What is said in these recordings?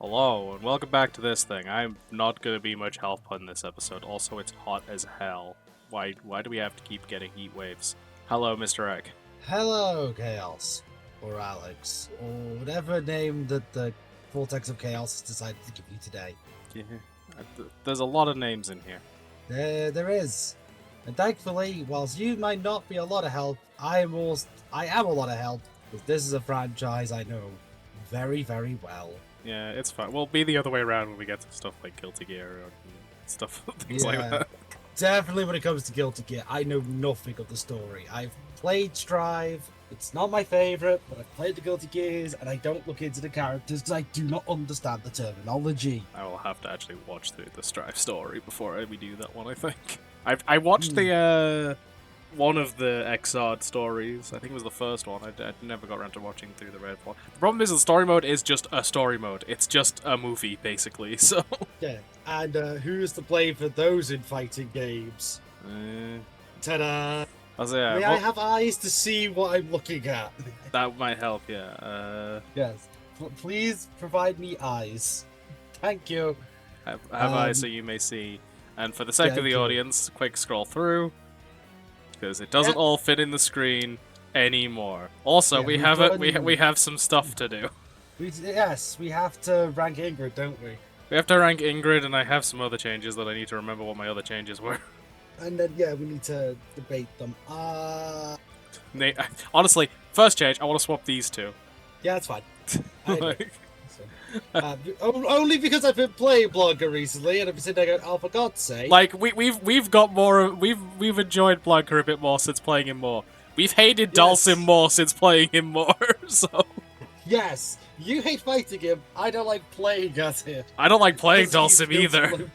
Hello, and welcome back to this thing. I'm not gonna be much help on this episode. Also, it's hot as hell. Why do we have to keep getting heat waves? Hello, Mr. Egg. Hello, Chaos. Or Alex. Or whatever name that the Vortex of Chaos has decided to give you today. Yeah, there's a lot of names in here. There is. And thankfully, whilst you might not be a lot of help, I am a lot of help. Because this is a franchise I know very, very well. Yeah, it's fine. We'll be the other way around when we get to stuff like Guilty Gear or stuff, things like that. Definitely when it comes to Guilty Gear, I know nothing of the story. I've played Strive. It's not my favourite, but I've played the Guilty Gears, and I don't look into the characters because I do not understand the terminology. I will have to actually watch through the Strive story before we do that one, I think. I watched the one of the Exod stories. I think it was the first one. I never got around to watching through the red one. The problem is the story mode is just a story mode. It's just a movie, basically, so... Yeah, and who's to blame for those in fighting games? Ta-da! Yeah, May I have eyes to see what I'm looking at? That might help, yeah. Yes. Please provide me eyes. Thank you. Have eyes so you may see. And for the sake of the audience, quick scroll through. Because it doesn't all fit in the screen anymore. Also, we have some stuff to do. Yes, we have to rank Ingrid, don't we? We have to rank Ingrid, and I have some other changes that I need to remember what my other changes were. And then, we need to debate them. Honestly, first change, I want to swap these two. Yeah, that's fine. Only because I've been playing Blanca recently, and I've been sitting there going, "Oh, for God's sake!" Like we've got more. We've enjoyed Blanca a bit more since playing him more. We've hated Dhalsim more since playing him more. So yes, you hate fighting him. I don't like playing as him. I don't like playing Dhalsim either.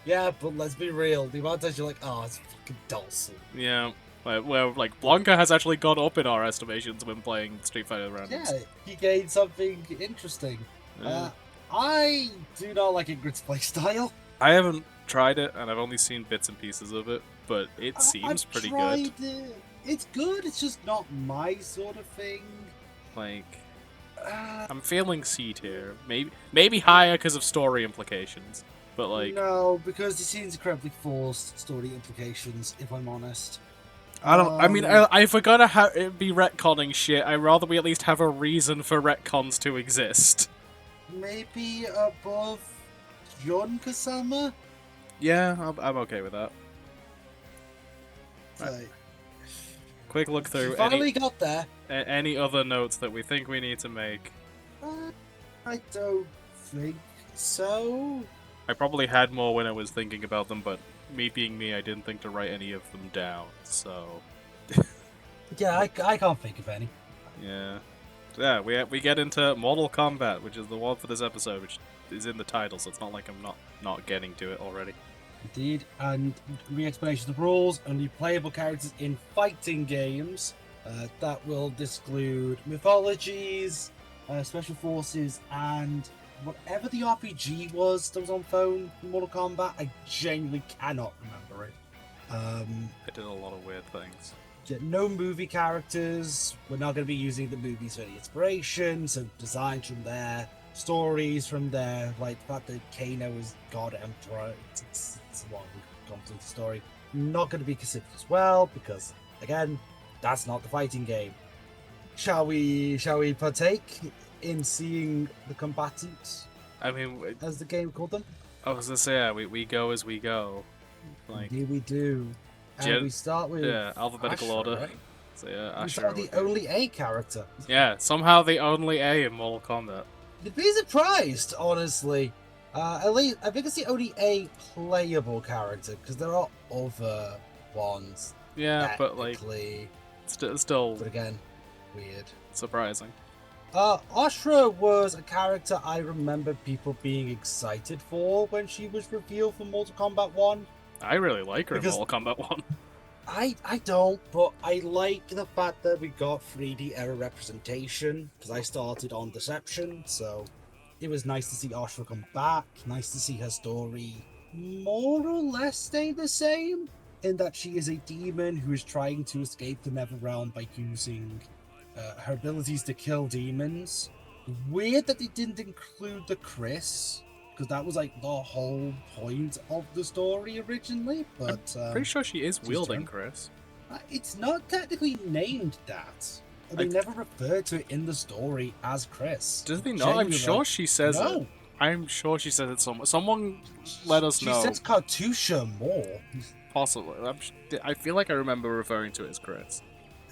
Yeah, but let's be real. The amount of times you're like, "Oh, it's fucking Dhalsim." Yeah. Where like Blanca has actually gone up in our estimations when playing Street Fighter randoms. Yeah, he gained something interesting. I do not like Ingrid's playstyle. I haven't tried it, and I've only seen bits and pieces of it, but it seems pretty good. It's good, it's just not my sort of thing. Like, I'm feeling C tier. Maybe higher because of story implications, but like... No, because it seems incredibly forced story implications, if I'm honest. I mean, if we're gonna be retconning shit, I'd rather we at least have a reason for retcons to exist. Maybe above Jun Kasama? Yeah, I'm okay with that. Right. Quick look through. Finally got there. Any other notes that we think we need to make? I don't think so. I probably had more when I was thinking about them, but me being me, I didn't think to write any of them down, so... Yeah, I can't think of any. Yeah. So yeah, we get into Mortal Kombat, which is the one for this episode, which is in the title, so it's not like I'm not getting to it already. Indeed, and re-explanation of the rules, only playable characters in fighting games. That will exclude mythologies, special forces, and whatever the RPG was that was on phone in Mortal Kombat. I genuinely cannot remember it. I did a lot of weird things. No movie characters. We're not going to be using the movies for any inspiration, so designs from there, stories from there, like the fact that Kano is God Emperor. It's a long, complicated story. Not going to be considered as well, because, again, that's not the fighting game. Shall we partake in seeing the combatants? I mean... as the game called them? I was going to say, yeah, we go as we go. Like, indeed we do. And we start with alphabetical Asher, order. Right? So yeah, we Asher. start the only A character. Yeah, somehow the only A in Mortal Kombat. You'd be surprised, honestly. At least I think it's the only A playable character because there are other ones. Yeah, but like still. But again, weird. Surprising. Ashra was a character I remember people being excited for when she was revealed for Mortal Kombat 1. I really like her in Mortal Kombat 1. I don't, but I like the fact that we got 3D error representation, because I started on Deception, so it was nice to see Ashra come back, nice to see her story more or less stay the same, in that she is a demon who is trying to escape the Netherrealm by using her abilities to kill demons, Weird that they didn't include the Chris, because that was like the whole point of the story originally. But Pretty sure she is wielding Chris. It's not technically named that. They never refer to it in the story as Chris. Does he not? I'm sure she says it. I'm sure she says it somewhere. Someone let us know. She says Cartusha more. Possibly. I feel like I remember referring to it as Chris.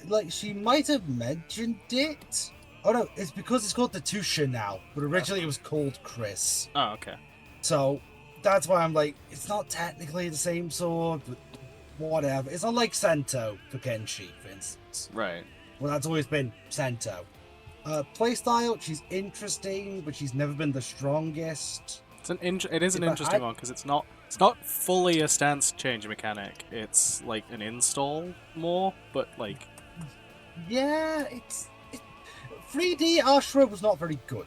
Like, she might have mentioned it. Oh no, it's because it's called the Tusha now, but originally it was called Chris. Oh, okay. So that's why I'm like, it's not technically the same sword, but whatever. It's not like Sento for Kenshi, for instance. Right. Well, that's always been Sento. Playstyle, she's interesting, but she's never been the strongest. It is an interesting one because it's not fully a stance change mechanic. It's like an install more, but like. Yeah, 3D Ashura was not very good.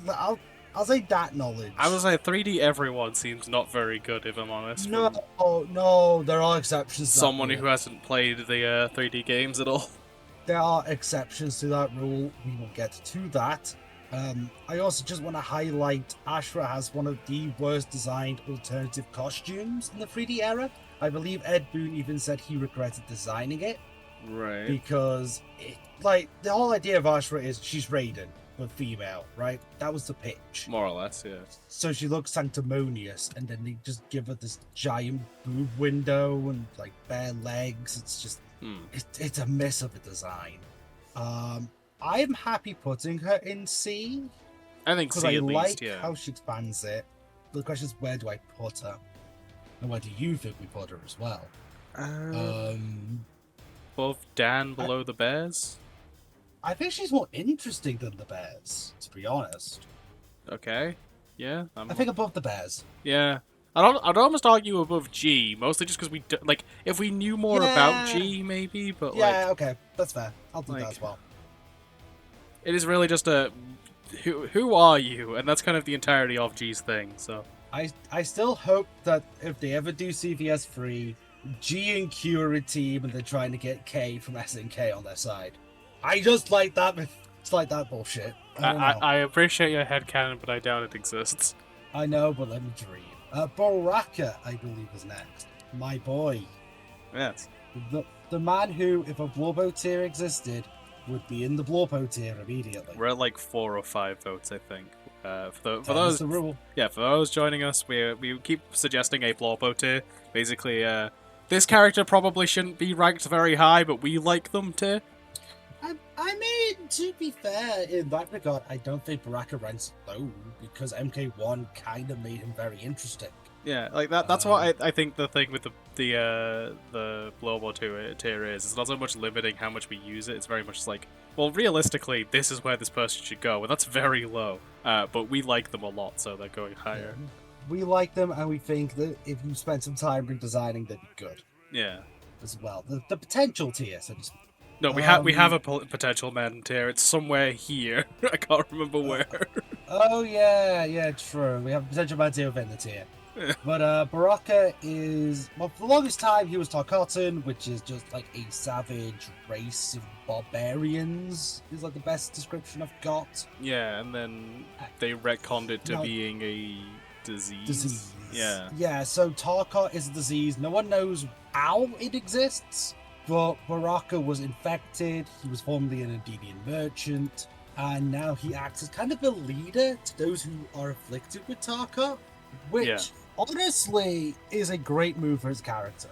I'll say that knowledge. I would say 3D everyone seems not very good, if I'm honest. No, there are exceptions. Someone who hasn't played the 3D games at all. There are exceptions to that rule. We will get to that. I also just want to highlight Ashura has one of the worst designed alternative costumes in the 3D era. I believe Ed Boon even said he regretted designing it. Right. Because, the whole idea of Ashura is she's Raiden, but female, right? That was the pitch. More or less, yeah. So she looks sanctimonious, and then they just give her this giant boob window and, like, bare legs. It's just... It's a mess of a design. I'm happy putting her in C. I think C at least, yeah. How she expands it. The question is, where do I put her? And where do you think we put her as well? Above Dan, below the Bears? I think she's more interesting than the Bears, to be honest. Okay. Yeah. I think above the Bears. Yeah. I'd almost argue above G, mostly just because if we knew more about G, maybe, but okay, that's fair. I'll do that as well. It is really just who are you, and that's kind of the entirety of G's thing. So I still hope that if they ever do CVS 3, G and Q are a team, and they're trying to get K from SNK on their side. I just like that. It's like that bullshit. I appreciate your headcanon, but I doubt it exists. I know, but let me dream. Baraka, I believe, is next. My boy. Yes. The man who, if a Blorbo tier existed, would be in the Blorbo tier immediately. We're at like 4 or 5 votes, I think. For those, the rule. Yeah, for those joining us, we keep suggesting a Blorbo tier. Basically, this character probably shouldn't be ranked very high, but we like them tier. I mean, to be fair, in that regard, I don't think Baraka ranks low, because MK1 kind of made him very interesting. Yeah, like that's what I think the thing with the Blowball tier is. It's not so much limiting how much we use it, it's very much like, well, realistically, this is where this person should go, and that's very low. But we like them a lot, so they're going higher. Yeah, we like them, and we think that if you spend some time redesigning, they'd be good. Yeah. As well. The potential tier, so to speak. No, we have a potential man tier. It's somewhere here. I can't remember where. Oh yeah, true. We have a potential man tier within the tier. But Baraka is, well, for the longest time he was Tarkatan, which is just like a savage race of barbarians. Is like the best description I've got. Yeah, and then they retconned it to being a disease. Yeah, so Tarkat is a disease. No one knows how it exists. But Baraka was infected, he was formerly an Deviant merchant, and now he acts as kind of a leader to those who are afflicted with Tarka, which honestly is a great move for his character.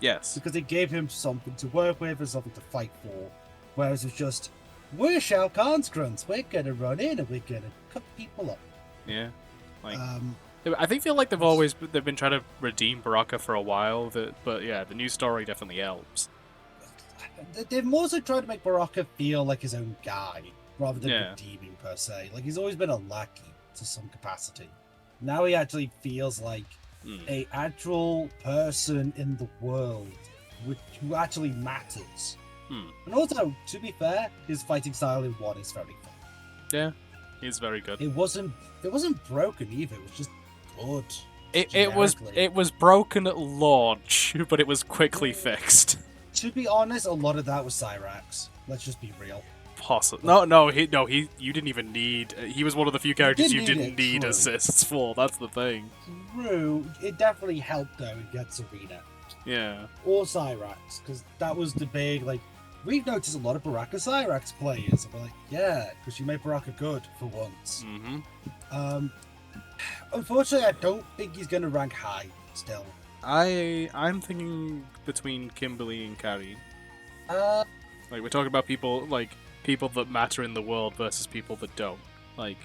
Yes. Because it gave him something to work with and something to fight for. Whereas it's just, we're Shao Kahn's grunts, we're gonna run in and we're gonna cut people up. Yeah. Like, I feel like they've been trying to redeem Baraka for a while, but yeah, the new story definitely helps. They've more so tried to make Baraka feel like his own guy, rather than redeeming per se. Like, he's always been a lackey to some capacity. Now he actually feels like a actual person in the world who actually matters. And also, to be fair, his fighting style in 1 is very fun. Yeah, he's very good. It wasn't broken either, it was just good. It was broken at launch, but it was quickly fixed. To be honest, a lot of that was Cyrax. Let's just be real. Possible. No. You didn't even need. He was one of the few characters you didn't need true. assists for. That's the thing. True. It definitely helped though in Guts Arena. Yeah. Or Cyrax, because that was the big, like, we've noticed a lot of Baraka Cyrax players, and we're like, yeah, because you made Baraka good for once. Mm-hmm. Unfortunately, I don't think he's going to rank high still. I'm thinking between Kimberly and Carrie. Like, we're talking about people that matter in the world versus people that don't. Like,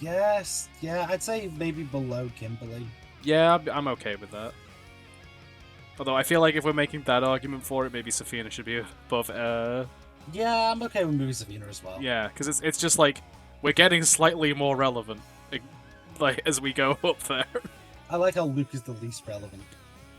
yes, yeah, I'd say maybe below Kimberly. yeah, I'm okay with that. Although I feel like if we're making that argument for it, maybe Safina should be above. Yeah, I'm okay with moving Savina as well. Yeah, because it's just like we're getting slightly more relevant, like as we go up there. I like how Luke is the least relevant.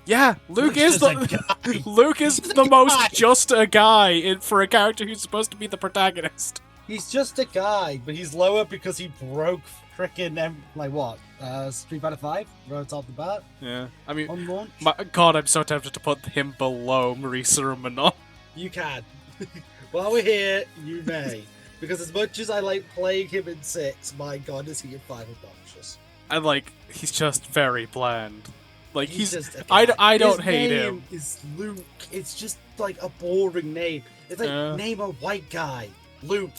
Yeah, Luke Luke's is just the a guy. Luke is He's the a most guy. just a guy for a character who's supposed to be the protagonist. He's just a guy, but he's lower because he broke frickin' like what? Street Fighter 5 right off the bat Yeah, I mean, on launch. God, I'm so tempted to put him below Marisa and Manon. You can. While we're here, you may. Because as much as I like playing him in 6, my god, is he in 5 obnoxious. And like, he's just very bland. Like He's just a I guy. don't His hate name him. is Luke. It's just like a boring name. It's like, name a white guy. Luke.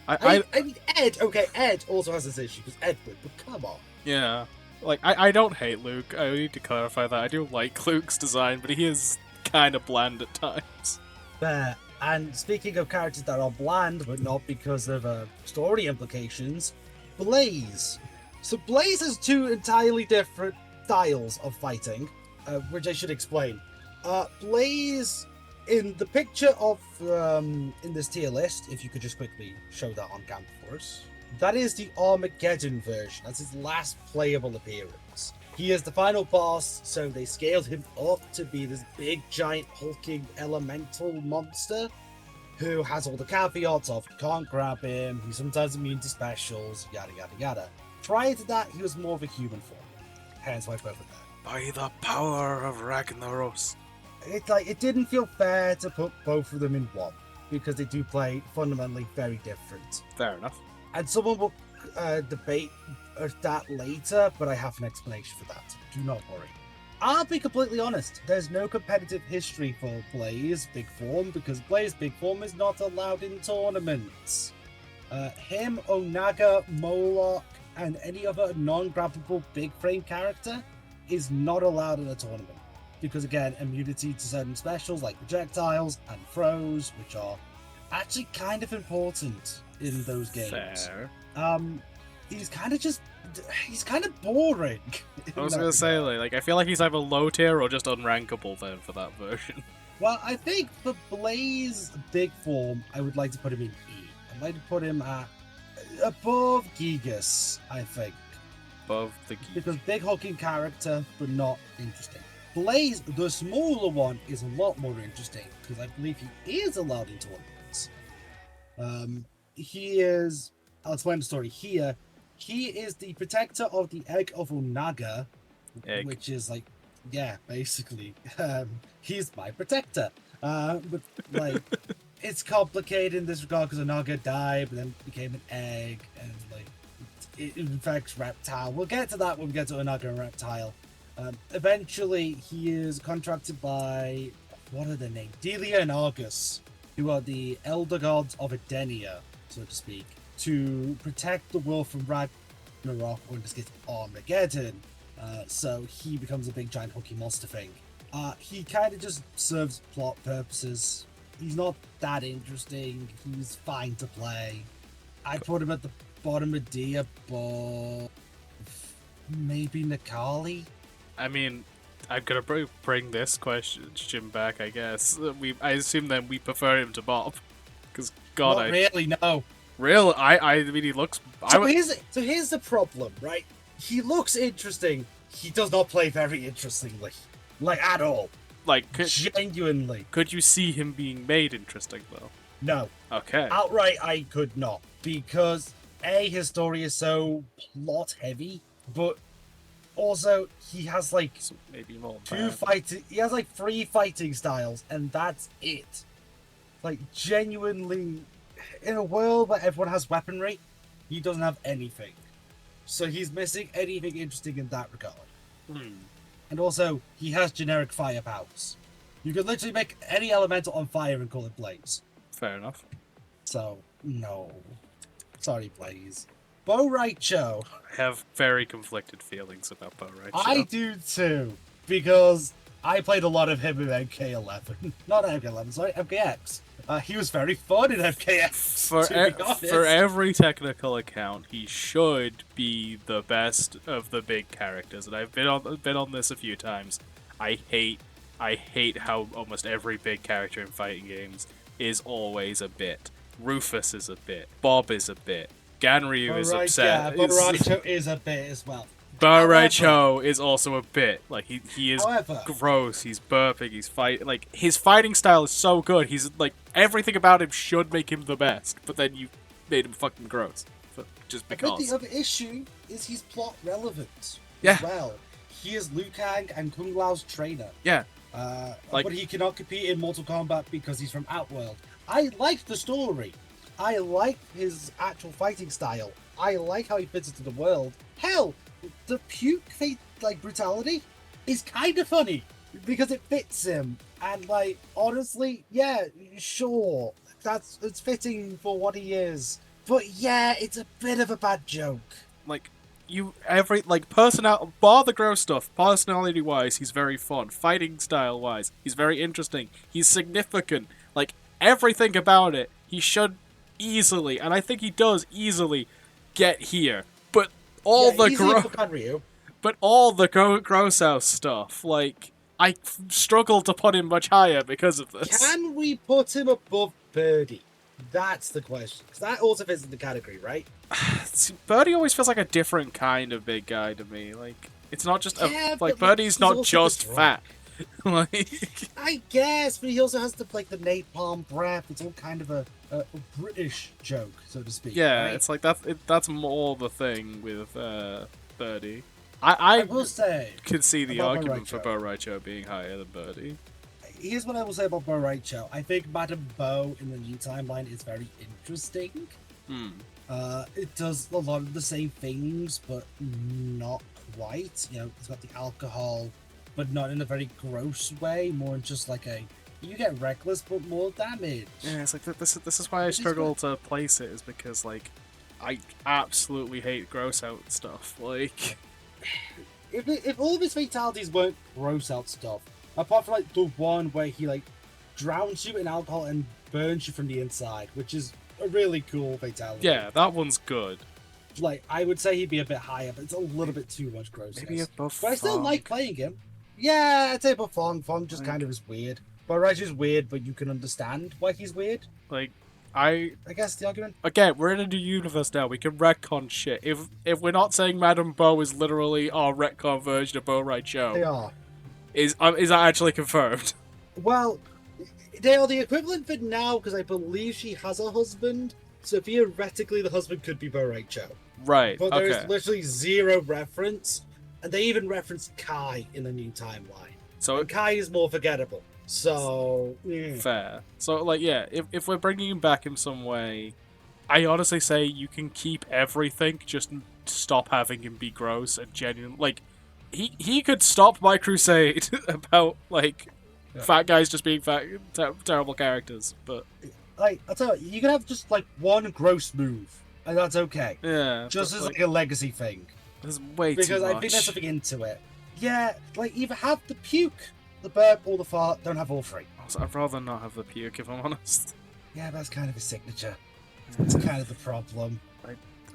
I mean, Ed. Okay, Ed also has this issue because Edward, but come on. Yeah. Like, I don't hate Luke. I need to clarify that. I do like Luke's design, but he is kind of bland at times. Fair. And speaking of characters that are bland, but not because of story implications, Blaze. So Blaze has 2 entirely different styles of fighting, which I should explain. Blaze, in the picture of in this tier list, if you could just quickly show that on camera for us, that is the Armageddon version. That's his last playable appearance. He is the final boss, so they scaled him up to be this big, giant, hulking elemental monster who has all the caveats of you can't grab him, he's sometimes immune to specials, yada yada yada. Prior to that, he was more of a human form. Hence why I put that. By the power of Ragnaros. It didn't feel fair to put both of them in one, because they do play fundamentally very different. Fair enough. And someone will debate that later, but I have an explanation for that. Do not worry. I'll be completely honest. There's no competitive history for Blaze Big Form because Blaze Big Form is not allowed in tournaments. Him, Onaga, Moloch, and any other non-grabbable big frame character is not allowed in a tournament. Because again, immunity to certain specials like projectiles and throws, which are actually kind of important in those games. Fair. He's kind of boring. I was gonna say, like, I feel like he's either low tier or just unrankable then for that version. Well, I think for Blaze Big Form, I would like to put him in E. I'd like to put him at above Gigas, I think. Above the Because big hulking character, but not interesting. Blaze, the smaller one, is a lot more interesting because I believe he is allowed in tournaments. He is. I'll explain the story here. He is the protector of the Egg of Onaga, which is like, yeah, basically, he's my protector. But like, it's complicated in this regard because Onaga died, but then became an egg, and like, it infects Reptile. We'll get to that when we get to Onaga and Reptile. Eventually, he is contracted by, what are their names? Delia and Argus, who are the elder gods of Edenia, so to speak, to protect the world from Ragnarok, or in this case, Armageddon. So he becomes a big giant hooky monster thing. He kind of just serves plot purposes. He's not that interesting. He's fine to play. I put him at the bottom of D above maybe Nikali. I mean, I'm gonna bring this question back, I guess. I assume then we prefer him to Bob. Because, God, Not really, no. Real? I mean, he looks... So here's the problem, right? He looks interesting. He does not play very interestingly. Like, at all. Like, genuinely. Could you see him being made interesting, though? No. Okay. Outright, I could not. Because, A, his story is so plot-heavy, but also, he has, like, so maybe more he has, like, 3 fighting styles, and that's it. Like, genuinely, in a world where everyone has weaponry, he doesn't have anything. So he's missing anything interesting in that regard. And also, he has generic fire powers. You could literally make any elemental on fire and call it Blaze. Fair enough. So, no. Sorry, Blaze. Bo Raicho. I have very conflicted feelings about Bo Raicho. I do too, because I played a lot of him in MK11. Not MK11, sorry, MKX. He was very fun in MKX. For every technical account, he should be the best of the big characters, and I've been on this a few times. I hate how almost every big character in fighting games is always a bit. Rufus is a bit. Bob is a bit. Ganryu is upset. Yeah, Bo Raicho is a bit as well. Bo Raicho is also a bit. Like he is However, gross. He's burping. He's his fighting style is so good. He's like everything about him should make him the best. But then you made him fucking gross. Just because. I think the other issue is he's plot relevant. Yeah. As well, he is Liu Kang and Kung Lao's trainer. Yeah. But he cannot compete in Mortal Kombat because he's from Outworld. I like the story. I like his actual fighting style. I like how he fits into the world. Hell, the puke brutality is kind of funny because it fits him. And honestly, yeah, sure, it's fitting for what he is. But yeah, it's a bit of a bad joke. Bar the gross stuff, personality wise, he's very fun. Fighting style wise, he's very interesting. He's significant. Everything about it, he should easily, and I think he does easily, get here. But all the gross out stuff, I struggle to put him much higher because of this. Can we put him above Birdie? That's the question. Because that also fits in the category, right? See, Birdie always feels like a different kind of big guy to me. It's not just Birdie's not just fat. I guess, but he also has the napalm breath. It's all kind of a British joke, so to speak. Yeah, right? it's that's more the thing with Birdie. I will say could see the argument for Bo Raicho being higher than Birdie. Here's what I will say about Bo Raicho. I think Madame Bo in the new timeline is very interesting. It does a lot of the same things, but not quite. It's got the alcohol, but not in a very gross way. More in just you get reckless, but more damage. Yeah, it's this is why I struggle to place it, is because I absolutely hate gross out stuff. If all of his fatalities weren't gross out stuff, apart from the one where he drowns you in alcohol and burns you from the inside, which is a really cool fatality. Yeah, that one's good. I would say he'd be a bit higher, but it's a little bit too much grossness. Maybe above But I still like playing him. Yeah, I'd say above Fong. Fong just kind of is weird. But Raichu's weird, but you can understand why he's weird. I guess the argument. Again, we're in a new universe now. We can retcon shit. If we're not saying Madame Bo is literally our retcon version of Bo Raicho, They are. Is that actually confirmed? Well, they are the equivalent for now because I believe she has a husband. So theoretically, the husband could be Bo Raicho. Right. But there is literally zero reference, and they even reference Kai in the new timeline. And Kai is more forgettable. So fair. So if we're bringing him back in some way, I honestly say you can keep everything. Just stop having him be gross and genuine. He could stop my crusade about fat guys just being terrible characters. But I'll tell you can have just one gross move, and that's okay. Yeah. Just as a legacy thing. There's way too much. Because I think there's something into it. Yeah, either have the puke, the burp, or the fart. Don't have all three. I'd rather not have the puke, if I'm honest. Yeah, that's kind of a signature. It's kind of the problem.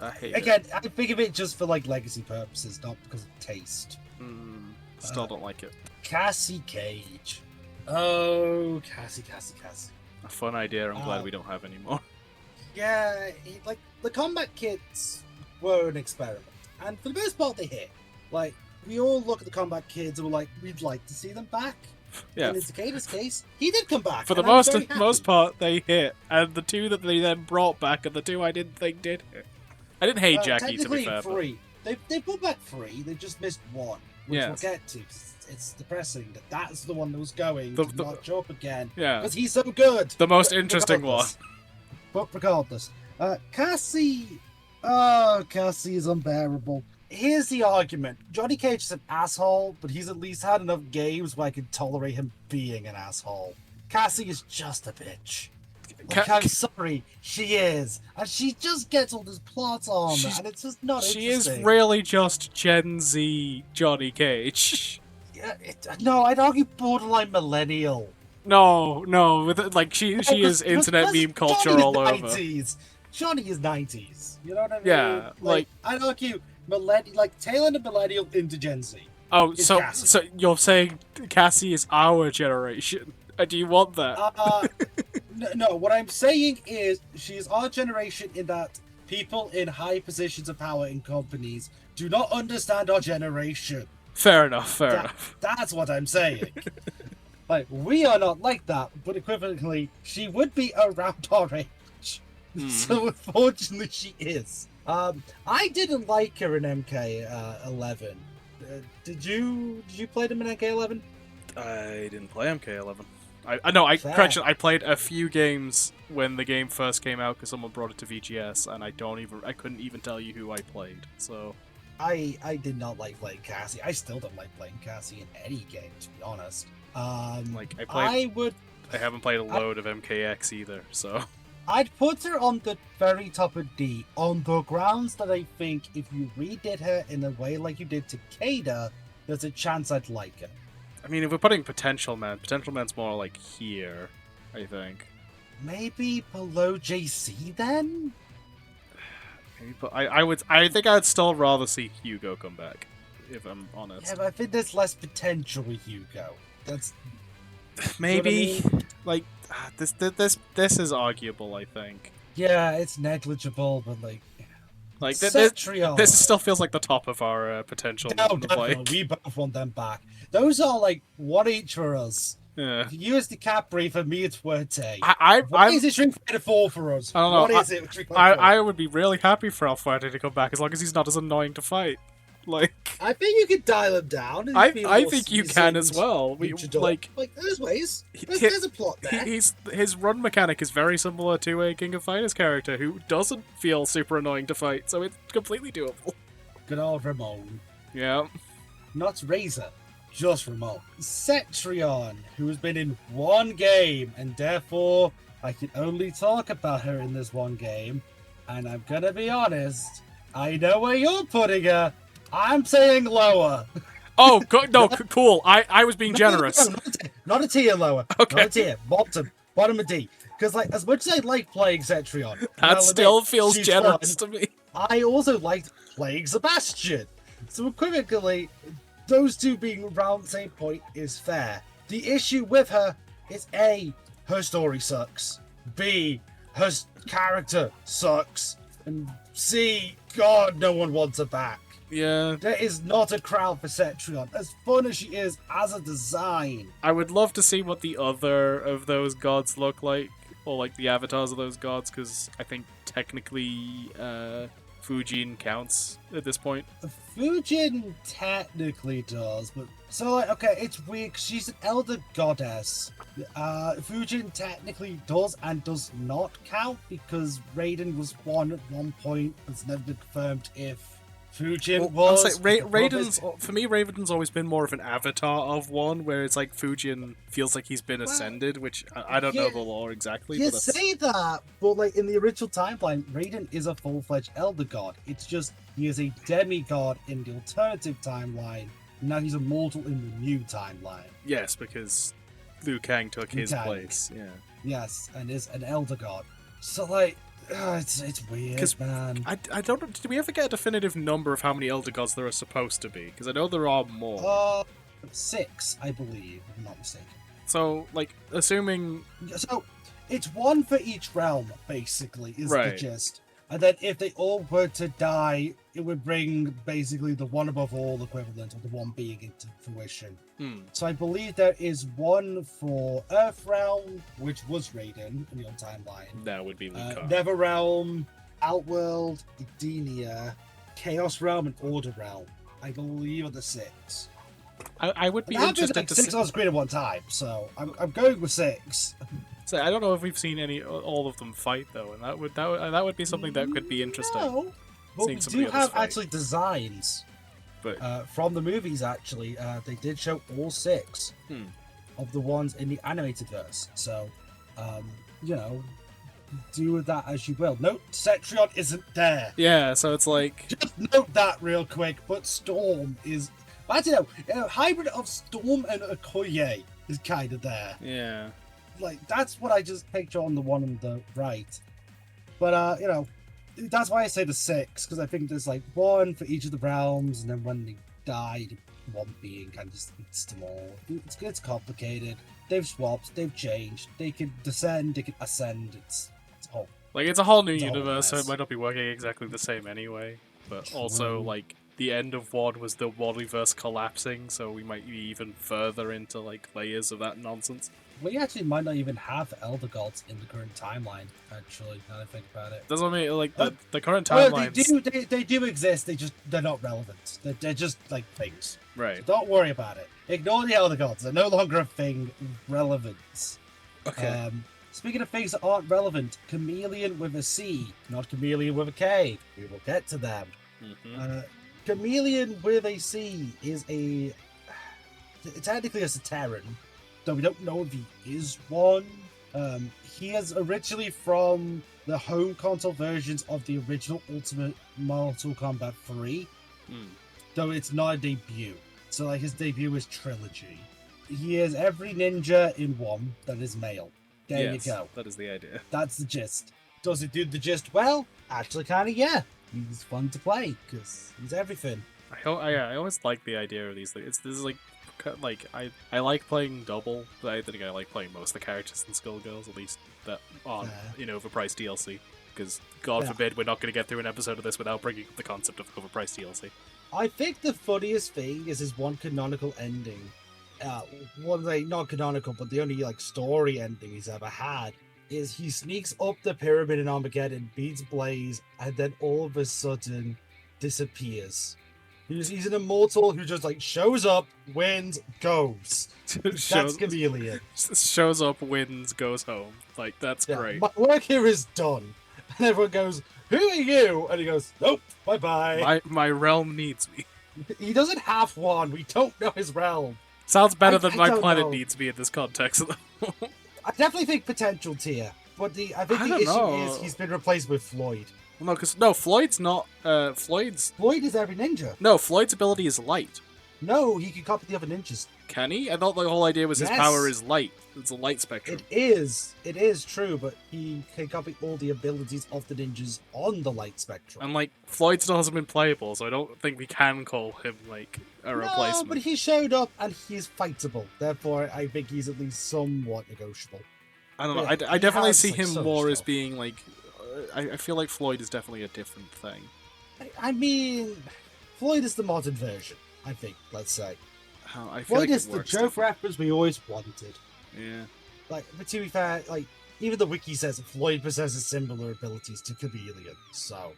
I hate Again, it. I think of it just for legacy purposes, not because of taste. Still don't like it. Cassie Cage. Oh, Cassie. A fun idea. I'm glad we don't have anymore. Yeah, the combat kits were an experiment, and for the most part, they hit. We all look at the combat kids and we're we'd like to see them back. Yeah. And in Takeda's case, he did come back. For the most part, they hit, and the two that they then brought back, and the two I didn't think did hit. I didn't hate Jackie, to be fair. Three. They brought back three. They just missed one, which we'll get to. It's depressing that that's the one that was going to not show up again. Yeah. Because he's so good. The most interesting one. But regardless, Cassie, Cassie is unbearable. Here's the argument. Johnny Cage is an asshole, but he's at least had enough games where I can tolerate him being an asshole. Cassie is just a bitch. Like, I'm sorry, she is. And she just gets all this plot on, and it's just not She interesting. is really just Gen Z Johnny Cage. Yeah, no, I'd argue borderline millennial. No, like she is internet meme culture Johnny is all 90s. over. Johnny is 90s. You know what I mean? Yeah, like I'd argue tail end of millennial into Gen Z. oh, so Cassie. so you're saying Cassie is our generation? Do you want that? No, what I'm saying is she's our generation in that people in high positions of power in companies do not understand our generation. Fair enough. Fair enough. That's what I'm saying. Like, we are not like that, but equivalently, she would be around our age. So unfortunately, she is. I didn't like her in MK11. Did you play them in MK11? I didn't play MK11. Correction, I played a few games when the game first came out because someone brought it to VGS, and I couldn't even tell you who I played. So I did not like playing Cassie. I still don't like playing Cassie in any game, to be honest. I haven't played a load of MKX either, so I'd put her on the very top of D on the grounds that I think if you redid her in a way like you did to Kada, there's a chance I'd like her. I mean, if we're putting Potential Man's more like here, I think. Maybe below JC then? Maybe, but I think I'd still rather see Hugo come back, if I'm honest. Yeah, but I think there's less potential with Hugo. That's maybe I mean? Like this is arguable, I think. Yeah, it's negligible, but this still feels like the top of our potential. No, definitely. We both want them back. Those are like one each for us. Yeah. For you, it's DiCaprio. For me, it's Fuerte. What is it Street Fighter 4 for us? I don't know. What is it? Street Fighter 4? I would be really happy for Fuerte to come back as long as he's not as annoying to fight. Like, I think you could dial him down. I think you can as well. There's ways. There's a plot there. His run mechanic is very similar to a King of Fighters character who doesn't feel super annoying to fight, so it's completely doable. Good old Ramon. Yeah. Not Razor, just Ramon. Cetrion, who has been in one game, and therefore I can only talk about her in this one game. And I'm gonna be honest, I know where you're putting her. I'm saying lower. Oh, cool. I was being generous. Not a tier lower. Okay. Not a tier. Bottom of D. Because as much as I like playing Cetrion, that still feels generous to me. I also liked playing Sebastian. So equivocally, those two being around the same point is fair. The issue with her is A, her story sucks. B, her character sucks. And C, God, no one wants her back. Yeah. There is not a crowd for Cetrion, as fun as she is as a design. I would love to see what the other of those gods look like, or like the avatars of those gods, because I think technically Fujin counts at this point. Fujin technically does, but it's weird 'cause she's an elder goddess. Fujin technically does and does not count because Raiden was one at one point. It's never been confirmed if Fujin was. For me, Raiden's always been more of an avatar of one, where it's like Fujin feels like he's been ascended, which I don't know the lore exactly. You say that, but like in the original timeline, Raiden is a full-fledged elder god. It's just he is a demigod in the alternative timeline. And now he's a mortal in the new timeline. Yes, because Liu Kang took his place. Yeah. Yes, and is an elder god. So like. It's weird, man. I don't know. Did we ever get a definitive number of how many Elder Gods there are supposed to be? Because I know there are more. 6, I believe, if I'm not mistaken. So, like, assuming... So, it's one for each realm, basically, is the gist. And then if they all were to die, it would bring basically the one above all equivalent of the one being into fruition. So I believe there is one for Earth Realm, which was Raiden in the old timeline. That would be Liu Kang. Nether Realm, Outworld, Edenia, Chaos Realm, and Order Realm. I believe are the 6. I would be interested to see... 6 on screen at one time, so I'm going with 6. So I don't know if we've seen all of them fight though, and that would be something that could be interesting. No, but Seeing we some of the do others have fight. actually designs But from the movies. Actually, they did show all 6 Hmm. of the ones in the animated verse. So, you know, do with that as you will. Note, Cetrion isn't there. yeah, so it's like Just note that real quick. But Storm is. I don't know. A hybrid of Storm and Okoye is kind of there. yeah. Like that's what I just picture on the one on the right. But you know, that's why I say the 6 because I think there's like 1 for each of the realms, and then when they died, one being kind of just eats them all. It's complicated. They've swapped. They've changed. They can descend. They can ascend. It's whole. Like it's a whole new It's a whole universe, so it mess. might not be working exactly the same anyway. But True. also, like the end of WoD was the Wodiverse collapsing, so we might be even further into like layers of that nonsense. We actually might not even have Elder Gods in the current timeline. Actually, now that I think about it. Doesn't mean like the current Well, timelines. they do exist. They're not relevant. They're just like things. Right. So don't worry about it. Ignore the Elder Gods. They're no longer a thing of relevance. Okay. Speaking of things that aren't relevant, Chameleon with a C, not Chameleon with a K. We will get to them. Mm-hmm. Chameleon with a C is technically a Sateran, though we don't know if he is one. He is originally from the home console versions of the original Ultimate Mortal Kombat 3, though it's not a debut. So like his debut is Trilogy. He is every ninja in one that is male. There you go. That is the idea. That's the gist. Does it do the gist well? Actually, kind of, yeah. He's fun to play because he's everything. I always like the idea of these things. This is like I like playing double, but I think I like playing most of the characters in Skullgirls, at least that aren't in overpriced DLC. Because God forbid we're not going to get through an episode of this without bringing up the concept of overpriced DLC. I think the funniest thing is his one canonical ending. One like not canonical, but the only like story ending he's ever had is he sneaks up the pyramid in Armageddon, beats Blaze, and then all of a sudden disappears. He's an immortal who just like shows up, wins, goes. That's Chameleon. Shows up, wins, goes home. Like that's great. My work here is done. And everyone goes, "Who are you?" And he goes, "Nope, bye bye." My realm needs me. He doesn't have one. We don't know his realm. Sounds better than my planet know. needs me in this context. I definitely think potential tier, but I think the issue is he's been replaced with Floyd. Well, Floyd's not. Floyd is every ninja. No, Floyd's ability is light. No, he can copy the other ninjas. Can he? I thought the whole idea was his power is light. It's a light spectrum. It is true, but he can copy all the abilities of the ninjas on the light spectrum. And like Floyd still hasn't been playable, so I don't think we can call him like a replacement. No, but he showed up and he's fightable. Therefore, I think he's at least somewhat negotiable. I don't know. I definitely see him more as being like. I feel like Floyd is definitely a different thing. I mean, Floyd is the modern version. I think. Let's say. I feel Floyd like is the joke rappers we always wanted. Yeah. Like, but to be fair, like even the wiki says Floyd possesses similar abilities to Chameleon. So.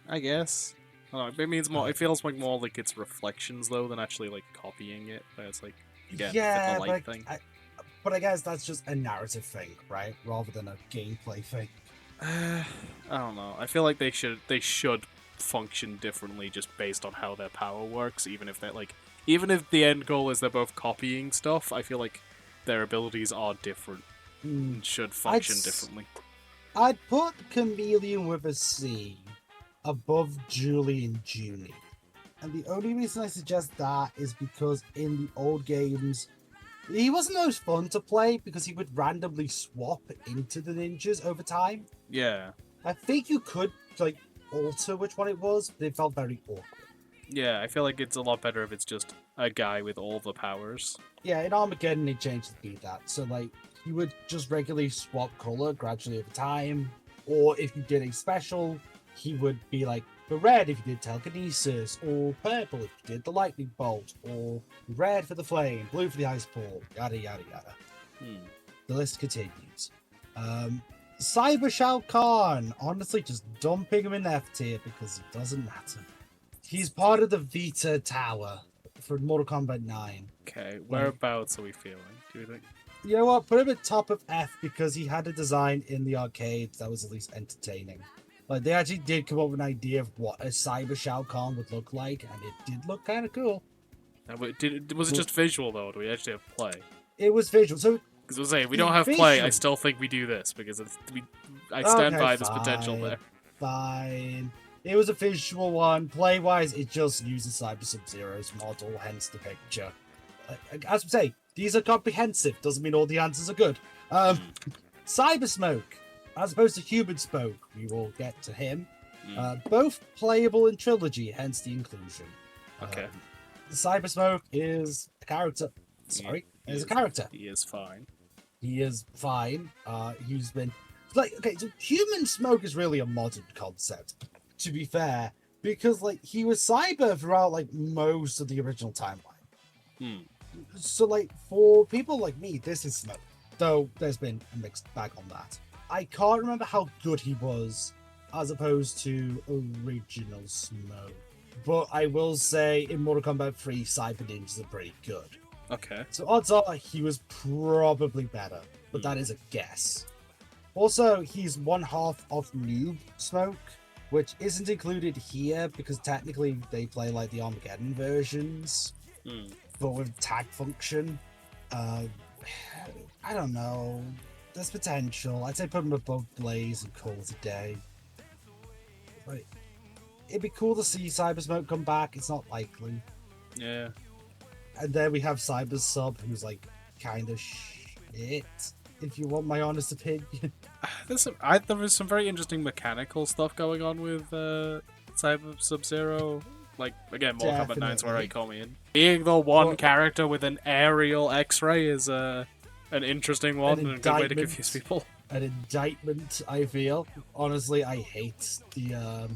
I guess. I don't know, it means more. It feels like more like it's reflections though than actually like copying it. But it's like the light thing. But I guess that's just a narrative thing, right? Rather than a gameplay thing. I don't know. I feel like they should function differently just based on how their power works. Even if the end goal is they're both copying stuff, I feel like their abilities are different and should function differently. I'd put Chameleon with a C above Julie and Junie. And the only reason I suggest that is because in the old games, he wasn't most fun to play because he would randomly swap into the ninjas over time. Yeah. I think you could, like, alter which one it was, but it felt very awkward. Yeah, I feel like it's a lot better if it's just a guy with all the powers. Yeah, in Armageddon, they changed to be that. So, like, you would just regularly swap color gradually over time. Or if you did a special, he would be like the red if you did telekinesis, or purple if you did the lightning bolt, or red for the flame, blue for the ice ball, yada yada yada. The list continues. Cyber Shao Kahn, honestly, just dumping him in F tier because it doesn't matter. He's part of the Vita Tower for Mortal Kombat 9. Okay, whereabouts are we feeling? Do you think? You know what? Put him at top of F because he had a design in the arcade that was at least entertaining. Like, they actually did come up with an idea of what a cyber Shao Kahn would look like, and it did look kind of cool. Was it just visual, though, or do we actually have play? It was visual, so... Because I was saying, if we don't have play, I still think we do this, because I stand by this potential there. Fine. It was a visual one. Play-wise, it just uses Cyber Sub-Zero's model, hence the picture. As we say, these are comprehensive. Doesn't mean all the answers are good. Cyber Smoke, as opposed to Human Smoke, we will get to him. Both playable in Trilogy, hence the inclusion. Okay. Cyber Smoke is a character. Sorry, is a character. He is fine. He is fine. He's been like, okay, so Human Smoke is really a modern concept, to be fair, because like he was cyber throughout like most of the original timeline. So like for people like me, this is Smoke. Though there's been a mixed bag on that. I can't remember how good he was as opposed to original Smoke. But I will say in Mortal Kombat 3, Cyber Ninjas are pretty good. Okay. So odds are he was probably better, but that is a guess. Also, he's one half of Noob Smoke, which isn't included here because technically they play like the Armageddon versions, but with tag function. I don't know. There's potential. I'd say put him above Blaze and call it a day. Like, it'd be cool to see Cyber Smoke come back. It's not likely. Yeah. And then we have Cyber Sub, who's like kind of shit, if you want my honest opinion. There was some very interesting mechanical stuff going on with Cyber Sub-Zero. Like, again, Mortal Kombat 9 is where I come in. Being the one character with an aerial X-ray is an interesting one and a good way to confuse people. An indictment, I feel. Honestly, I hate the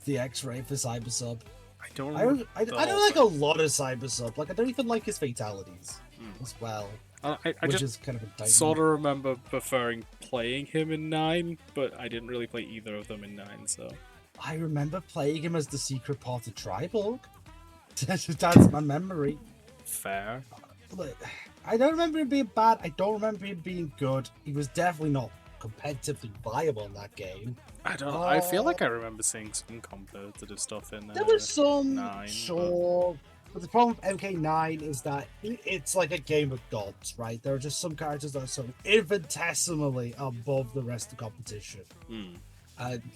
X-ray for Cyber Sub. I don't like a lot of Cyber Sub. Like, I don't even like his fatalities as well. I which just is kind of indictment. Sort of remember preferring playing him in 9, but I didn't really play either of them in 9, so... I remember playing him as the secret part of Triborg. That's my memory. Fair. Look, I don't remember him being bad. I don't remember him being good. He was definitely not competitively viable in that game. I don't know. I feel like I remember seeing some competitive stuff in there was some, 9, sure. But the problem with MK9 is that it's like a game of gods, right? There are just some characters that are sort of infinitesimally above the rest of the competition.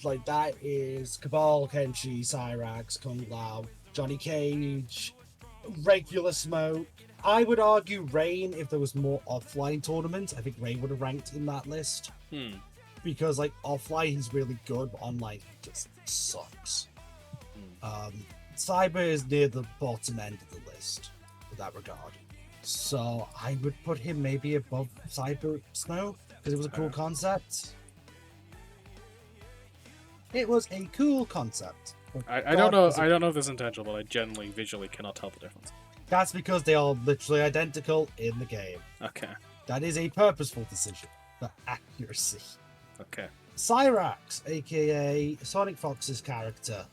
Like that is Cabal, Kenshi, Cyrax, Kung Lao, Johnny Cage, regular Smoke. I would argue Rain, if there was more offline tournaments, I think Rain would have ranked in that list. Because like offline he's really good, but online he just sucks. Cyber is near the bottom end of the list in that regard. So I would put him maybe above Cyber Smoke because it was a cool concept. It was a cool concept. I don't know. I don't know if it's intentional, but I generally visually cannot tell the difference. That's because they are literally identical in the game. Okay. That is a purposeful decision for accuracy. Okay. Cyrax, aka Sonic Fox's character.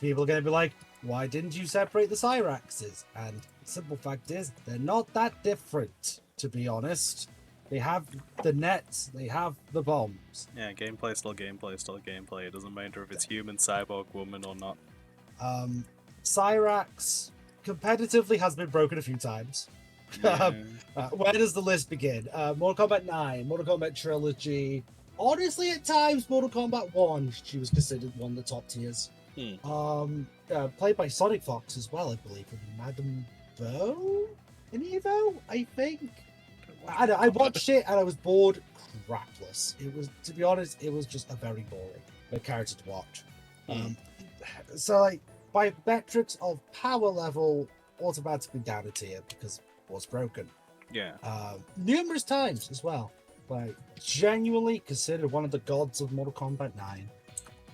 People are going to be like, why didn't you separate the Cyraxes? And the simple fact is, they're not that different, to be honest. They have the nets, they have the bombs. Yeah, gameplay, still gameplay, still gameplay. It doesn't matter if it's human, cyborg, woman, or not. Cyrax competitively has been broken a few times. Yeah. Where does the list begin? Mortal Kombat 9, Mortal Kombat Trilogy. Honestly, at times, Mortal Kombat 1, she was considered one of the top tiers. Played by Sonic Fox as well, I believe, and Madame Bo in Evo, I think. I watched it and I was bored crapless. It was, to be honest, it was just a very boring character to watch. So, like, by metrics of power level, automatically down a tier because it was broken. Yeah. Numerous times as well. Like, genuinely considered one of the gods of Mortal Kombat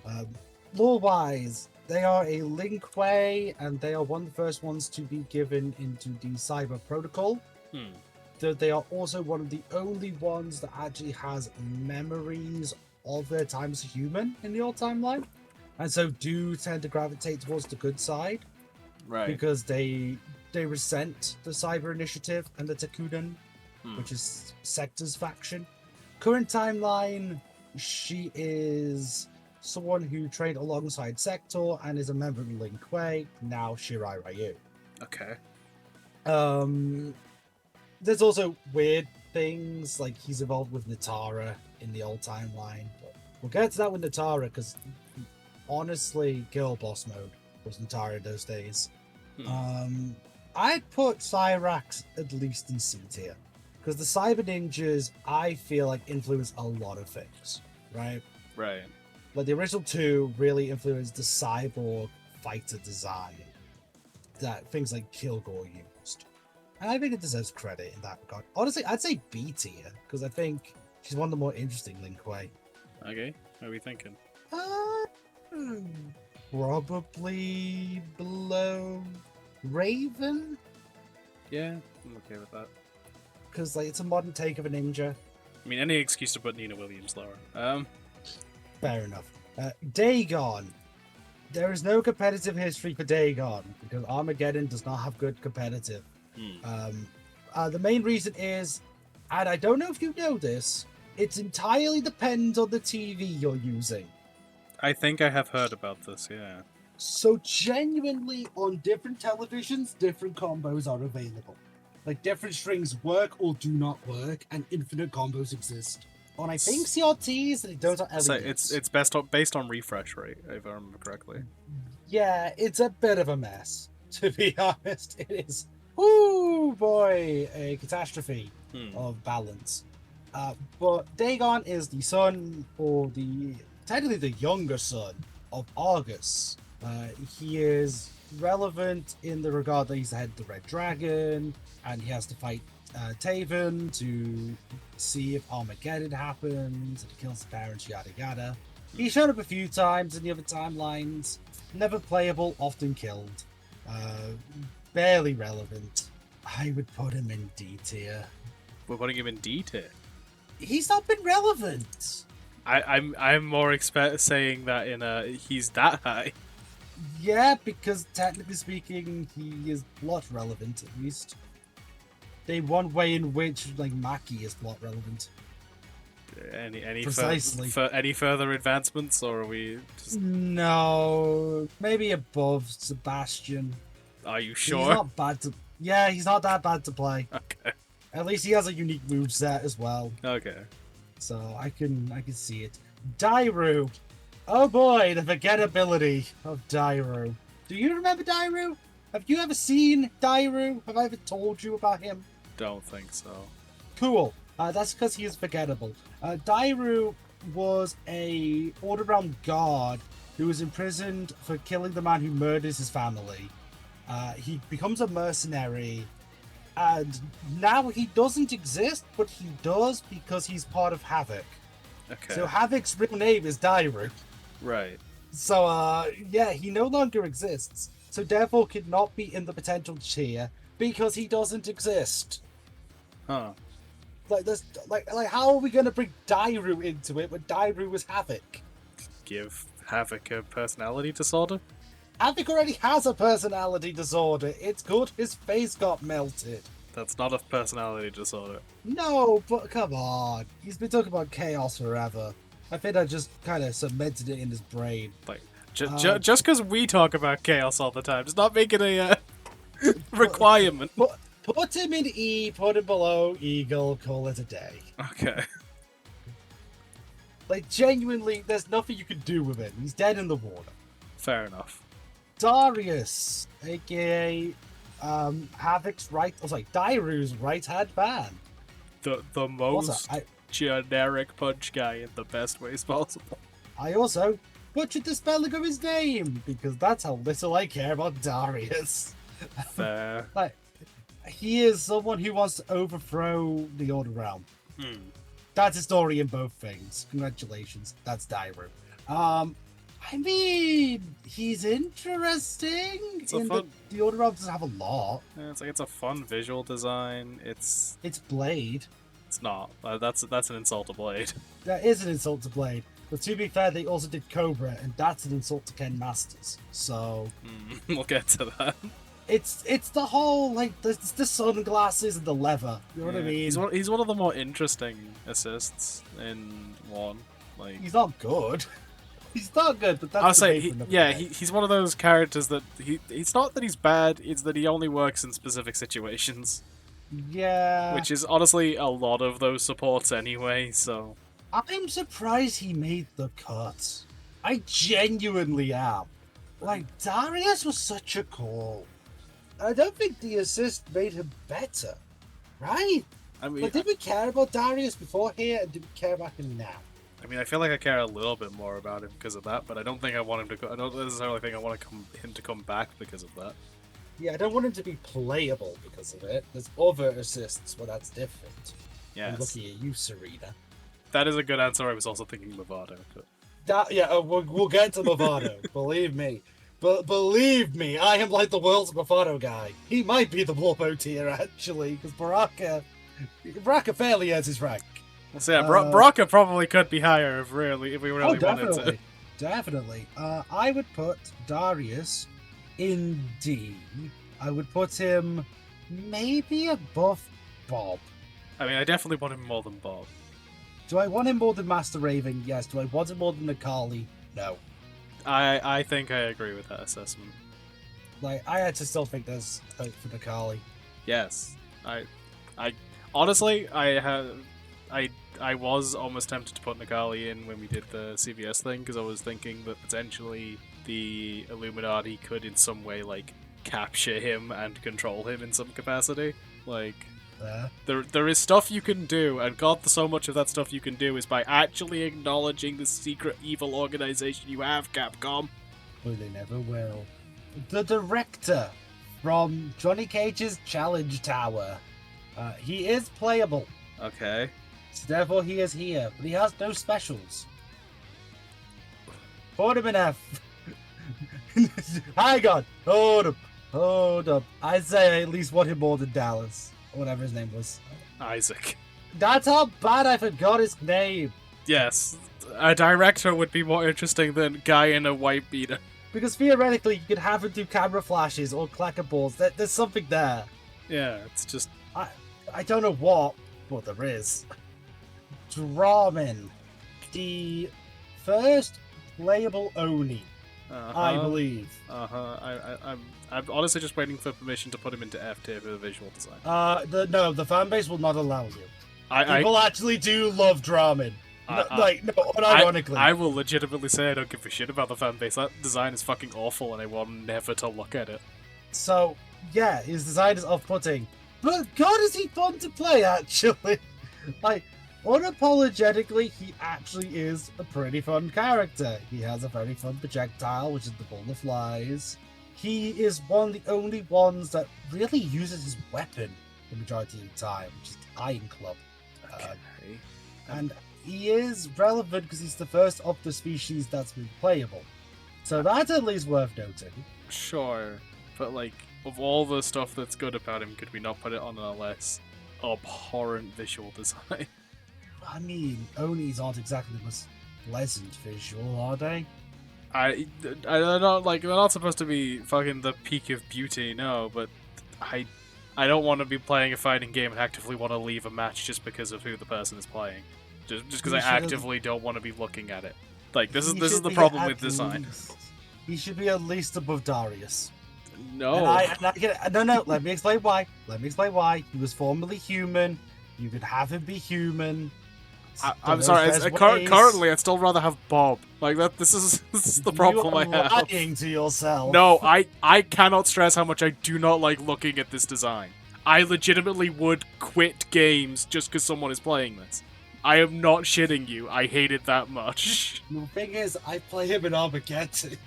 9. Lore-wise, they are a link way, and they are one of the first ones to be given into the Cyber Protocol. They are also one of the only ones that actually has memories of their time as a human in the old timeline, and so do tend to gravitate towards the good side, right? Because they resent the Cyber Initiative and the Takudan which is Sector's faction. Current timeline, she is someone who trained alongside Sector and is a member of Lin Kuei, now Shirai Ryu. Okay. There's also weird things, like he's involved with Natara in the old timeline, but we'll get to that with Natara, because honestly, girl boss mode was Natara those days. I'd put Cyrax at least in C tier, because the Cyber Ninjas, I feel like, influence a lot of things, right? Right. Like the original two really influenced the cyborg fighter design that things like Kilgore used. And I think it deserves credit in that regard. Honestly, I'd say B tier, because I think she's one of the more interesting Lin Kuei. Okay, what are we thinking? Probably below Raven? Yeah, I'm okay with that. Because like it's a modern take of a ninja. I mean, any excuse to put Nina Williams lower. Fair enough. Dagon. There is no competitive history for Dagon, because Armageddon does not have good competitive. The main reason is, and I don't know if you know this, it entirely depends on the TV you're using. I think I have heard about this, yeah. So genuinely, on different televisions, different combos are available. Like different strings work or do not work, and infinite combos exist. On I think CRTs, they don't have LEDs. So it's based on refresh rate, if I remember correctly. Yeah, it's a bit of a mess, to be honest. It is. Ooh boy, a catastrophe of balance. But Dagon is the son, or technically the younger son, of Argus. He is relevant in the regard that he's the head of the Red Dragon, and he has to fight Taven to see if Armageddon happens, and he kills his parents, yada yada. He's shown up a few times in the other timelines. Never playable, often killed. Barely relevant. I would put him in D tier. We're putting him in D tier. He's not been relevant. I'm more saying that in he's that high. Yeah, because technically speaking, he is plot relevant at least. The one way in which like Maki is plot relevant. Any Precisely. Any further advancements, or are we just... No, maybe above Sebastian. Are you sure? He's not bad to. Yeah, he's not that bad to play. Okay. At least he has a unique moveset as well. Okay. So I can see it. Dairu. Oh boy, the forgettability of Dairu. Do you remember Dairu? Have you ever seen Dairu? Have I ever told you about him? Don't think so. Cool. That's because he is forgettable. Dairu was a all-around guard who was imprisoned for killing the man who murders his family. He becomes a mercenary, and now he doesn't exist, but he does because he's part of Havoc. Okay. So Havoc's real name is Dairu. Right. So, yeah, he no longer exists. So therefore could not be in the potential tier because he doesn't exist. Huh. Like, this, like how are we going to bring Dairu into it when Dairu was Havoc? Give Havoc a personality disorder? Havoc already has a personality disorder. It's good his face got melted. That's not a personality disorder. No, but come on. He's been talking about chaos forever. I think I just kind of cemented it in his brain. Like, just because we talk about chaos all the time does not make it a requirement. Put him in E, put him below Eagle, call it a day. Okay. Like, genuinely, there's nothing you can do with him. He's dead in the water. Fair enough. Darius, aka Havoc's Dairu's right-hand man. The most generic punch guy in the best ways possible. I also butchered the spelling of his name, because that's how little I care about Darius. Fair. Like, he is someone who wants to overthrow the Order Realm. That's his story in both things. Congratulations. That's Dairu. I mean, he's interesting. The Order Realm doesn't have a lot. Yeah, it's a fun visual design. It's Blade. It's not. That's an insult to Blade. That is an insult to Blade. But to be fair, they also did Cobra, and that's an insult to Ken Masters. So we'll get to that. It's the whole like the sunglasses and the leather. You know what I mean? He's one of the more interesting assists in one. Like He's not good. He's not good, but that's I'll the say, main of he's one of those characters that it's not that he's bad, it's that he only works in specific situations. Yeah. Which is honestly a lot of those supports anyway, so... I'm surprised he made the cut. I genuinely am. Like, Darius was such a call. I don't think the assist made him better, right? I mean, like, did we care about Darius before here, and did we care about him now? I mean, I feel like I care a little bit more about him because of that, but I don't think I want him to. I don't necessarily think I want him to come back because of that. Yeah, I don't want him to be playable because of it. There's other assists where that's different. Yes. I'm looking at you, Serena. That is a good answer. I was also thinking Movado. But... we'll get to Movado. Believe me. But believe me, I am like the world's Movado guy. He might be the Warbo tier, actually, because Baraka fairly earns his rank. So yeah, Baraka probably could be higher if we really wanted to. Definitely. I would put Darius in D. I would put him maybe above Bob. I mean, I definitely want him more than Bob. Do I want him more than Master Raven? Yes. Do I want him more than Nikali? No. I think I agree with that assessment. Like, I actually still think there's hope for Nikali. Yes. I honestly, I was almost tempted to put Nikali in when we did the CVS thing, because I was thinking that potentially the Illuminati could in some way, like, capture him and control him in some capacity. Like, there is stuff you can do, and God, so much of that stuff you can do is by actually acknowledging the secret evil organization you have, Capcom. But they never will. The director from Johnny Cage's Challenge Tower. He is playable. Okay. So therefore he is here, but he has no specials. Put him in F. Hang on. Hold up. I'd say I at least want him more than Dallas. Or whatever his name was. Isaac. That's how bad I forgot his name. Yes. A director would be more interesting than guy in a white beater. Because theoretically, you could have him do camera flashes or clackables. There's something there. Yeah, it's just... I don't know what, but there is. Dramen. The first playable Oni, I believe. I'm honestly just waiting for permission to put him into F tier for the visual design. The fan base will not allow you. People I actually do love Dramen. Unironically. I will legitimately say I don't give a shit about the fan base. That design is fucking awful and I want never to look at it. So, yeah, his design is off-putting. But God, is he fun to play, actually. Like, unapologetically, he actually is a pretty fun character. He has a very fun projectile, which is the ball of flies. He is one of the only ones that really uses his weapon the majority of the time, which is the Iron Club. Okay. And he is relevant because he's the first of the species that's been playable. So that's at least worth noting. Sure, but like, of all the stuff that's good about him, could we not put it on a less abhorrent visual design? I mean, Onis aren't exactly the most pleasant visual, are they? I don't like. They're not supposed to be fucking the peak of beauty, no. But I don't want to be playing a fighting game and actively want to leave a match just because of who the person is playing. Just because I actively don't want to be looking at it. Like this is the problem with design. He should be at least above Darius. No. No. Let me explain why. He was formerly human. You could have him be human. I'm sorry. Currently, I'd still rather have Bob. Like that. This is the problem I have. You're lying to yourself. No, I cannot stress how much I do not like looking at this design. I legitimately would quit games just because someone is playing this. I am not shitting you. I hate it that much. The thing is, I play him in Armageddon.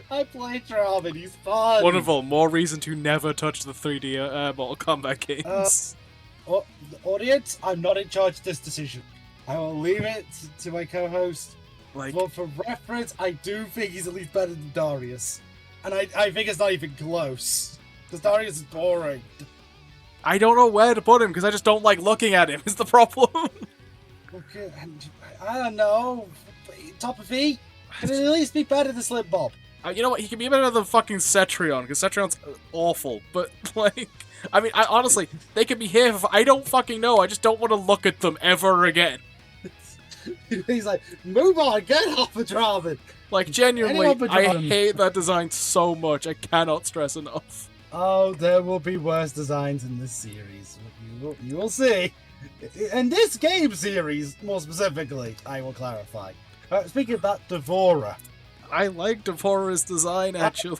I play Dramen. He's fun. Wonderful. More reason to never touch the 3D Mortal Kombat games. Audience, I'm not in charge of this decision. I will leave it to my co-host. But for reference, I do think he's at least better than Darius. And I think it's not even close. Because Darius is boring. I don't know where to put him, because I just don't like looking at him, is the problem. Okay, I don't know. Top of E? Could it at least be better than Slim Bob? You know what? He can be better than fucking Cetrion, because Cetrion's awful. But, like, I mean, honestly, they could be here for... I don't fucking know. I just don't want to look at them ever again. He's like, move on, get off of Draven. Like, genuinely, I hate that design so much. I cannot stress enough. Oh, there will be worse designs in this series. You will see. In this game series, more specifically, I will clarify. Speaking of that, Devourer. I like Devora's design, actually.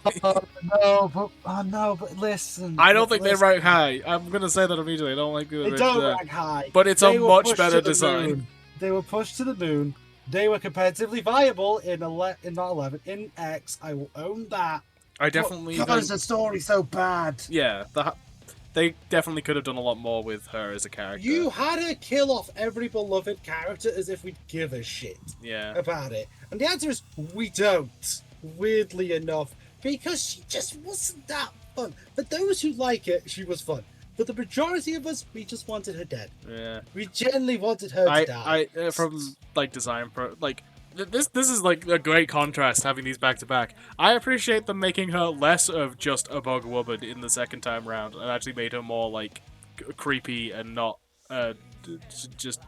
No, but listen. I don't think they rank high. I'm gonna say that immediately. I don't like the. They don't rank high. But it's a much better design. They were pushed to the moon. They were competitively viable in not 11, in X. I will own that. I definitely. Because the story's so bad. Yeah, they definitely could have done a lot more with her as a character. You had her kill off every beloved character as if we'd give a shit about it. And the answer is we don't, weirdly enough, because she just wasn't that fun. For those who like it, she was fun. For the majority of us, we just wanted her dead. Yeah. We genuinely wanted her to die. From, like, design... This is like a great contrast having these back to back. I appreciate them making her less of just a bug woman in the second time round and actually made her more like creepy and not just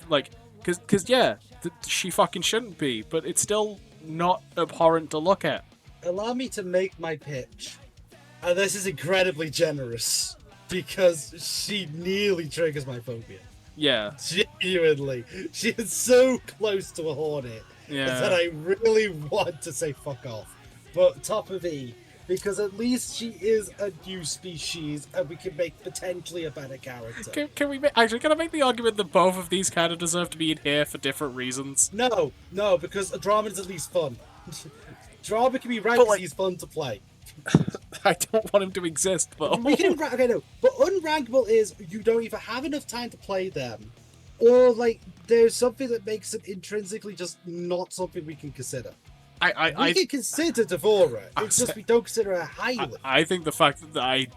like because she fucking shouldn't be, but it's still not abhorrent to look at. Allow me to make my pitch, and this is incredibly generous because she nearly triggers my phobia. Yeah. Genuinely. She is so close to a hornet that I really want to say fuck off. But top of E, because at least she is a new species and we can make potentially a better character. Can we actually, can I make the argument that both of these kind of deserve to be in here for different reasons? No, because Drama's at least fun. Drama can be ranked because he's fun to play. I don't want him to exist, though. We can okay, no. But unrankable is you don't even have enough time to play them. Or, like, there's something that makes them intrinsically just not something we can consider. We can consider Devourer. It's just we don't consider her highly. I think the fact that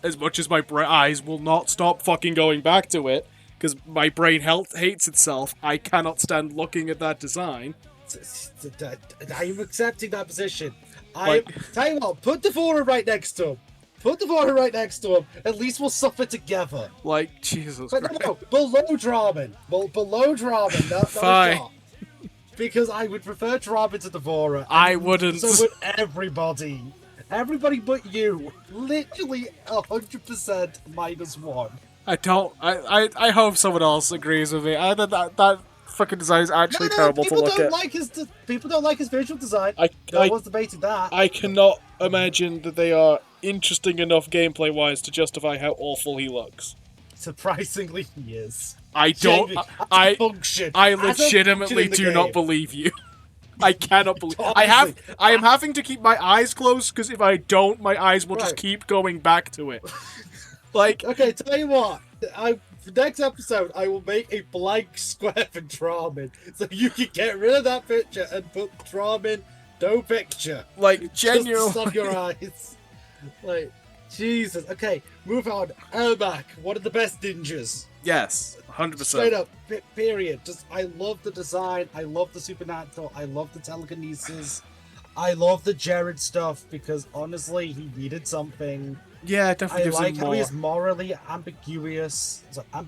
as much as my eyes will not stop fucking going back to it, because my brain hates itself, I cannot stand looking at that design. I'm accepting that position. Tell you what, put Devourer right next to him. Put Devourer right next to him. At least we'll suffer together. Like, Jesus Christ. No, below Draven. Below Draven. No, fine. Because I would prefer Draven to Devourer. I wouldn't. So would everybody. Everybody but you. Literally 100% -1. I don't. I hope someone else agrees with me. That fucking design is actually terrible to look at. People don't like his visual design. No one's debating that. I cannot imagine that they are interesting enough gameplay-wise to justify how awful he looks. Surprisingly, he is. I legitimately do not believe you. I cannot believe. I am having to keep my eyes closed because if I don't, my eyes will just keep going back to it. Like, okay, tell you what. For next episode, I will make a blank square for Draven, so you can get rid of that picture and put Draven, no picture. Like, genuinely. Just stop your eyes. Like, Jesus. Okay, move on. Ermac, one of the best ninjas. Yes, 100%. Straight up, period. Just, I love the design. I love the supernatural. I love the telekinesis. I love the Jared stuff because honestly, he needed something. Yeah, it definitely gives him more. I like how he is morally ambiguous. So, I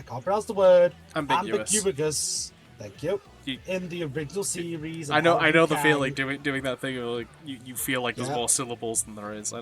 can't pronounce the word. Ambiguous. Thank you. In the original series. I know the feeling doing that thing of like you feel like there's more syllables than there is.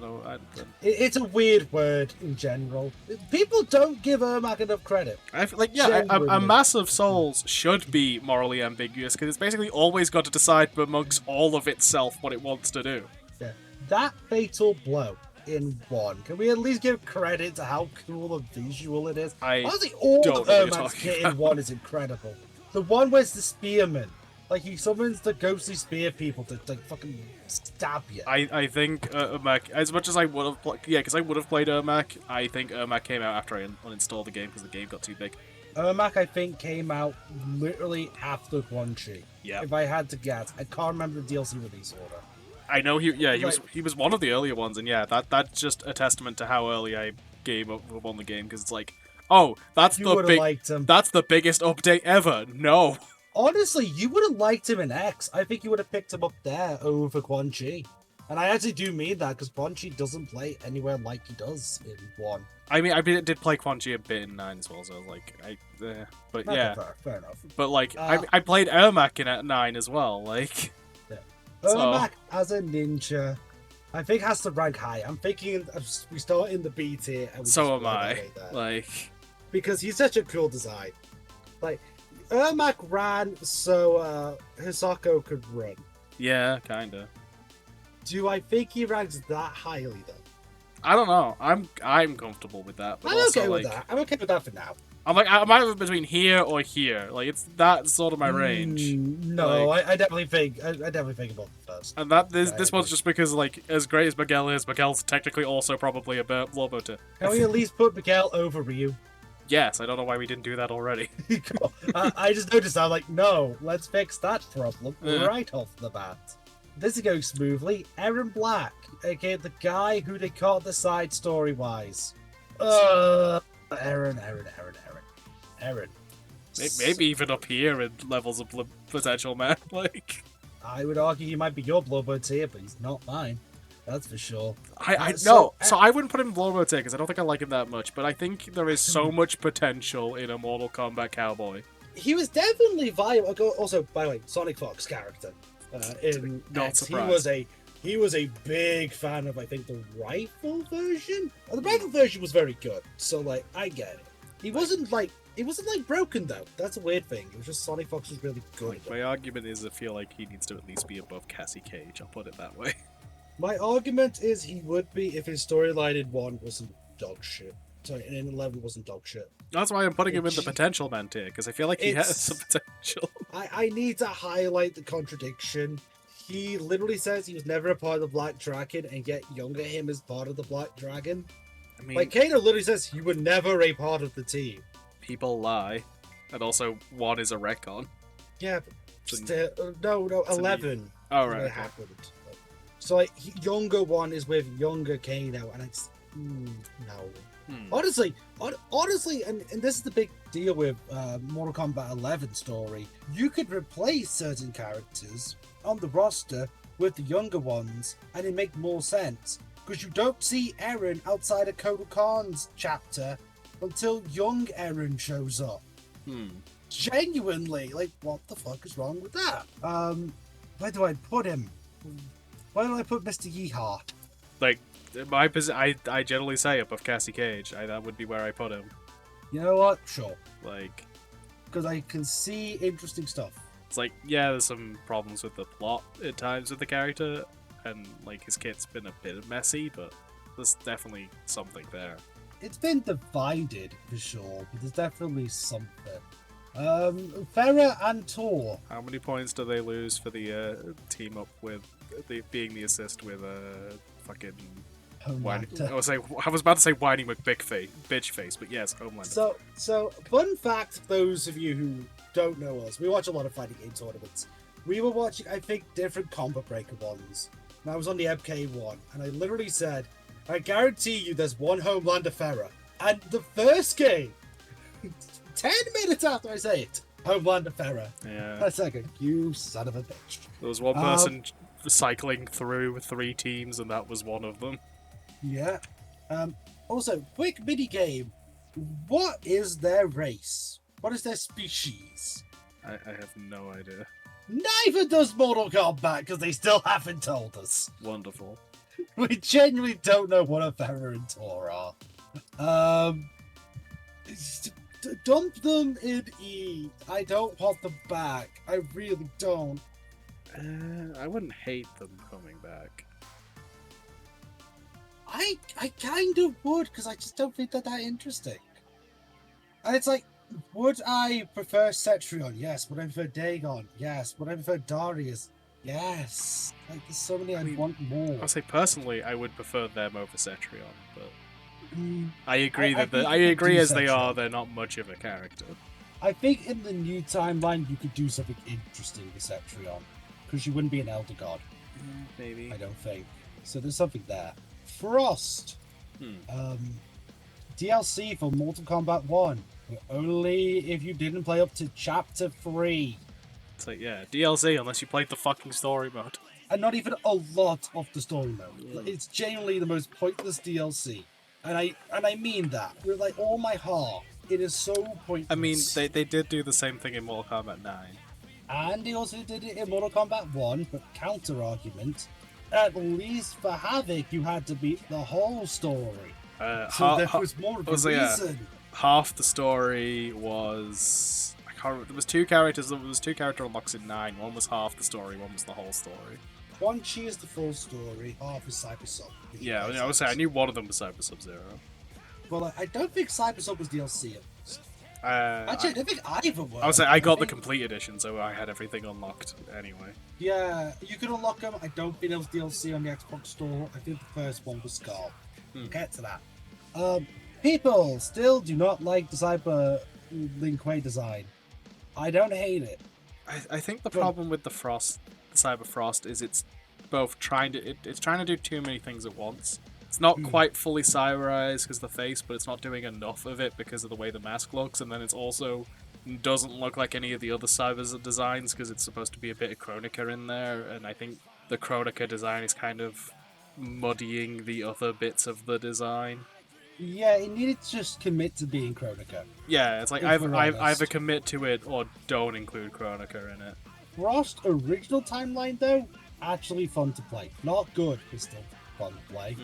It's a weird word in general. People don't give Ermac enough credit. A mass of souls should be morally ambiguous because it's basically always got to decide amongst all of itself what it wants to do. Yeah. That fatal blow in 1. Can we at least give credit to how cool and visual it is? Honestly, all of Ermac's kit in 1 is incredible. The one where's the spearman. Like, he summons the ghostly spear people to like, fucking stab you. I think Ermac, as much as I would have played... Yeah, because I would have played Ermac, I think Ermac came out after I uninstalled the game because the game got too big. Ermac, I think, came out literally after Quan Chi. Yeah. If I had to guess. I can't remember the DLC release order. I know he was one of the earlier ones, and yeah, that's just a testament to how early I gave up on the game, because it's like, oh, that's the biggest update ever. No. Honestly, you would have liked him in X. I think you would have picked him up there over Quan Chi. And I actually do mean that because Quan Chi doesn't play anywhere like he does in 1. I mean, I did play Quan Chi a bit in 9 as well, so like, but Okay, yeah. fair enough. But like, I played Ermac in at 9 as well, like. Yeah. So- Ermac as a ninja, I think has to rank high. I'm thinking we start in the B tier. And we So just am work our I. way there. Like, Because he's such a cool design. Like, Ermac ran so Hisako could run. yeah, kinda. Do I think he ranks that highly though? I don't know. I'm comfortable with that, but I'm also okay like, with that. I'm okay with that for now. I'm either between here or here. Like, it's that sort of my range. No, Like- I definitely think I definitely think about the first. And that this I one's agree. just because like, as great as Miguel is, Miguel's technically also probably a Lobo tier. Can we at least put Miguel over Ryu? Yes, I don't know why we didn't do that already. I just noticed. I'm like, no, let's fix that problem Yeah. right off the bat. This is going smoothly. Aaron Black, aka the guy who they caught the side story wise. Aaron. Maybe even up here in levels of potential, man. Like, I would argue he might be your Bloodbird tier, but he's not mine. That's for sure. I So- no, so I wouldn't put him in Blow tier because I don't think I like him that much. But I think there is so much potential in a Mortal Kombat cowboy. He was definitely viable. Also, by the way, Sonic Fox character in Not X, surprised. he was a big fan of, I think, the rifle version. The rifle version was very good, so like I get it. It wasn't like broken though. That's a weird thing. It was just Sonic Fox was really good. Like, my argument is I feel like he needs to at least be above Cassie Cage. I'll put it that way. My argument is he would be if his storyline in 1 wasn't dog shit. Sorry, and in 11 wasn't dog shit. That's why I'm putting him in the It's- potential man tier because I feel like he has it's- some potential. I need to highlight the contradiction. He literally says he was never a part of the Black Dragon, and yet younger him is part of the Black Dragon. I mean, Like, Kano literally says he was never a part of the team. people lie, and also one is a recon. Yeah, but It's still, no, it's a 11 Oh is when right. it happened. So, like, younger one is with younger Kano, and it's... no. Honestly, and this is the big deal with Mortal Kombat 11 story. You could replace certain characters on the roster with the younger ones, and it make more sense because you don't see Eren outside of Kotal Khan's chapter until young Eren shows up. Genuinely, like, what the fuck is wrong with that? Where do I put him? Where do I put Mr. Yeehaw? Like, I generally say above Cassie Cage. That would be where I put him. You know what? Sure. Like, Because I can see interesting stuff. it's like, yeah, there's some problems with the plot at times with the character, and like his kit's been a bit messy, but there's definitely something there. It's been divided for sure, but there's definitely something. Farah and Tor. How many points do they lose for the team up with being the assist with fucking Homelander. I was about to say whiny bitch face, but yes, Homelander. So fun fact for those of you who don't know us, we watch a lot of fighting game tournaments. We were watching, I think, different Combo Breaker ones. And I was on the MK one, and I literally said, I guarantee you there's one Homelander Farah. And the first game, 10 minutes after I say it, Homelander Farah. Yeah, A second, you son of a bitch. there was one person cycling through 3 teams, and that was one of them. Yeah. Also, quick mini game. What is their race? What is their species? I have no idea. Neither does Mortal Kombat because they still haven't told us. Wonderful. We genuinely don't know what a Farah and Tor are. Dump them in E. I don't want them back. I really don't. I wouldn't hate them coming back. I kind of would because I just don't think they're that interesting. And it's like, would I prefer Cetrion? Yes. Would I prefer Dagon? Yes. Would I prefer Darius? Yes. Like, there's so many I want more. I'll say personally, I would prefer them over Cetrion, but Mm, I agree I that think I you could agree do as they are, Cetrion. they're not much of a character. I think in the new timeline you could do something interesting with Cetrion because you wouldn't be an Elder God. Maybe. I don't think. So there's something there. Frost. DLC for Mortal Kombat 1. But only if you didn't play up to Chapter 3. It's like, yeah, DLC unless you played the fucking story mode. And not even a lot of the story mode. It's genuinely the most pointless DLC. And I mean that with like all my heart. It is so pointless. I mean, they did do the same thing in Mortal Kombat 9. And they also did it in Mortal Kombat 1, but counter argument. At least for Havoc, you had to beat the whole story. So there was more of a reason. Half the story was... I can't remember. There was two characters. There was two character unlocks in 9. One was half the story, one was the whole story. One cheers the full story, half is Cyber Sub. Yeah, I would say I knew one of them was Cyber Sub-Zero. But like, I don't think Cyber Sub was DLC at first. Actually, I don't think either were. I would say I got the complete edition, so I had everything unlocked anyway. Yeah, you can unlock them. I don't think there was DLC on the Xbox store. I think the first one was Scar. We'll get to that. People still do not like the Cyber Lin Kuei design. I don't hate it. I think the problem with the Cyber Frost, is it's both trying to do too many things at once. It's not quite fully cyberized because of the face, but it's not doing enough of it because of the way the mask looks, and then it's also doesn't look like any of the other Cybers designs because it's supposed to be a bit of Chronica in there, and I think the Chronica design is kind of muddying the other bits of the design. Yeah, it needed to just commit to being Chronica. Yeah, it's like either commit to it or don't include Chronica in it. Frost original timeline though, actually fun to play. Not good, but still fun to play.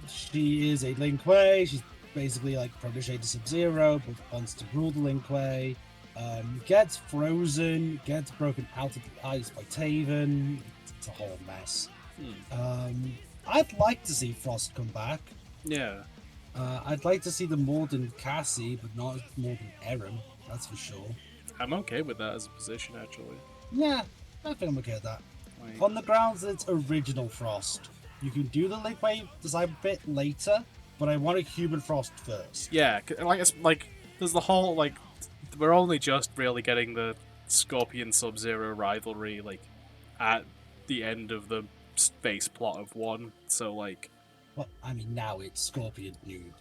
She is a Lin Kuei. She's basically like protege to Sub-Zero, but wants to rule the Lin Kuei. Gets frozen, gets broken out of the ice by Taven. It's a whole mess. I'd like to see Frost come back. Yeah. I'd like to see them more than Cassie, but not more than Eren. That's for sure. I'm okay with that as a position, actually. Yeah, I think I'm okay with that. On the grounds that it's original Frost. You can do the Lin Kuei design bit later, but I want a human Frost first. Yeah, like there's the whole, like, we're only just really getting the Scorpion Sub-Zero rivalry, like, at the end of the space plot of 1, so, like... Well, I mean, now it's Scorpion nude.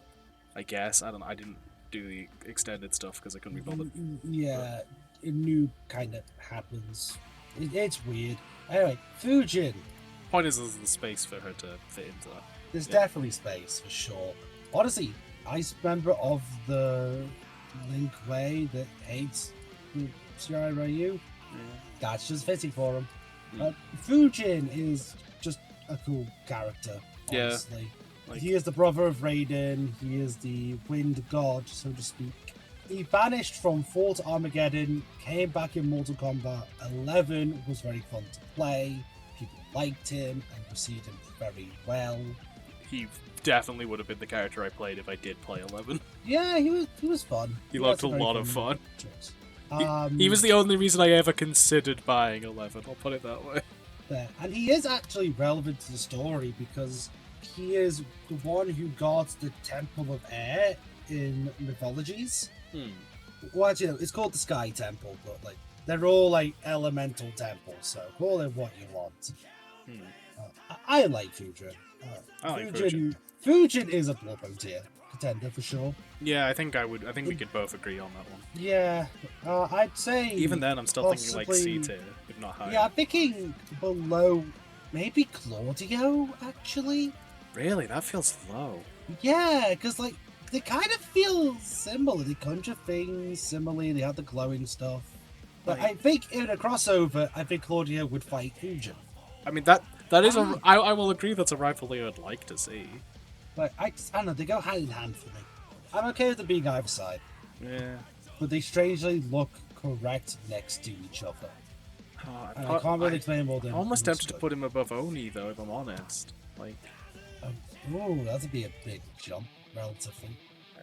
I guess. I didn't do the extended stuff because I couldn't be bothered. Yeah, a new kind of happens. It's weird. Anyway, Fujin. Point is, there's the space for her to fit into that. There's definitely space, for sure. Honestly, nice member of the Lin Kuei that hates Shirai Ryu. Yeah. That's just fitting for him. Fujin is just a cool character, honestly. Yeah. He is the brother of Raiden. He is the wind god, so to speak. He vanished from Fort Armageddon, came back in Mortal Kombat 11, was very fun to play. People liked him and received him very well. He definitely would have been the character I played if I did play 11. Yeah, he was fun. He looked a lot of fun. He was the only reason I ever considered buying 11, I'll put it that way. Yeah. And he is actually relevant to the story because he is the one who guards the Temple of Air in mythologies. Well, actually, it's called the Sky Temple, but like they're all like elemental temples, so call it what you want. I like Fujin. Fujin is a Bloodborne tier contender for sure. Yeah, I think we could both agree on that one. Yeah, I'd say even then I'm still thinking like C tier, if not higher. Yeah, I'm thinking below, maybe Claudio actually. Really, that feels low. Yeah, because like they kind of feel similar. They conjure things similarly. They have the glowing stuff. But I think in a crossover, I think Claudio would fight Fujin. I mean that is I will agree that's a rivalry I'd like to see. But I don't know, they go hand in hand for me. I'm okay with them being either side. Yeah. But they strangely look correct next to each other. I can't really explain more than... I'm almost tempted to put him above Oni, though, if I'm honest. Like... Oh, that'd be a big jump, relatively.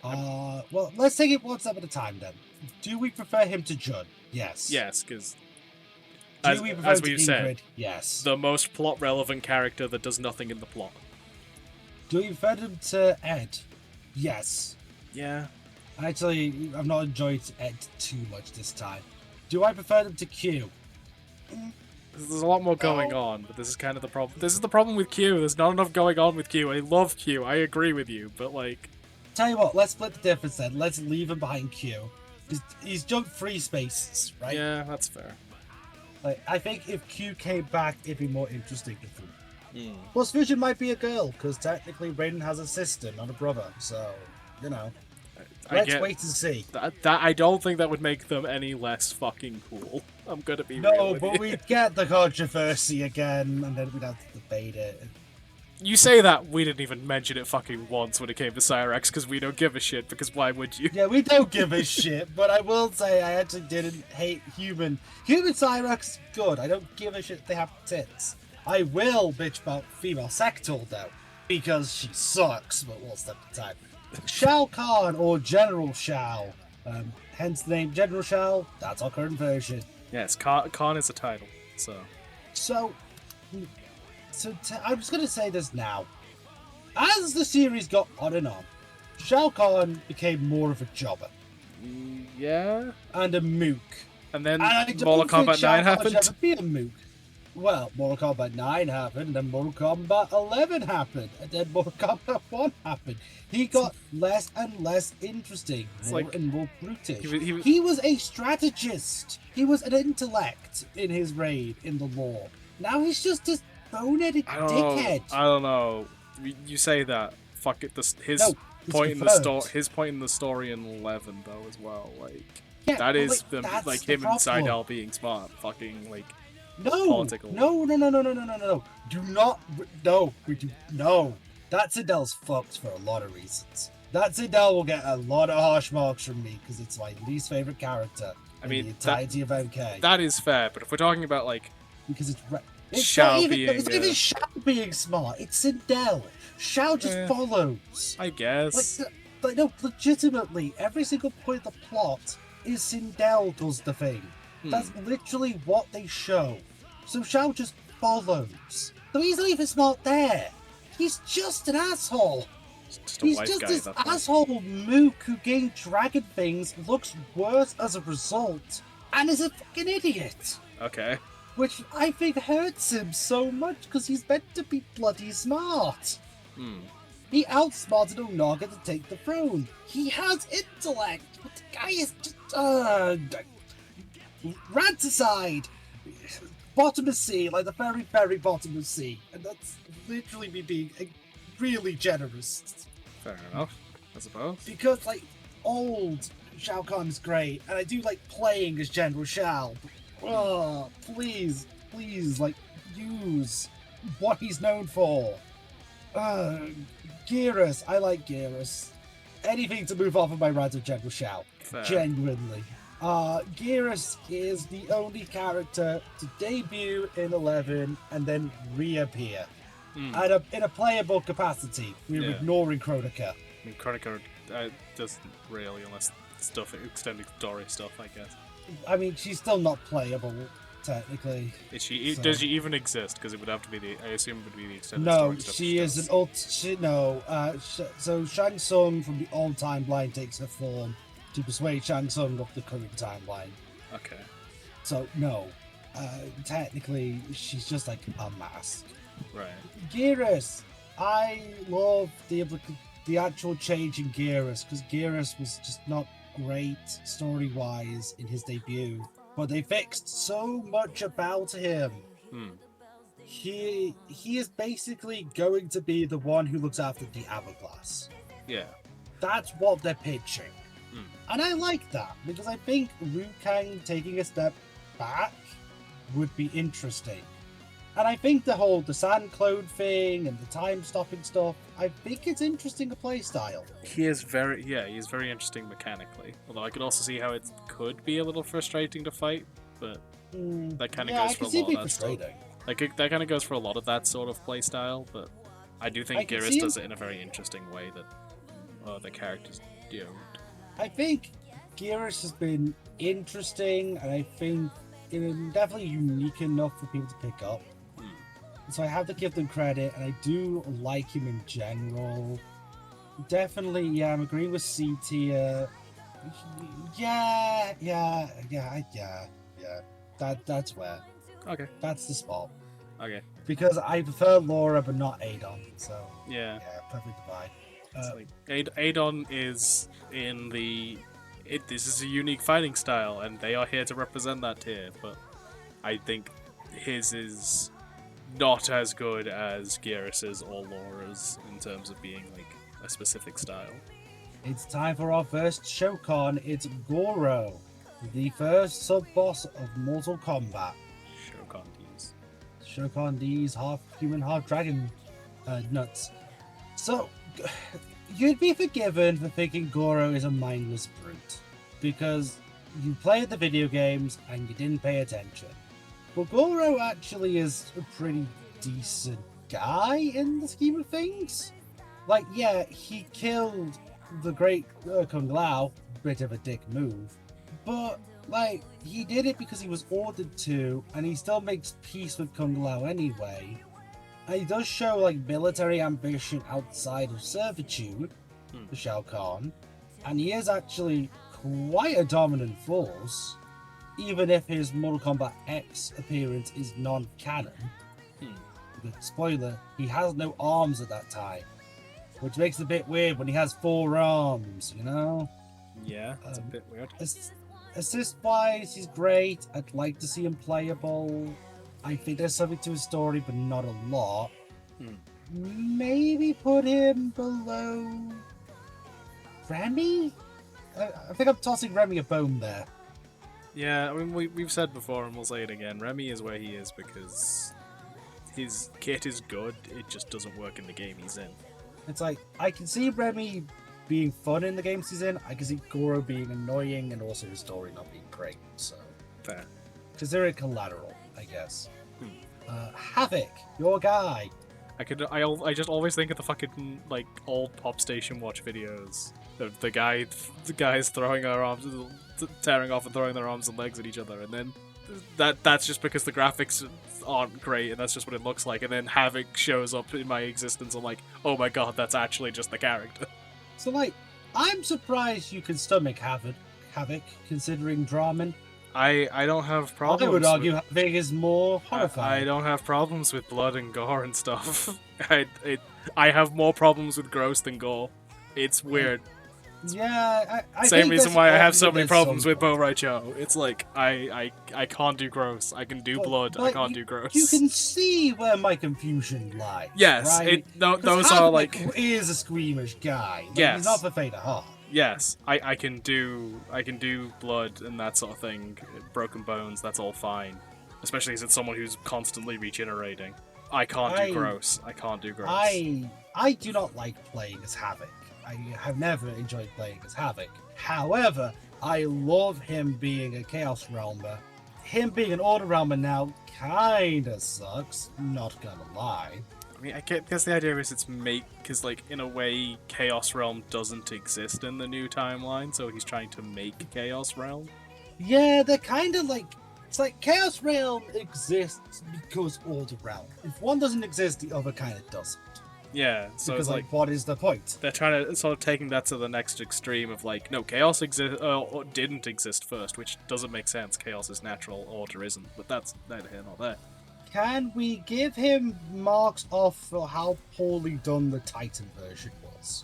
Well, let's take it one step at a time, then. Do we prefer him to Jun? Yes. Yes, because... As we've said, yes. The most plot-relevant character that does nothing in the plot. Do we prefer him to Ed? Yes. Yeah. Actually, I've not enjoyed Ed too much this time. Do I prefer them to Q? There's a lot more going on, but this is kind of the problem. This is the problem with Q. There's not enough going on with Q. I love Q. I agree with you, but like... Tell you what, let's split the difference then. Let's leave him behind Q. He's jumped 3 spaces, right? Yeah, that's fair. Like, I think if Q came back, it'd be more interesting to them. Mm. Plus, Vision might be a girl, because technically Raiden has a sister, not a brother. So, you know. Let's wait and see. That I don't think that would make them any less fucking cool. I'm gonna be real No, with but you. we'd get the controversy again, and then we'd have to debate it. You say that, we didn't even mention it fucking once when it came to Cyrex, because we don't give a shit, because why would you? Yeah, we don't give a shit, but I will say I actually didn't hate Human. Human Cyrex is good. I don't give a shit they have tits. I will bitch about female Sector, though, because she sucks, but we'll step aside. Shao Kahn, or General Shao, hence the name General Shao, that's our current version. Yes, Khan is a title, so... I'm just going to say this now. As the series got on and on, Shao Kahn became more of a jobber. Yeah? And a mook. And then And Mortal Kombat 9 happened? Ever be a mook. Well, Mortal Kombat 9 happened, then Mortal Kombat 11 happened, and then Mortal Kombat 1 happened. He got less and less interesting, and more brutish. He was a strategist. He was an intellect in his raid, in the lore. Now he's just this boneheaded dickhead. I don't know. You say that. Fuck it. His point in the story in 11 though as well. Like yeah, that is that's like the him and problem. Seidel being smart. Fucking like political. No. Do not. No. That Sindel fucked for a lot of reasons. That Sindel will get a lot of harsh marks from me because it's my least favorite character. I mean, the entirety of MK. That is fair, but if we're talking about like because it's not even Shao being smart. It's Sindel. Shao just follows. I guess. Like no, legitimately, every single point of the plot is Sindel does the thing. That's literally what they show. So Shao just follows. So he's not even smart there. He's just an asshole. He's just this asshole mook who gained dragon things, looks worse as a result, and is a fucking idiot. Okay. Which I think hurts him so much because he's meant to be bloody smart. He outsmarted Onaga to take the throne. He has intellect, but the guy is just rant aside, bottom of sea, like the very, very bottom of sea, and that's literally me being really generous. Fair enough, I suppose. Because like old Shao Kahn is great, and I do like playing as General Shao. But, please, like use what he's known for. Geras, I like Geras. Anything to move off of my rant of General Shao. Fair. Genuinely. Geras is the only character to debut in 11 and then reappear. In a playable capacity. We're ignoring Kronika. I mean, Kronika doesn't really, unless extended story stuff, I guess. I mean, she's still not playable, technically. Is she? So. Does she even exist? Because it would have to be I assume it would be the extended story stuff. No, she is an so Shang Tsung from the old timeline takes her form to persuade Shang Tsung of the current timeline. Okay. So, no. Technically, she's just like a mask. Right. Geras. I love the actual change in Geras, because Geras was just not great story-wise in his debut. But they fixed so much about him. He is basically going to be the one who looks after the hourglass. Yeah. That's what they're pitching. And I like that, because I think Liu Kang taking a step back would be interesting. And I think the sand clone thing and the time stopping stuff, I think it's interesting a play style. He is very interesting mechanically. Although I could also see how it could be a little frustrating to fight, but that kind of goes for a lot of that stuff. Like that kind of goes for a lot of that sort of play style, but I do think Geras does it in a very interesting way that the characters don't. I think Geras has been interesting, and I think definitely unique enough for people to pick up. So I have to give them credit, and I do like him in general. Definitely, yeah, I'm agreeing with C tier. Yeah. That's where. Okay. That's the spot. Okay. Because I prefer Laura, but not Adon. So yeah, perfect divide. Adon is in the this is a unique fighting style, and they are here to represent that here. But I think his is not as good as Gearas's or Laura's in terms of being like a specific style. It's time for our first Shokan. It's Goro, the first sub-boss of Mortal Kombat. Shokan D's. Shokan D's half human, half dragon nuts. So, you'd be forgiven for thinking Goro is a mindless brute, because you played the video games and you didn't pay attention. But Goro actually is a pretty decent guy in the scheme of things. Like, yeah, he killed the great Kung Lao, bit of a dick move, but like, he did it because he was ordered to, and he still makes peace with Kung Lao anyway. And he does show like military ambition outside of servitude, the Shao Kahn, and he is actually quite a dominant force, even if his Mortal Kombat X appearance is non-canon. Spoiler, he has no arms at that time, which makes it a bit weird when he has 4 arms, you know? Yeah, that's a bit weird. Assist-wise, he's great. I'd like to see him playable. I think there's something to his story, but not a lot. Maybe put him below Remy? I think I'm tossing Remy a bone there. Yeah, I mean, we've said before, and we'll say it again, Remy is where he is because his kit is good, it just doesn't work in the game he's in. It's like, I can see Remy being fun in the games he's in, I can see Goro being annoying, and also his story not being great, so... Fair. Consider it collateral, I guess. Havoc, your guy. I just always think of the fucking, like, old Pop Station Watch videos. The guys throwing their arms, tearing off and throwing their arms and legs at each other, and then that's just because the graphics aren't great, and that's just what it looks like, and then Havoc shows up in my existence, I'm like, oh my god, that's actually just the character. So, like, I'm surprised you can stomach Havoc, considering Draman. I don't have problems. I would argue Havoc is more horrifying. I don't have problems with blood and gore and stuff. I have more problems with gross than gore. It's weird. Yeah, I Same think reason why I have so many there's problems some- with Bo Raicho. It's like I can't do gross. I can do blood. I can't do gross. You can see where my confusion lies. Yes, right? those are like is a squeamish guy. Like, Yes. he's not for faint of heart. yes. I can do blood and that sort of thing. Broken bones. That's all fine. Especially as it's someone who's constantly regenerating. I can't do gross. I can't do gross. I do not like playing as Havoc. I have never enjoyed playing as Havoc. However, I love him being a Chaos Realmer. Him being an Order Realmer now kinda sucks, not gonna lie. I mean, I guess the idea is because, like, in a way, Chaos Realm doesn't exist in the new timeline, so he's trying to make Chaos Realm. Yeah, they're kinda like... It's like Chaos Realm exists because Order Realm. If one doesn't exist, the other kinda doesn't. Yeah, so Because, it's like what is the point? they're trying to sort of taking that to the next extreme of like, no, Chaos didn't exist first, which doesn't make sense. Chaos is natural, Order isn't, but that's neither here nor there. Can we give him marks off for how poorly done the Titan version was?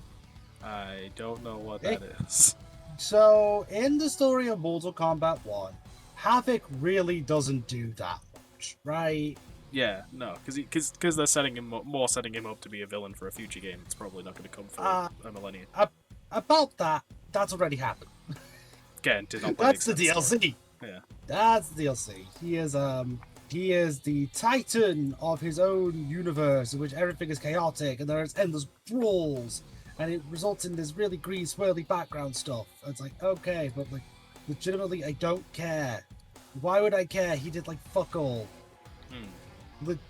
I don't know what that is. So, in the story of Mortal Kombat 1, Havoc really doesn't do that much, right? Yeah, no, because they're setting him up to be a villain for a future game. It's probably not going to come for a millennia. About that, that's already happened. Again, did not play That's the exact story. DLC. Yeah. That's the DLC. He is the titan of his own universe, in which everything is chaotic and there's endless brawls, and it results in this really green swirly background stuff. And it's like, okay, but like, legitimately, I don't care. Why would I care? He did like fuck all.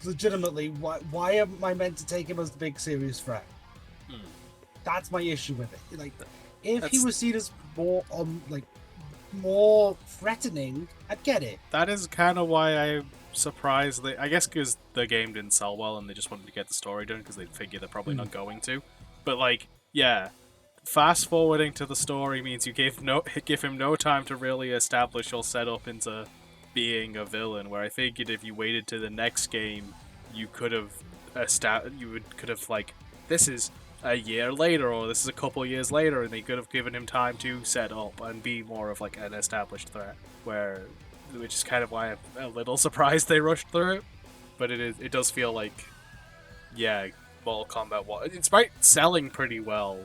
Legitimately, why am I meant to take him as the big serious threat? That's my issue with it. Like, if he was seen as more more threatening, I'd get it. That is kind of why I'm surprised. I guess because the game didn't sell well and they just wanted to get the story done because they figure they're probably not going to. But like, yeah, fast forwarding to the story means you give him no time to really establish or set up into being a villain, where I figured if you waited to the next game, you could have like, this is a year later, or this is a couple of years later, and they could have given him time to set up and be more of like an established threat. Which is kind of why I'm a little surprised they rushed through it. But it does feel like, yeah, Mortal Kombat 1, despite selling pretty well,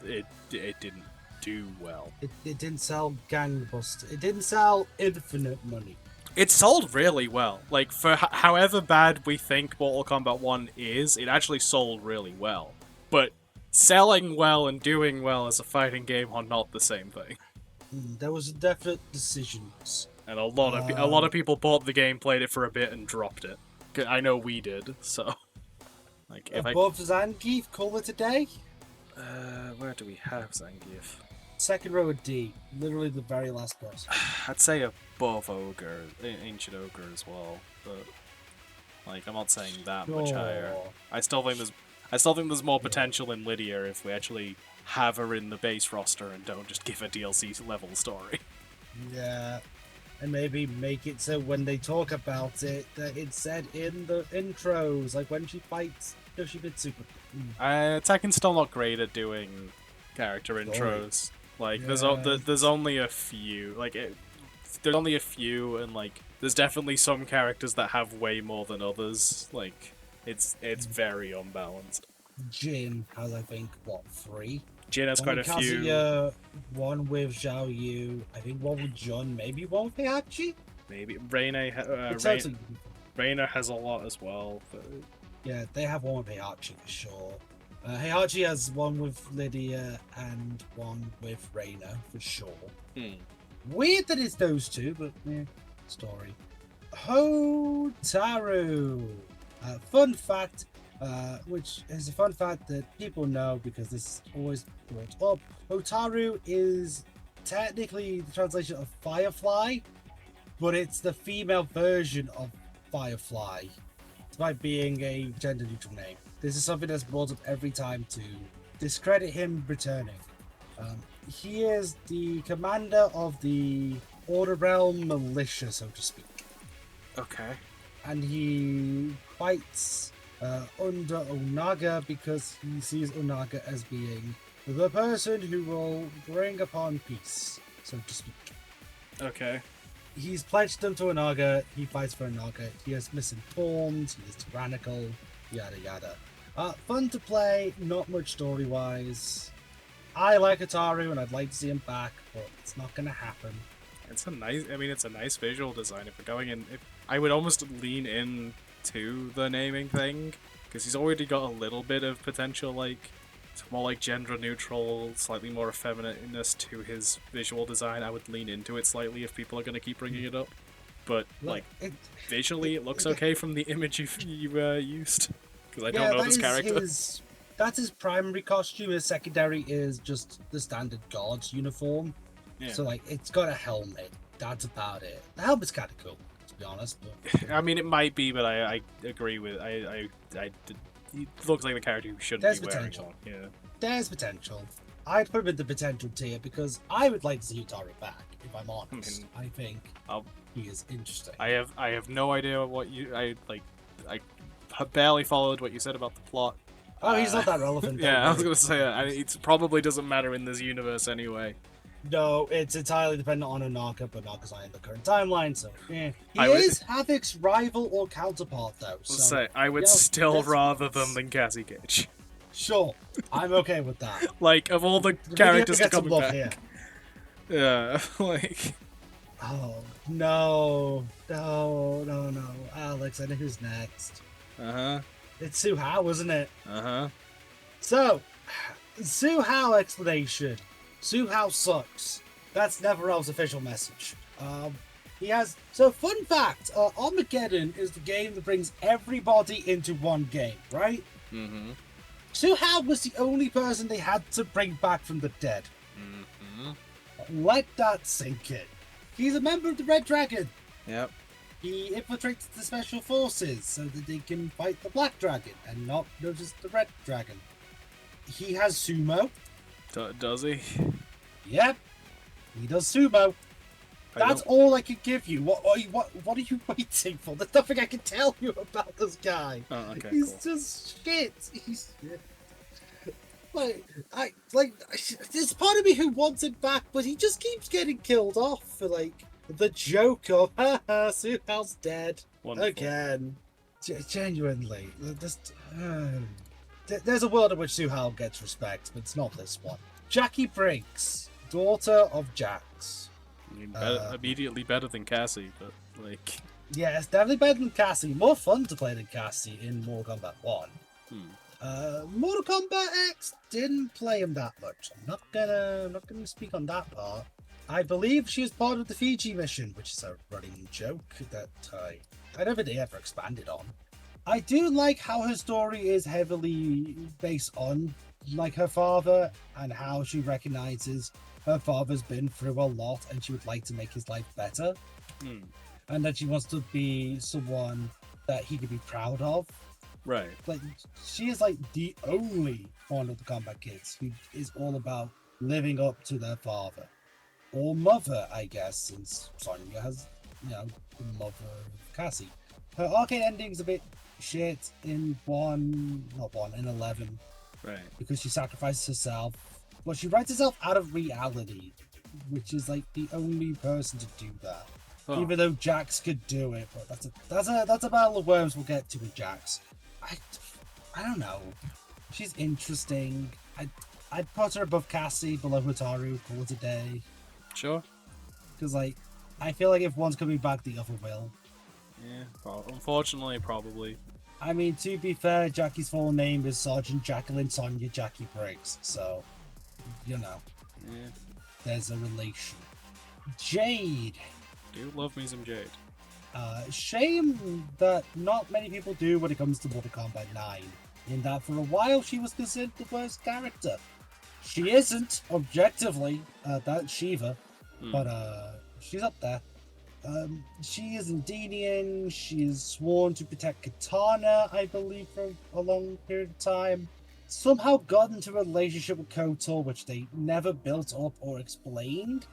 it didn't do well. It didn't sell gangbusters. It didn't sell infinite money. It sold really well. Like, for however bad we think Mortal Kombat 1 is, it actually sold really well. But selling well and doing well as a fighting game are not the same thing. There was definite decisions. And a lot of people bought the game, played it for a bit, and dropped it. I know we did, so... Like, if above Zangief, call it a day? Where do we have Zangief? Second row of D, literally the very last boss. I'd say above Ogre, Ancient Ogre as well, but like I'm not saying that much higher. I still think there's more potential in Lydia if we actually have her in the base roster and don't just give a DLC level story. Yeah, and maybe make it so when they talk about it, that it's said in the intros, like when she fights Yoshimitsu. Tekken's still not great at doing character intros. Like, yeah. there's only a few. Like, there's only a few, and like, there's definitely some characters that have way more than others. Like, it's very unbalanced. Jin has, I think, what, 3? Jin has quite a few. Kazuya, one with Zhao Yu, I think one with Jun, maybe one with Heihachi? Maybe. Reina has a lot as well. But... Yeah, they have one with Heihachi for sure. Heihachi has one with Lydia and one with Reina for sure. Weird that it's those two, but yeah, story. Hotaru. Fun fact, which is a fun fact that people know because this is always brought up. Hotaru is technically the translation of Firefly, but it's the female version of Firefly, despite being a gender-neutral name. This is something that's brought up every time to discredit him returning. He is the commander of the Order Realm militia, so to speak. Okay. And he fights under Onaga because he sees Onaga as being the person who will bring upon peace, so to speak. Okay. He's pledged them to Onaga, he fights for Onaga, he is misinformed, he is tyrannical, yada yada. Fun to play, not much story-wise. I like Hotaru and I'd like to see him back, but it's not gonna happen. It's a nice visual design. If we're going in, I would almost lean in to the naming thing, because he's already got a little bit of potential, like, it's more like gender-neutral, slightly more effeminateness to his visual design. I would lean into it slightly if people are going to keep bringing it up. But, like, visually it looks okay from the image you used. Because I don't know this character. That's his primary costume. His secondary is just the standard guard's uniform. Yeah. So, like, it's got a helmet. That's about it. The helmet's kind of cool, to be honest. But... I mean, it might be, but I agree with... He looks like the character who shouldn't be wearing one. Yeah. There's potential. I'd put him in the potential tier because I would like to see Hotaru back, if I'm honest. I think he is interesting. I have no idea what you... I barely followed what you said about the plot. Oh, he's not that relevant. Yeah, I was going to say it probably doesn't matter in this universe anyway. No, it's entirely dependent on Onaga, but Onaga's not in the current timeline, so yeah. He is Havoc's rival or counterpart, though. So I would still rather them than Cassie Cage. Sure, I'm okay with that. Like, of all the characters to come back. Here. Yeah, like... Oh, no, Alex, I know who's next. Uh-huh. It's Su Hao, isn't it? Uh-huh. So, Su Hao explanation. Su Hao sucks. That's NetherRealm's official message. He has... So, fun fact, Armageddon is the game that brings everybody into one game, right? Mm-hmm. Su Hao was the only person they had to bring back from the dead. Mm-hmm. Let that sink in. He's a member of the Red Dragon. Yep. He infiltrates the Special Forces so that they can fight the Black Dragon and not notice the Red Dragon. He has sumo. Does he? Yep. He does sumo. That's all I can give you. What are you waiting for? There's nothing I can tell you about this guy. Oh, okay, He's just shit. He's shit. There's part of me who wants him back, but he just keeps getting killed off for like the joke of, haha, Suhal's dead Wonderful. again. Genuinely, there's a world in which Suhal gets respect, but it's not this one. Jackie Briggs, daughter of Jax. I mean, immediately better than Cassie, but like. Yeah, it's definitely better than Cassie. More fun to play than Cassie in Mortal Kombat 1. Mortal Kombat X didn't play him that much. I'm not gonna speak on that part. I believe she was part of the Fiji mission, which is a running joke that I never did ever expanded on. I do like how her story is heavily based on like her father and how she recognizes her father's been through a lot and she would like to make his life better. And that she wants to be someone that he could be proud of. Right. Like, she is like the only one of the Kombat kids who is all about living up to their father. Or mother, I guess, since Sonya has, the mother of Cassie. Her arcade ending's a bit shit in 11. Right. Because she sacrifices herself. Well, she writes herself out of reality, which is like the only person to do that. Oh. Even though Jax could do it, but that's a battle of worms we'll get to with Jax. I don't know. She's interesting. I'd put her above Cassie, below Hotaru, call it a day. Sure. Because like, I feel like if one's coming back, the other will. Yeah, well, unfortunately, probably. I mean, to be fair, Jackie's full name is Sergeant Jacqueline Sonya Jackie Briggs, so there's a relation. Jade. Do love me some Jade. Shame that not many people do when it comes to Mortal Kombat 9, in that for a while she was considered the worst character. She isn't, objectively, that's Shiva, but she's up there. She is Indenian, she is sworn to protect Katana, I believe, for a long period of time. Somehow got into a relationship with KOTOR, which they never built up or explained.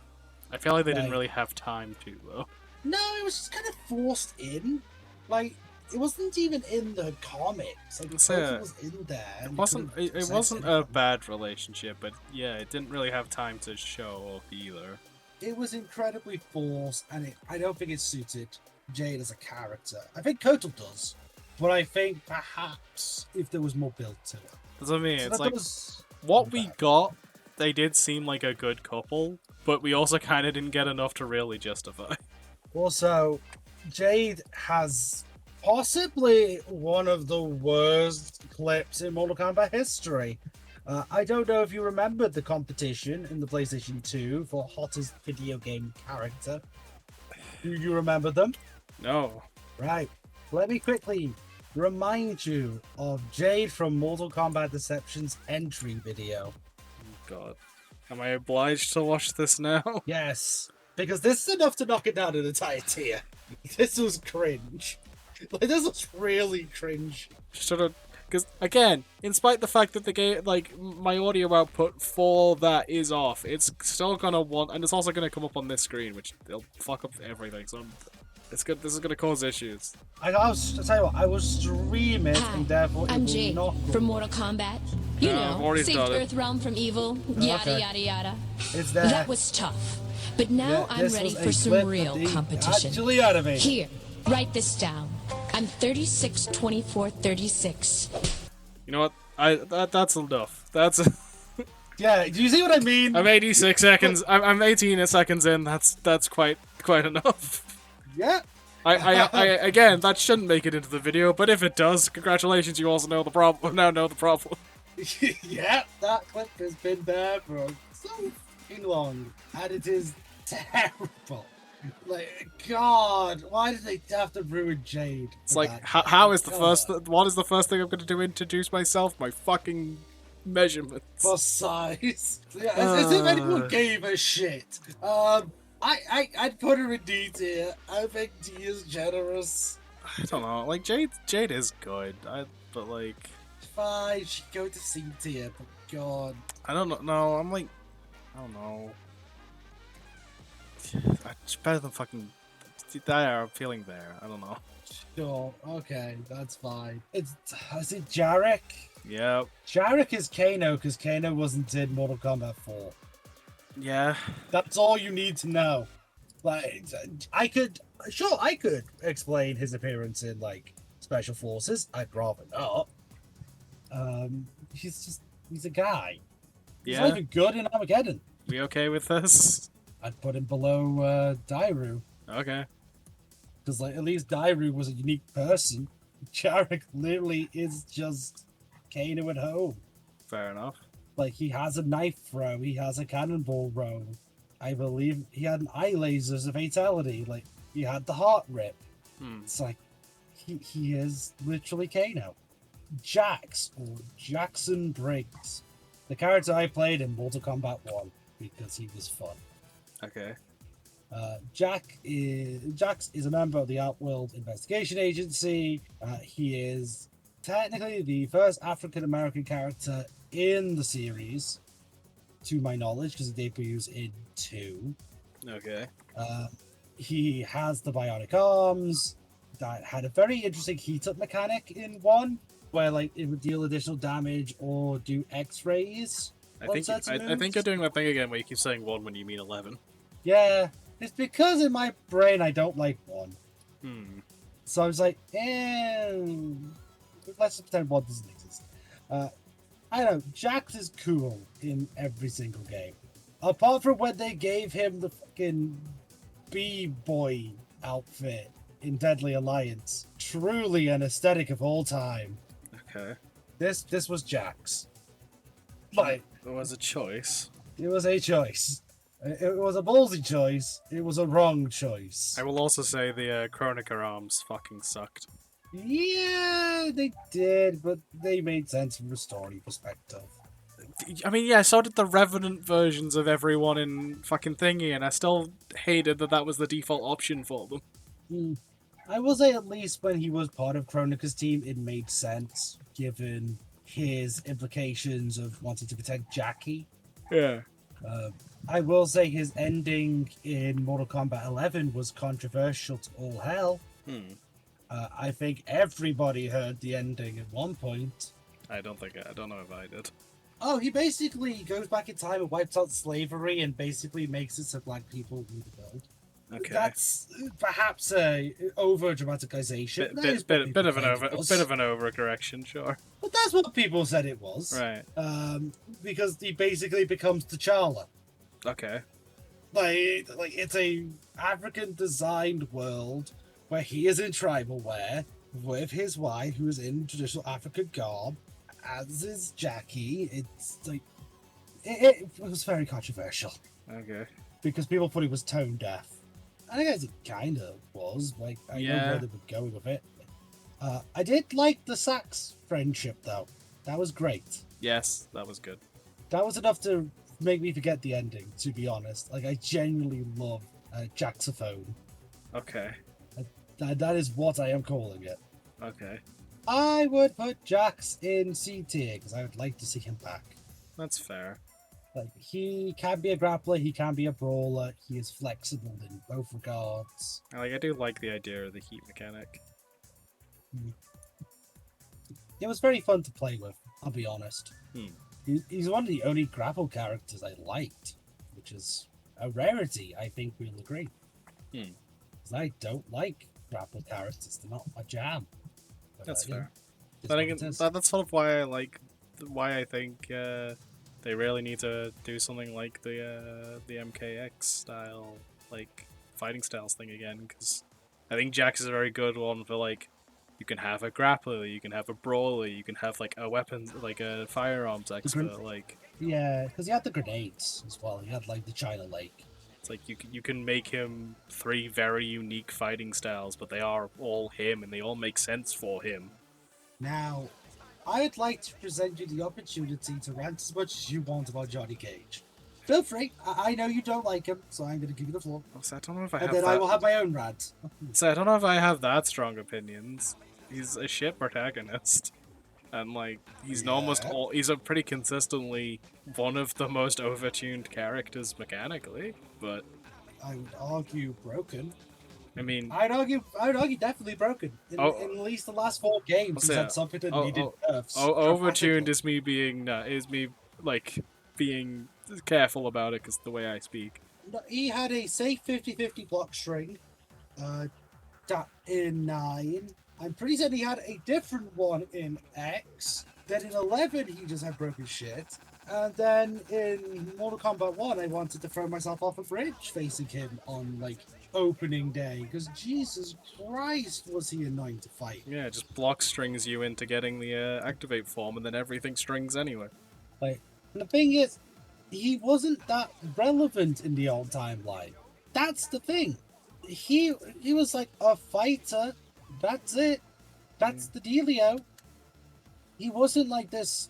I feel like they didn't really have time to, though. No, it was just kind of forced in. Like, it wasn't even in the comics. Like, KOTOR was in there. It wasn't a bad relationship, but yeah, it didn't really have time to show up either. It was incredibly forced, and I don't think it suited Jade as a character. I think KOTOR does, but I think perhaps if there was more build to it. That's what I mean. It's like, what we got, they did seem like a good couple, but we also kind of didn't get enough to really justify. Also, Jade has possibly one of the worst clips in Mortal Kombat history. I don't know if you remember the competition in the PlayStation 2 for hottest video game character. Do you remember them? No. Right. Let me quickly remind you of Jade from Mortal Kombat Deception's entry video. Oh, God. Am I obliged to watch this now? Yes. Because this is enough to knock it down an entire tier. This was cringe. Like, this was really cringe. Because, again, in spite of the fact that the game, like, my audio output for that is off, it's still gonna and it's also gonna come up on this screen, which it'll fuck up everything, so this is gonna cause issues. I'll tell you what, I will stream it, and therefore I'm Jade from Mortal Kombat. You know, saved Earthrealm from evil, yada yada yada. It's there. That was tough. But now I'm ready for some real competition. Here, write this down. I'm 36, 24, 36. You know what? That's enough. That's. Yeah, do you see what I mean? I'm 86 seconds. I'm 18 seconds in. That's quite enough. Yeah. I again, that shouldn't make it into the video, but if it does, congratulations, you also know the problem. Now know the problem. Yeah, that clip has been there for so fucking long, and it is terrible. Like, God, why did they have to ruin Jade? It's like, how is the first? What is the first thing I'm going to do? Introduce myself? My fucking measurements. For size. Yeah, as if anyone gave a shit. I'd put her in D tier. I think D is generous. I don't know. Like, Jade is good. But like, fine, she'd go to C tier. But God, I don't know. No, I'm like, I don't know. It's better than fucking. I'm feeling there. I don't know. Sure. Okay, that's fine. Is it Jarek? Yep. Jarek is Kano because Kano wasn't in Mortal Kombat 4. Yeah. That's all you need to know. Like, I could explain his appearance in like Special Forces. I'd rather not. He's a guy. He's not even good in Armageddon. We okay with this? I'd put him below Dairu. Okay. Because like at least Dairu was a unique person. Jarek literally is just Kano at home. Fair enough. Like he has a knife throw, he has a cannonball roll. I believe he had an eye laser as a fatality. Like he had the heart rip. It's like he is literally Kano. Jax or Jackson Briggs, the character I played in Mortal Kombat 1 because he was fun. Okay. Jax is a member of the Outworld Investigation Agency. He is technically the first African American character in the series, to my knowledge, because he debuts in 2. Okay. He has the bionic arms. That had a very interesting heat-up mechanic in 1, where like it would deal additional damage or do X-rays. I think you're doing that thing again where you keep saying 1 when you mean 11. Yeah, it's because in my brain I don't like 1. So I was like, let's just pretend 1 doesn't exist. I don't know, Jax is cool in every single game. Apart from when they gave him the fucking B-boy outfit in Deadly Alliance. Truly an aesthetic of all time. Okay. This was Jax. Like, it was a choice. It was a choice. It was a ballsy choice. It was a wrong choice. I will also say the Chronica arms fucking sucked. Yeah, they did, but they made sense from a story perspective. I mean, yeah, so did the Revenant versions of everyone in fucking Thingy, and I still hated that was the default option for them. I will say at least when he was part of Chronica's team, it made sense, given his implications of wanting to protect Jackie. Yeah. I will say his ending in Mortal Kombat 11 was controversial to all hell. I think everybody heard the ending at one point. I don't know if I did. Oh, he basically goes back in time and wipes out slavery and basically makes it so black people rule the world. Okay. That's perhaps a over dramatization. Bit of an overcorrection, sure. But that's what people said it was. Right. Because he basically becomes T'Challa. Okay. Like it's a African designed world where he is in tribal wear with his wife, who is in traditional African garb, as is Jackie. It's like it was very controversial. Okay. Because people thought he was tone deaf. I guess it kind of was. Like I know where they were going with it. I did like the Sax friendship though. That was great. Yes, that was good. That was enough to make me forget the ending, to be honest. Like, I genuinely love Jaxophone. Okay. That is what I am calling it. Okay. I would put Jax in C tier, because I would like to see him back. That's fair. Like, he can be a grappler, he can be a brawler, he is flexible in both regards. I do like the idea of the heat mechanic. It was very fun to play with, I'll be honest. He's one of the only grapple characters I liked, which is a rarity, I think we'll agree. Because I don't like grapple characters, they're not my jam. But, that's fair. That's sort of why I think they really need to do something like the MKX style, like fighting styles thing again, because I think Jax is a very good one for like, you can have a grappler, you can have a brawler, you can have like a weapon, like a firearms expert, like... Yeah, because he had the grenades as well, he had like the China Lake. It's like you can make him 3 very unique fighting styles, but they are all him, and they all make sense for him. Now, I'd like to present you the opportunity to rant as much as you want about Johnny Cage. Feel free. I know you don't like him, so I'm going to give you the floor. So I don't know if I have and then I will have my own rant. So I don't know if I have that strong opinions. He's a shit protagonist. And, like, he's a pretty consistently one of the most overtuned characters mechanically, but... I would argue broken. I mean, I'd argue definitely broken. In at least the last 4 games, he's had something that needed nerfs. Overtuned is me being being careful about it because the way I speak. No, he had a safe 50-50 block string. In 9. I'm pretty certain he had a different one in X. Then in 11, he just had broken shit. And then in Mortal Kombat 1, I wanted to throw myself off a bridge facing him on, like, opening day. Because Jesus Christ, was he annoying to fight. Yeah, just block strings you into getting the activate form, and then everything strings anyway. Like, and the thing is, he wasn't that relevant in the old timeline. That's the thing. He was like a fighter. That's it. That's the dealio. He wasn't like this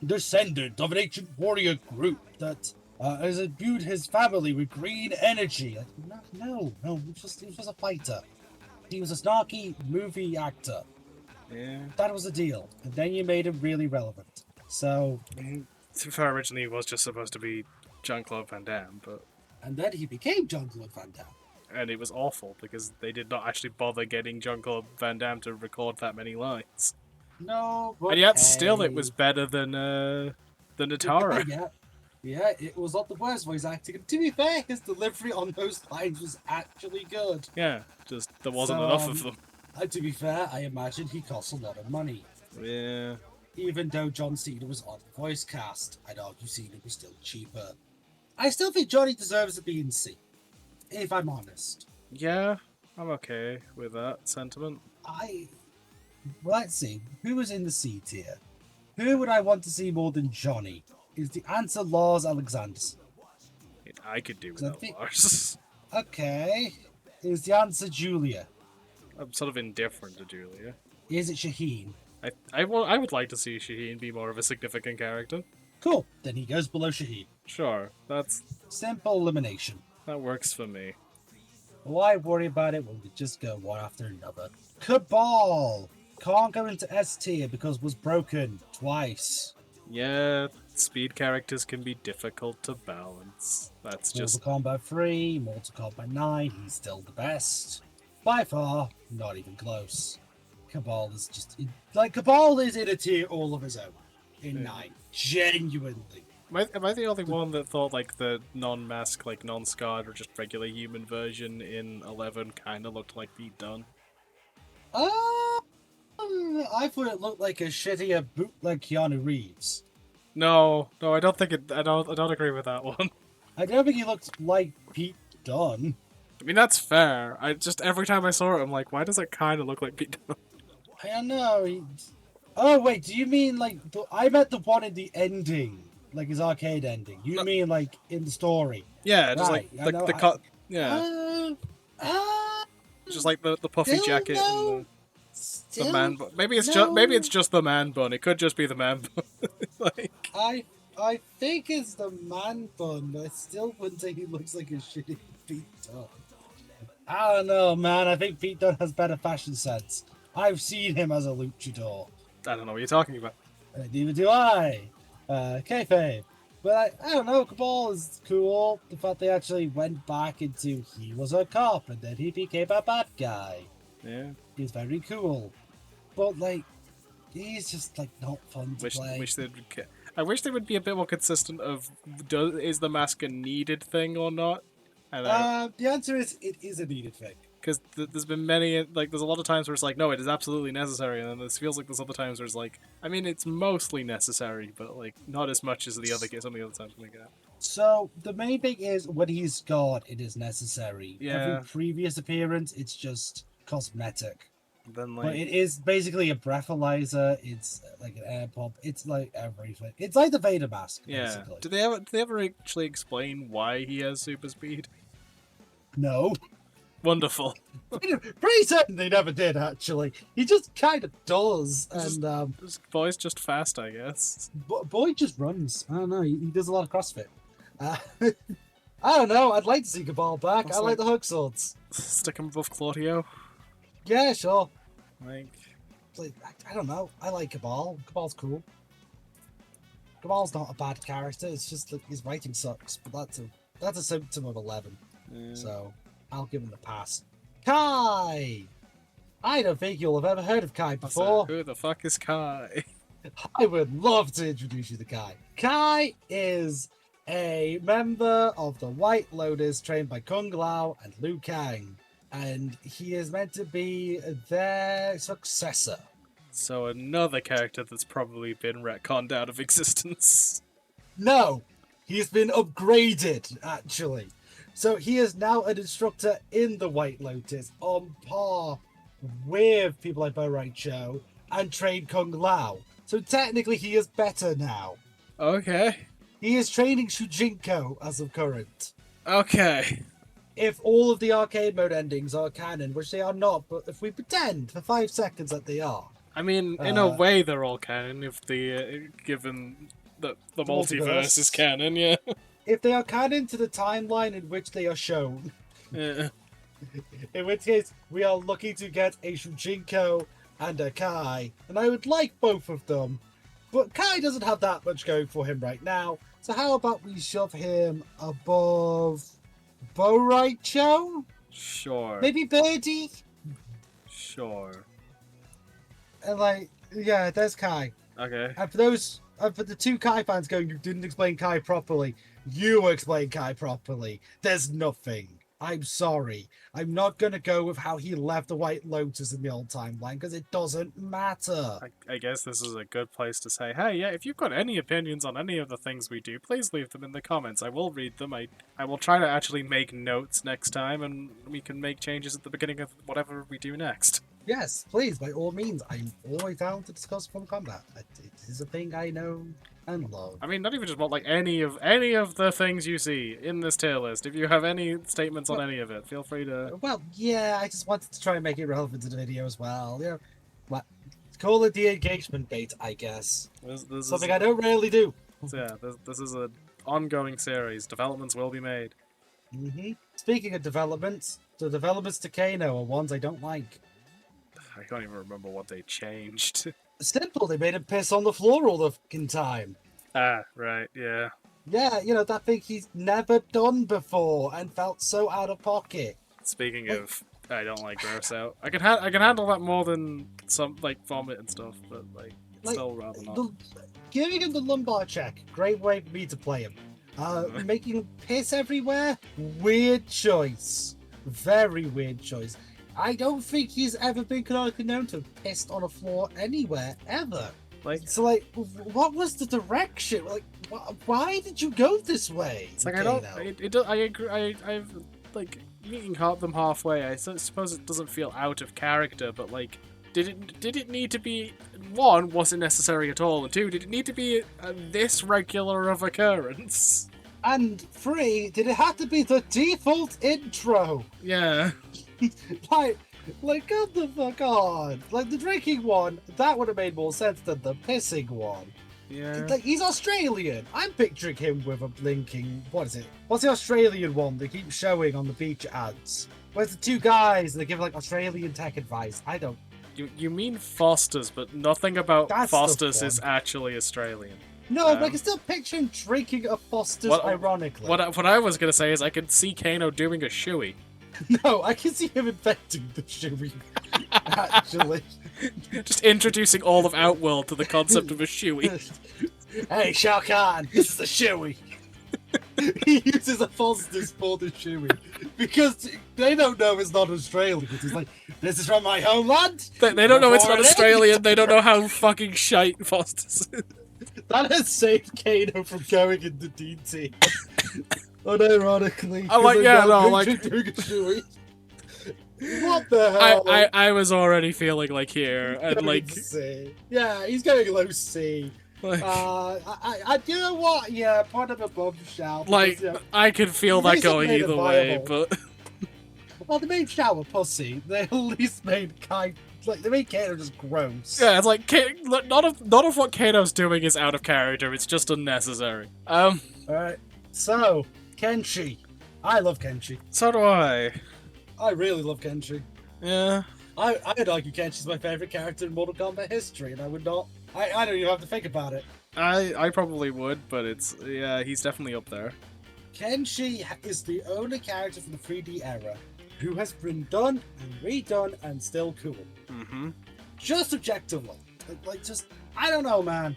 descendant of an ancient warrior group that has imbued his family with green energy. Like, no. He was a fighter. He was a snarky movie actor. Yeah. That was the deal. And then you made him really relevant. So... To be fair, originally he was just supposed to be Jean-Claude Van Damme, but... And then he became Jean-Claude Van Damme. And it was awful, because they did not actually bother getting Jean-Claude Van Damme to record that many lines. No, but and yet still it was better than Natara. Yeah, it was not the worst voice acting. And to be fair, his delivery on those lines was actually good. Yeah, just there wasn't enough of them. To be fair, I imagine he cost a lot of money. Yeah. Even though John Cena was on the voice cast, I'd argue Cena was still cheaper. I still think Johnny deserves to be in C, if I'm honest. Yeah, I'm okay with that sentiment. Let's see, who was in the C tier? Who would I want to see more than Johnny? Is the answer Lars Alexanderson? I could do without Lars. Okay. Is the answer Julia? I'm sort of indifferent to Julia. Is it Shaheen? I would like to see Shaheen be more of a significant character. Cool. Then he goes below Shaheen. Sure, that's... Simple elimination. That works for me. Why worry about it when we just go one after another? Cabal! Can't go into S tier because was broken twice. Yeah, speed characters can be difficult to balance. That's just... Mortal Kombat 3, Mortal Kombat 9, he's still the best. By far, not even close. Cabal is just... Cabal is in a tier all of his own. In 9. Genuinely. Am I the only one that thought, like, the non-mask, like, non-scarred or just regular human version in 11 kind of looked like Pete Dunne? I thought it looked like a shittier bootleg Keanu Reeves. No, I don't think it... I don't agree with that one. I don't think he looked like Pete Dunne. I mean, that's fair. Every time I saw it, I'm like, why does it kind of look like Pete Dunne? I don't know. Oh, wait, do you mean, like... I meant the one in the ending. Like his arcade ending. You mean, like, in the story? Yeah, just like the cut... Yeah. Just like the puffy jacket and the man bun. Maybe it's just the man bun. It could just be the man bun. I think it's the man bun, but I still wouldn't say he looks like a shitty Pete Dunne. I don't know, man. I think Pete Dunne has better fashion sense. I've seen him as a luchador. I don't know what you're talking about. Neither do I. Kayfabe. But I don't know, Cabal is cool. The fact they actually went back into he was a cop and then he became a bad guy. Yeah. He's very cool. But, like, he's just, like, not fun to play. I wish they would be a bit more consistent of, is the mask a needed thing or not? The answer is, it is a needed thing. Because there's been many, like, there's a lot of times where it's like, no, it is absolutely necessary, and then this feels like there's other times where it's like, I mean, it's mostly necessary, but, like, not as much as some of the other times we get. So, the main thing is, when he's gone, it is necessary. Yeah. Every previous appearance, it's just cosmetic. Then, like... But it is basically a breathalyzer, it's like an air pump, it's like everything. It's like the Vader mask, basically. Do they ever actually explain why he has super speed? No. Wonderful. Pretty certain they never did, actually. He just kind of does. And Boy's just fast, I guess. Boy just runs. I don't know. He does a lot of CrossFit. I don't know. I'd like to see Cabal back. I like the hook swords. Stick him above Claudio? Yeah, sure. Like, I don't know. I like Cabal. Cabal's cool. Cabal's not a bad character. It's just that his writing sucks. But that's a symptom of 11. Yeah. So... I'll give him the pass. Kai! I don't think you'll have ever heard of Kai before. Who the fuck is Kai? I would love to introduce you to Kai. Kai is a member of the White Lotus trained by Kung Lao and Liu Kang. And he is meant to be their successor. So another character that's probably been retconned out of existence. No, he's been upgraded, actually. So he is now an instructor in the White Lotus on par with people like Bo Raicho and trained Kung Lao. So technically he is better now. Okay. He is training Shujinko as of current. Okay. If all of the arcade mode endings are canon, which they are not, but if we pretend for 5 seconds that they are. I mean, in a way they're all canon if the given the multiverse is canon, yeah. If they are canon to the timeline in which they are shown. Yeah. In which case, we are looking to get a Shujinko and a Kai, and I would like both of them, but Kai doesn't have that much going for him right now, so how about we shove him above Bo Raicho? Sure. Maybe Birdie? Sure. And yeah, there's Kai. Okay. And for the two Kai fans going, you didn't explain Kai properly, you explain Kai properly. There's nothing. I'm sorry. I'm not going to go with how he left the White Lotus in the old timeline, because it doesn't matter. I guess this is a good place to say, hey, yeah, if you've got any opinions on any of the things we do, please leave them in the comments. I will read them. I will try to actually make notes next time, and we can make changes at the beginning of whatever we do next. Yes, please, by all means. I'm always down to discuss Mortal Kombat. It is a thing I know and love. I mean, not even just about any of the things you see in this tier list. If you have any statements on any of it, feel free to. Well, yeah, I just wanted to try and make it relevant to the video as well. You know, call it the engagement bait, I guess. This Something I don't rarely do. Yeah, this is an ongoing series. Developments will be made. Speaking of developments, the developments to Kano are ones I don't like. I can't even remember what they changed. Simple, they made him piss on the floor all the fucking time. Ah, right, yeah. Yeah, you know, that thing he's never done before and felt so out of pocket. Speaking of, I don't like gross out. I can handle that more than some, vomit and stuff, but, still rather not. Giving him the lumbar check, great way for me to play him. Making him piss everywhere, weird choice. Very weird choice. I don't think he's ever been canonically known to have pissed on a floor anywhere, ever. What was the direction? Why did you go this way? It's I agree. I've meeting them halfway. I suppose it doesn't feel out of character, but did it need to be, one, was it necessary at all, and two, did it need to be this regular of occurrence? And three, did it have to be the default intro? Yeah. Come the fuck on. The drinking one, that would have made more sense than the pissing one. Yeah. He's Australian. I'm picturing him with a blinking... What is it? What's the Australian one they keep showing on the beach ads? Where's the two guys and they give Australian tech advice? I don't... You mean Foster's, but nothing about Foster's is actually Australian. No, but I can still picture him drinking a Foster's ironically. What I was going to say is I could see Kano doing a shoey. No, I can see him inventing the shoey, actually. Just introducing all of Outworld to the concept of a shoey. Hey, Shao Kahn, this is a shoey. He uses a Foster's for the shoey. Because they don't know it's not Australian. He's like, this is from my homeland. They don't know it's not Australian. They don't know how fucking shite Foster's is. That has saved Kano from going into DT. Unironically. What the hell? I was already feeling here, and C. Yeah, he's going low C. You know what? Yeah, part of a bombshell. I could feel that going either way, but. Well, they made Shower pussy. They at least made they made Kano just gross. Yeah, it's none of what Kano's doing is out of character. It's just unnecessary. Alright, so Kenshi. I love Kenshi. So do I. I really love Kenshi. Yeah. I'd argue Kenshi's my favorite character in Mortal Kombat history, and I would not. I don't even have to think about it. I probably would, but he's definitely up there. Kenshi is the only character from the 3D era who has been done and redone and still cool. Mm-hmm. Just objectively. Just, I don't know, man.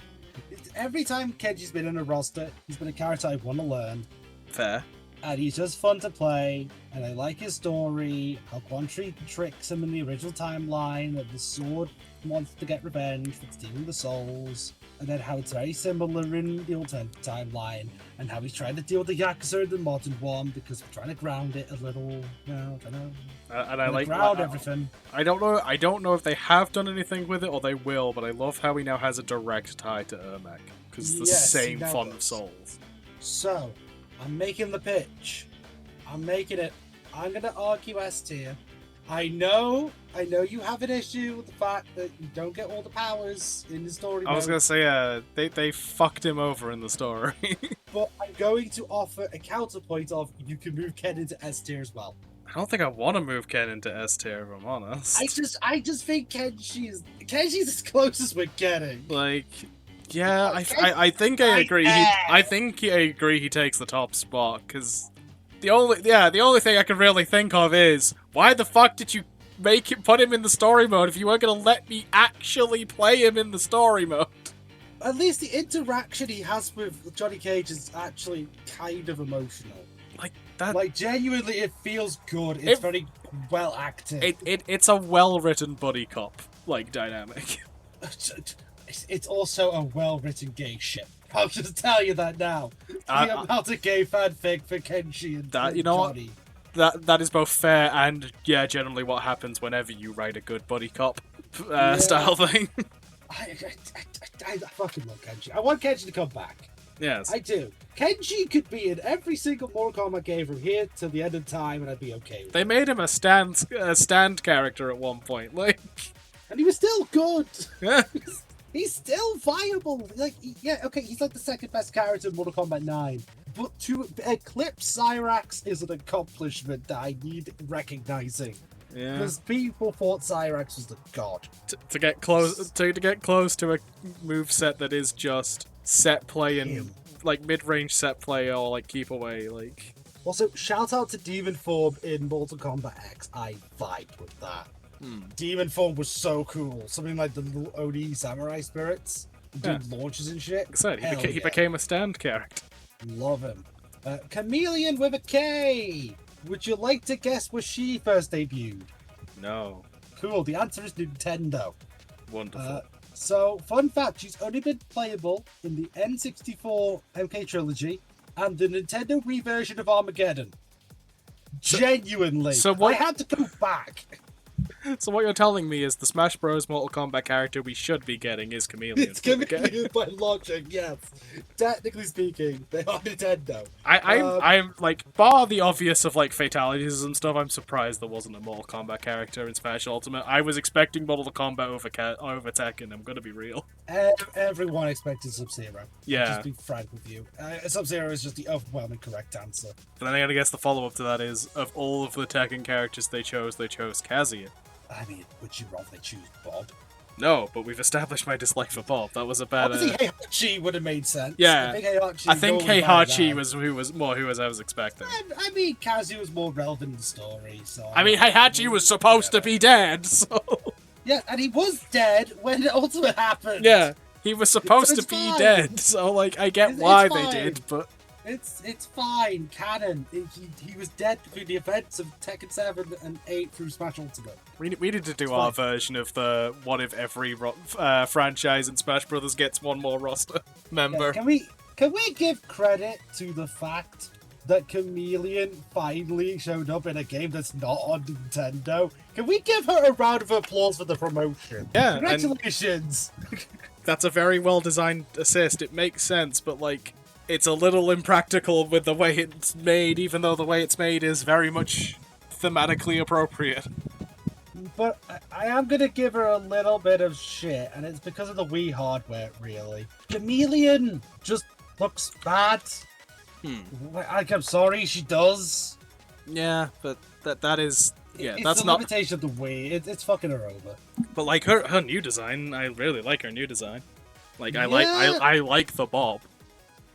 Every time Kenji's been in a roster, he's been a character I want to learn. Fair. And he's just fun to play, and I like his story, how Quan Chi tricks him in the original timeline, that the sword wants to get revenge for stealing the souls, and then how it's very similar in the alternative timeline, and how he's trying to deal with the Yakuza in the modern one, because we're trying to ground it a little, And I like ground everything. I don't know if they have done anything with it, or they will, but I love how he now has a direct tie to Ermac, because it's the same font of souls. So, I'm making the pitch. I'm making it. I'm going to argue S tier. I know you have an issue with the fact that you don't get all the powers in the story. I was going to say, they fucked him over in the story. But I'm going to offer a counterpoint of you can move Ken into S tier as well. I don't think I want to move Ken into S tier, if I'm honest. I just think Kenji's as closest we're getting. Like, yeah, I think I agree. I agree he takes the top spot, because the only thing I can really think of is, why the fuck did you put him in the story mode if you weren't gonna let me actually play him in the story mode? At least the interaction he has with Johnny Cage is actually kind of emotional. Like that. Like, genuinely, it feels good. It's very well acted. It's a well written buddy cop like dynamic. It's also a well-written gay ship. I'll just tell you that now. The amount of gay fanfic for Kenshi and Johnny. That is both fair and, generally what happens whenever you write a good buddy cop style thing. I fucking love Kenshi. I want Kenshi to come back. Yes. I do. Kenshi could be in every single Mortal Kombat game from here to the end of time, and I'd be okay with They made him a stand character at one point, like... And he was still good! Yeah. He's still viable. Like, he's like the second best character in Mortal Kombat 9. But to eclipse Cyrax is an accomplishment that I need recognizing. Yeah. Because people thought Cyrax was the god. To get close to a moveset that is just set play and like mid-range set play or like keep away, like. Also, shout out to Demon Form in Mortal Kombat X. I vibed with that. Demon Form was so cool. Something like the little Oni samurai spirits. Dude launches and shit. Like I said, he became a stand character. Love him. Chameleon with a K. Would you like to guess where she first debuted? No. Cool. The answer is Nintendo. Wonderful. So, fun fact, she's only been playable in the N64 MK Trilogy and the Nintendo Wii version of Armageddon. Genuinely. So what? I had to go back. So what you're telling me is the Smash Bros. Mortal Kombat character we should be getting is Chameleon. It's Chameleon by logic, yes. Technically speaking, they are Nintendo. I'm like, bar the obvious of like fatalities and stuff, I'm surprised there wasn't a Mortal Kombat character in Special Ultimate. I was expecting Mortal Kombat over Tekken, I'm gonna be real. Everyone expected Sub-Zero. Yeah. I'll just be frank with you. Sub-Zero is just the overwhelming correct answer. But then I gotta guess the follow-up to that is, of all of the Tekken characters they chose Kazuya. I mean, would you rather choose Bob? No, but we've established my dislike for Bob. That was a bad... Obviously, Heihachi would have made sense. Yeah, I think Heihachi was who I was expecting. I mean, Kazu was more relevant in the story, so... I mean, Heihachi was supposed to be dead, so... Yeah, and he was dead when Ultimate happened. Yeah, he was supposed to be dead, so, like, I get why they did, but... It's fine, canon. He was dead between the events of Tekken 7 and 8 through Smash Ultimate. We need to do our version of the what if every franchise in Smash Brothers gets one more roster member. Yeah, can we give credit to the fact that Chameleon finally showed up in a game that's not on Nintendo? Can we give her a round of applause for the promotion? Yeah, congratulations. That's a very well designed assist. It makes sense, but like, it's a little impractical with the way it's made, even though the way it's made is very much thematically appropriate. But I am going to give her a little bit of shit, and it's because of the Wii hardware, really. Chameleon just looks bad. I'm sorry, she does. Yeah, but that is... Yeah, it's that's the not... limitation of the Wii. It's fucking her over. But like, her new design, I really like her new design. Like, I like the Bob.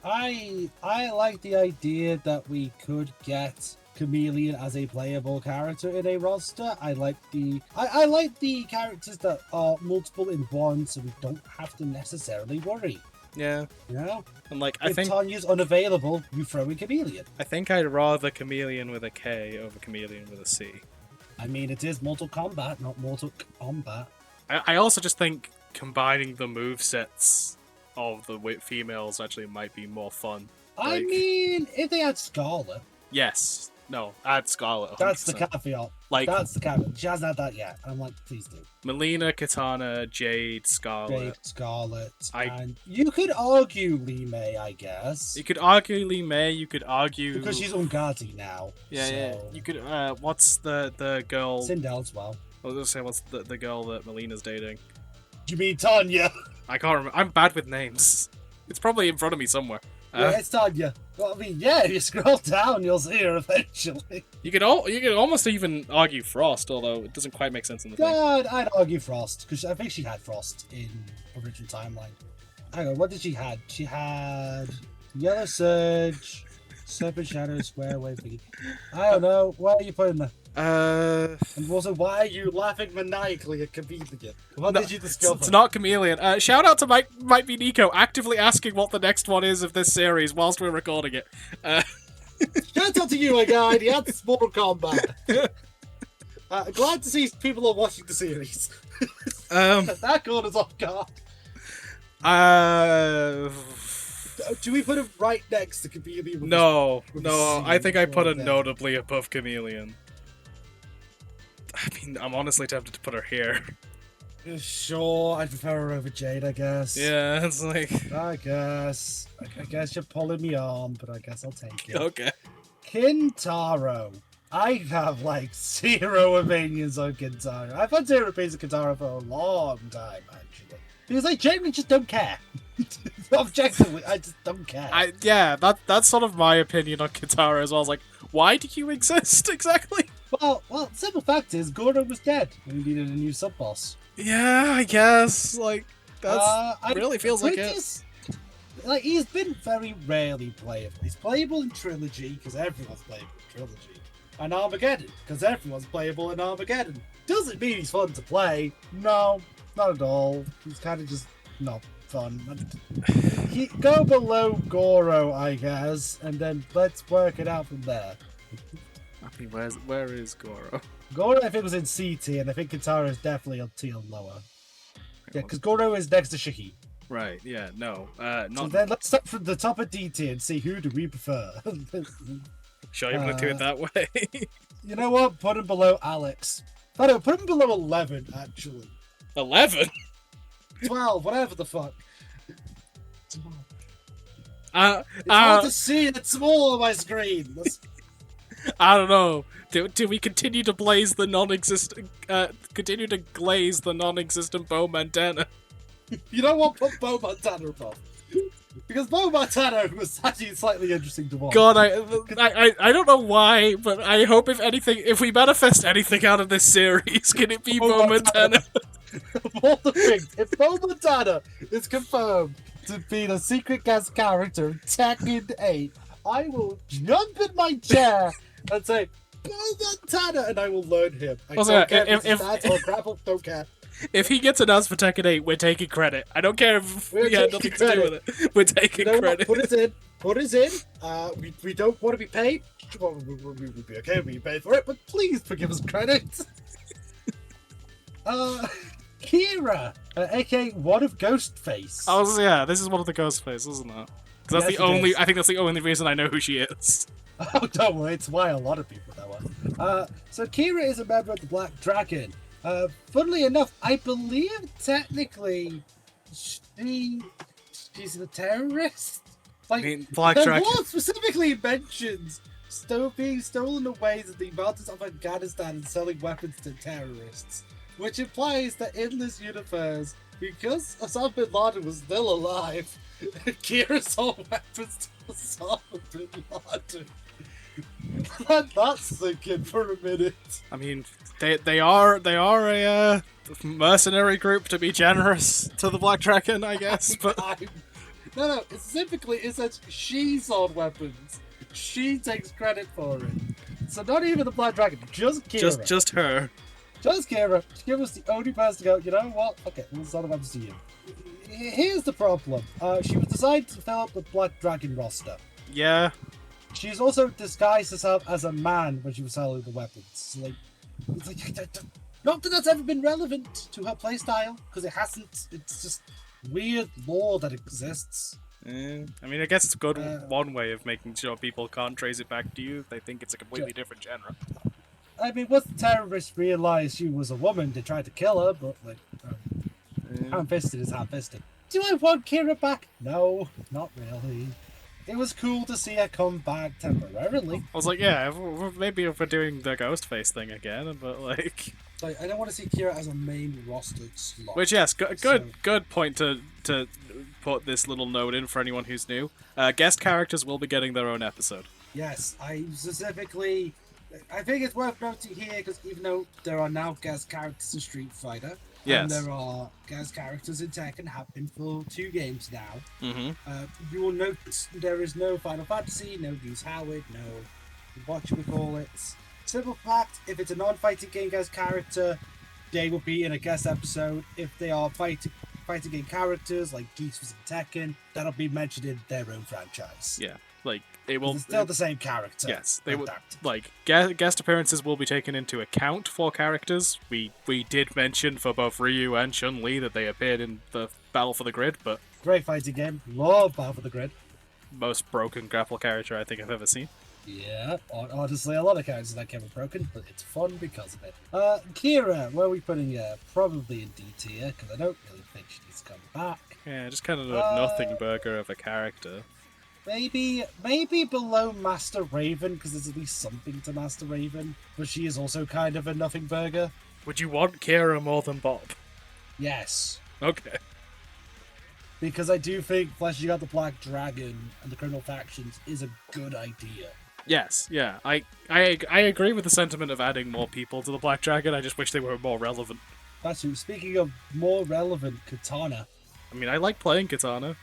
I like the idea that we could get Chameleon as a playable character in a roster. I like the I like the characters that are multiple in one, so we don't have to necessarily worry. Yeah. You know? And like, if Tanya's unavailable, you throw in Chameleon. I think I'd rather Chameleon with a K over Chameleon with a C. I mean, it is Mortal Kombat, not Mortal Kombat. I also just think combining the movesets of the females actually might be more fun. I mean, if they had Scarlet. Yes. No, add Scarlet. 100%. That's the caveat. Like, that's the caveat. She hasn't had that yet. I'm like, please do. Melina, Katana, Jade, Scarlet. Jade, Scarlet. And you could argue Li Mei, I guess. You could argue Li Mei. You could argue because she's Ungadi now. Yeah, so... yeah. You could. What's the girl? Sindel as well. I was gonna say, what's the girl that Melina's dating? You mean Tanya? I can't remember. I'm bad with names. It's probably in front of me somewhere. Yeah, it's Tanya. Well, I mean, yeah, if you scroll down, you'll see her eventually. You could almost even argue Frost, although it doesn't quite make sense in the thing. I'd argue Frost, because I think she had Frost in original timeline. Hang on, what did she had? She had Yellow Surge, Serpent Shadow, Square Wave thingy. I don't know. What are you putting there? And also, why are you laughing maniacally at Chameleon? What did you discover? It's not Chameleon. Shout out to Might Be Nico, actively asking what the next one is of this series whilst we're recording it. Shout out to you, my guy. He had Mortal Kombat. Glad to see people are watching the series. That corner's off guard. Do we put him right next to Chameleon? No. I think I put him notably above Chameleon. I mean, I'm honestly tempted to put her here. Sure, I'd prefer her over Jade, I guess. Yeah, it's like... I guess you're pulling me on, but I guess I'll take it. Okay. Kintaro. I have, like, zero opinions on Kintaro. I've had zero opinions on Kintaro for a long time, actually. Because I genuinely just don't care. Objectively, I just don't care. That's sort of my opinion on Kintaro as well. I was like, why do you exist, exactly? Well, simple fact is, Goro was dead, and we needed a new sub-boss. Yeah, I guess. Like, that's really feels like it. Like, he's been very rarely playable. He's playable in Trilogy, because everyone's playable in Trilogy. And Armageddon, because everyone's playable in Armageddon. Doesn't mean he's fun to play. No, not at all. He's kind of just not fun. Go below Goro, I guess, and then let's work it out from there. I mean, where is Goro? Goro, I think, was in CT, and I think Kintaro is definitely a tier lower. Yeah, because Goro is next to Shahid. Right, yeah, no. So then let's start from the top of D tier and see who do we prefer. Sure you want to do it that way? You know what? Put him below Alex. Oh no, put him below 11, actually. 11? 12, whatever the fuck. It's hard to see, it's small on my screen. I don't know. Do we continue to blaze the non-existent, continue to glaze the non-existent Bo Montana? You don't want to put Bo Montana above. Because Bo Montana was actually slightly interesting to watch. God, I don't know why, but I hope if we manifest anything out of this series, can it be Bo Montana? More the thing, if Bo Montana is confirmed to be the secret guest character in Tekken 8, I will jump in my chair and say, Bo Montana, and I will learn him. I don't care if that's or grapple, don't care. If he gets announced for Tekken 8, we're taking credit. I don't care if we had nothing to do with it. We're taking credit. Put us in. We don't want to be paid. Well, we would be okay if we paid for it, but please forgive us credit. Kira, aka one of Ghostface. This is one of the Ghostface, isn't it? Because that's I think that's the only reason I know who she is. Oh, don't worry, it's why a lot of people know her. So Kira is a member of the Black Dragon. Funnily enough, I believe technically she's a terrorist. Like, I mean, Black Dragon. The law specifically mentions being stolen away to the mountains of Afghanistan and selling weapons to terrorists, which implies that in this universe, because Osama bin Laden was still alive, Kira sold weapons to Osama bin Laden. Let that sink in for a minute. I mean, they are a mercenary group, to be generous to the Black Dragon, I guess. But no. Specifically, it says she sold weapons. She takes credit for it. So not even the Black Dragon, just Kira. Just her. Just Kira. Kira was the only person to go, you know what? Okay, let's not have to you. Here's the problem. She was designed to fill up the Black Dragon roster. Yeah. She's also disguised herself as a man when she was selling the weapons. It's like not that that's ever been relevant to her playstyle, because it hasn't. It's just weird lore that exists. I mean, I guess it's good one way of making sure people can't trace it back to you. They think it's a completely different genre. I mean, once the terrorists realized she was a woman, they tried to kill her, but ham-fisted is ham-fisted. Do I want Kira back? No, not really. It was cool to see her come back temporarily. I was like, yeah, maybe if we're doing the Ghostface thing again, but like I don't want to see Kira as a main roster slot. Which, yes, good point to put this little note in for anyone who's new. Guest characters will be getting their own episode. Yes, I think it's worth noting here, because even though there are now guest characters in Street Fighter, and there are guest characters in Tekken, have been for 2 games now, you will notice there is no Final Fantasy, no Goose Howard, no what you would call it. Simple fact, if it's a non-fighting game guest character, they will be in a guest episode. If they are fighting game characters like Geese was in Tekken, that'll be mentioned in their own franchise. Yeah, like they will. It's still the same character. Yes, they will. Like guest appearances will be taken into account for characters. We did mention for both Ryu and Chun-Li that they appeared in the Battle for the Grid, but great fighting game. Love Battle for the Grid. Most broken grapple character I think I've ever seen. Yeah, honestly, a lot of characters that came broken, but it's fun because of it. Kira, where are we putting her? Probably in D tier, because I don't really think she needs to come back. Yeah, just kind of a nothing burger of a character. Maybe below Master Raven, because there's at least something to Master Raven, but she is also kind of a nothing burger. Would you want Kira more than Bob? Yes. Okay. Because I do think fleshing out the Black Dragon and the criminal factions is a good idea. Yes, yeah. I agree with the sentiment of adding more people to the Black Dragon. I just wish they were more relevant. That's true. Speaking of more relevant, Katana. I mean, I like playing Katana.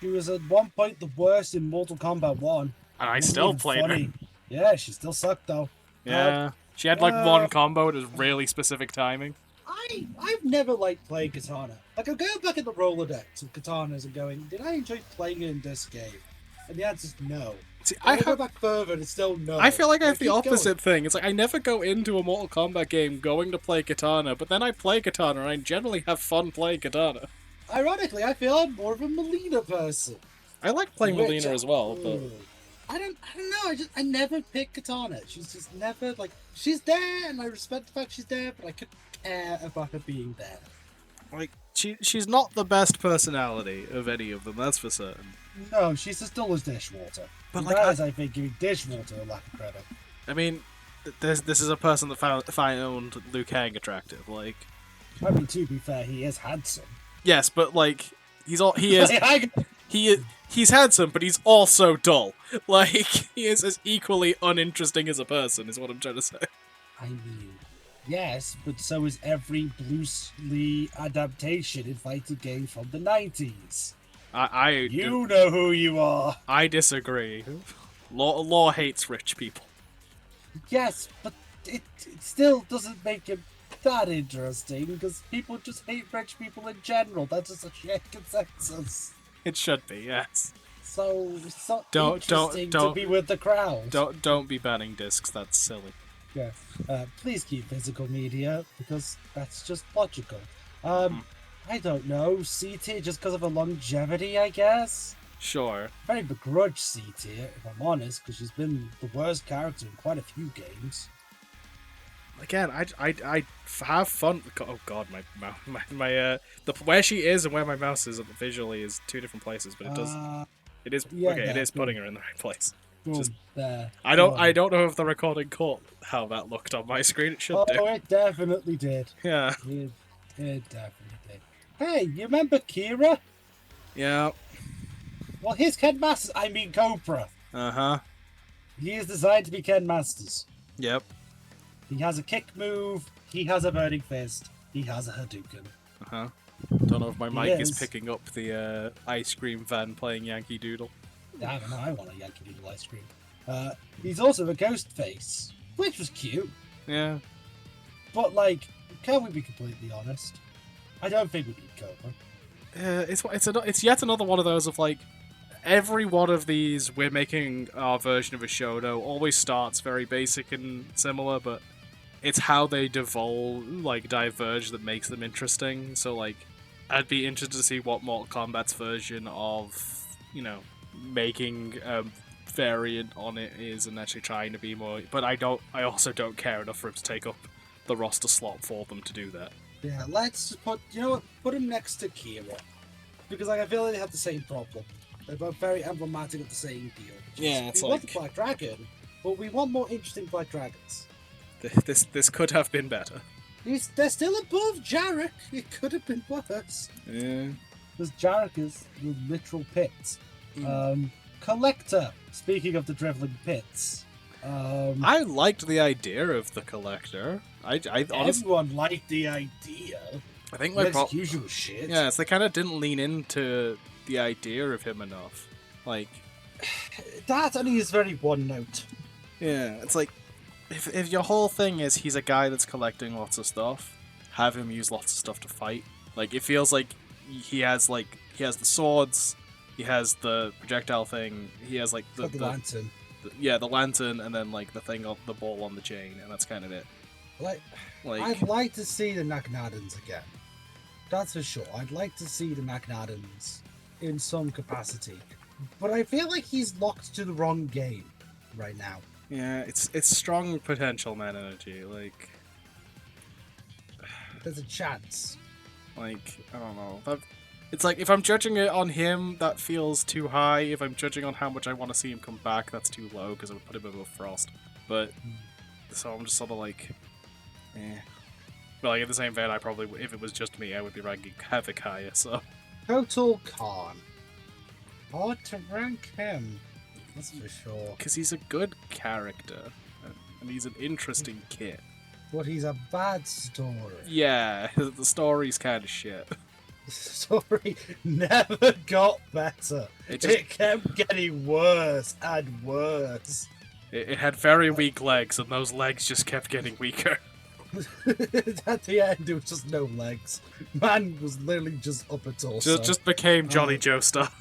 She was at one point the worst in Mortal Kombat 1. And I still played her. Yeah, she still sucked though. Yeah. She had like one combo at a really specific timing. I've never liked playing Katana. Like, I'm going back in the Rolodex of Katanas and going, did I enjoy playing it in this game? And the answer's no. See, I go back further and it's still no. I feel like I have the opposite thing. It's like I never go into a Mortal Kombat game going to play Katana, but then I play Katana and I generally have fun playing Katana. Ironically, I feel I'm more of a Melina person. I like playing Melina as well, but I don't know. I never pick Katana. She's just never like she's there, and I respect the fact she's there, but I couldn't care about her being there. Like she's not the best personality of any of them, that's for certain. No, she's as dull as dishwater. But like, I think giving dishwater a lack of credit. I mean, this is a person that found Liu Kang attractive. Like, I mean, to be fair, he is handsome. Yes, but like he's handsome, but he's also dull. Like he is as equally uninteresting as a person, is what I'm trying to say. I mean, yes, but so is every Bruce Lee adaptation in fighting games from the 90s. You know who you are. I disagree. Law hates rich people. Yes, but it still doesn't make him that interesting, because people just hate rich people in general. That's just a shared consensus. It should be, yes. So it's not interesting to be with the crowd. Don't be banning discs. That's silly. Yeah. Please keep physical media, because that's just logical. I don't know, C tier just because of her longevity, I guess? Sure. Very begrudged C tier, if I'm honest, because she's been the worst character in quite a few games. Again, I have fun. Oh god, my where she is and where my mouse is visually is 2 different places, but it is putting her in the right place. Just, there. I don't know if the recording caught how that looked on my screen. It should do. Oh, it definitely did. Yeah. It definitely did. Hey, you remember Kira? Yeah. Well, here's Ken Masters. I mean Cobra. Uh-huh. He is designed to be Ken Masters. Yep. He has a kick move. He has a burning fist. He has a Hadouken. Uh-huh. Don't know if my mic is picking up the ice cream van playing Yankee Doodle. I don't know. I want a Yankee Doodle ice cream. He's also a ghost face, which was cute. Yeah. But, like, can we be completely honest? I don't think we need Cobra. It's yet another one of those of, like, every one of these we're making our version of a Shoto always starts very basic and similar, but it's how they diverge that makes them interesting. So, like, I'd be interested to see what Mortal Kombat's version of, making a variant on it is and actually trying to be more. But I also don't care enough for him to take up the roster slot for them to do that. Yeah, let's put him next to Kira. Because, like, I feel like they have the same problem. They're both very emblematic of the same deal. Yeah, it's we want the Black Dragon, but we want more interesting Black Dragons. This could have been better. They're still above Jarek. It could have been worse. Yeah. Because Jarek is the literal pits. Collector. Speaking of the driveling pits. I liked the idea of the Collector. I honestly, everyone liked the idea. I think my usual shit. Yeah, so they kind of didn't lean into the idea of him enough. Like, that only is very one note. Yeah, it's like, if your whole thing is he's a guy that's collecting lots of stuff, have him use lots of stuff to fight. Like, it feels like he has the swords, he has the projectile thing, he has like the lantern. The lantern, and then like the ball on the chain, and that's kind of it. Like I'd like to see the Naknadans again. That's for sure. I'd like to see the Naknadans in some capacity. But I feel like he's locked to the wrong game right now. Yeah, it's strong potential man energy, like... There's a chance. Like, I don't know. It's like, if I'm judging it on him, that feels too high. If I'm judging on how much I want to see him come back, that's too low, because I would put him above Frost. But, so I'm just sort of like... eh. But like, in the same vein, I probably, if it was just me, I would be ranking Havoc higher, so... Total Khan. Hard to rank him. That's for sure. Because he's a good character, and he's an interesting kid. But he's a bad story. Yeah, the story's kind of shit. The story never got better. It kept getting worse and worse. It had very weak legs, and those legs just kept getting weaker. At the end, there was just no legs. Man was literally just up a torso. Just became Johnny Joestar.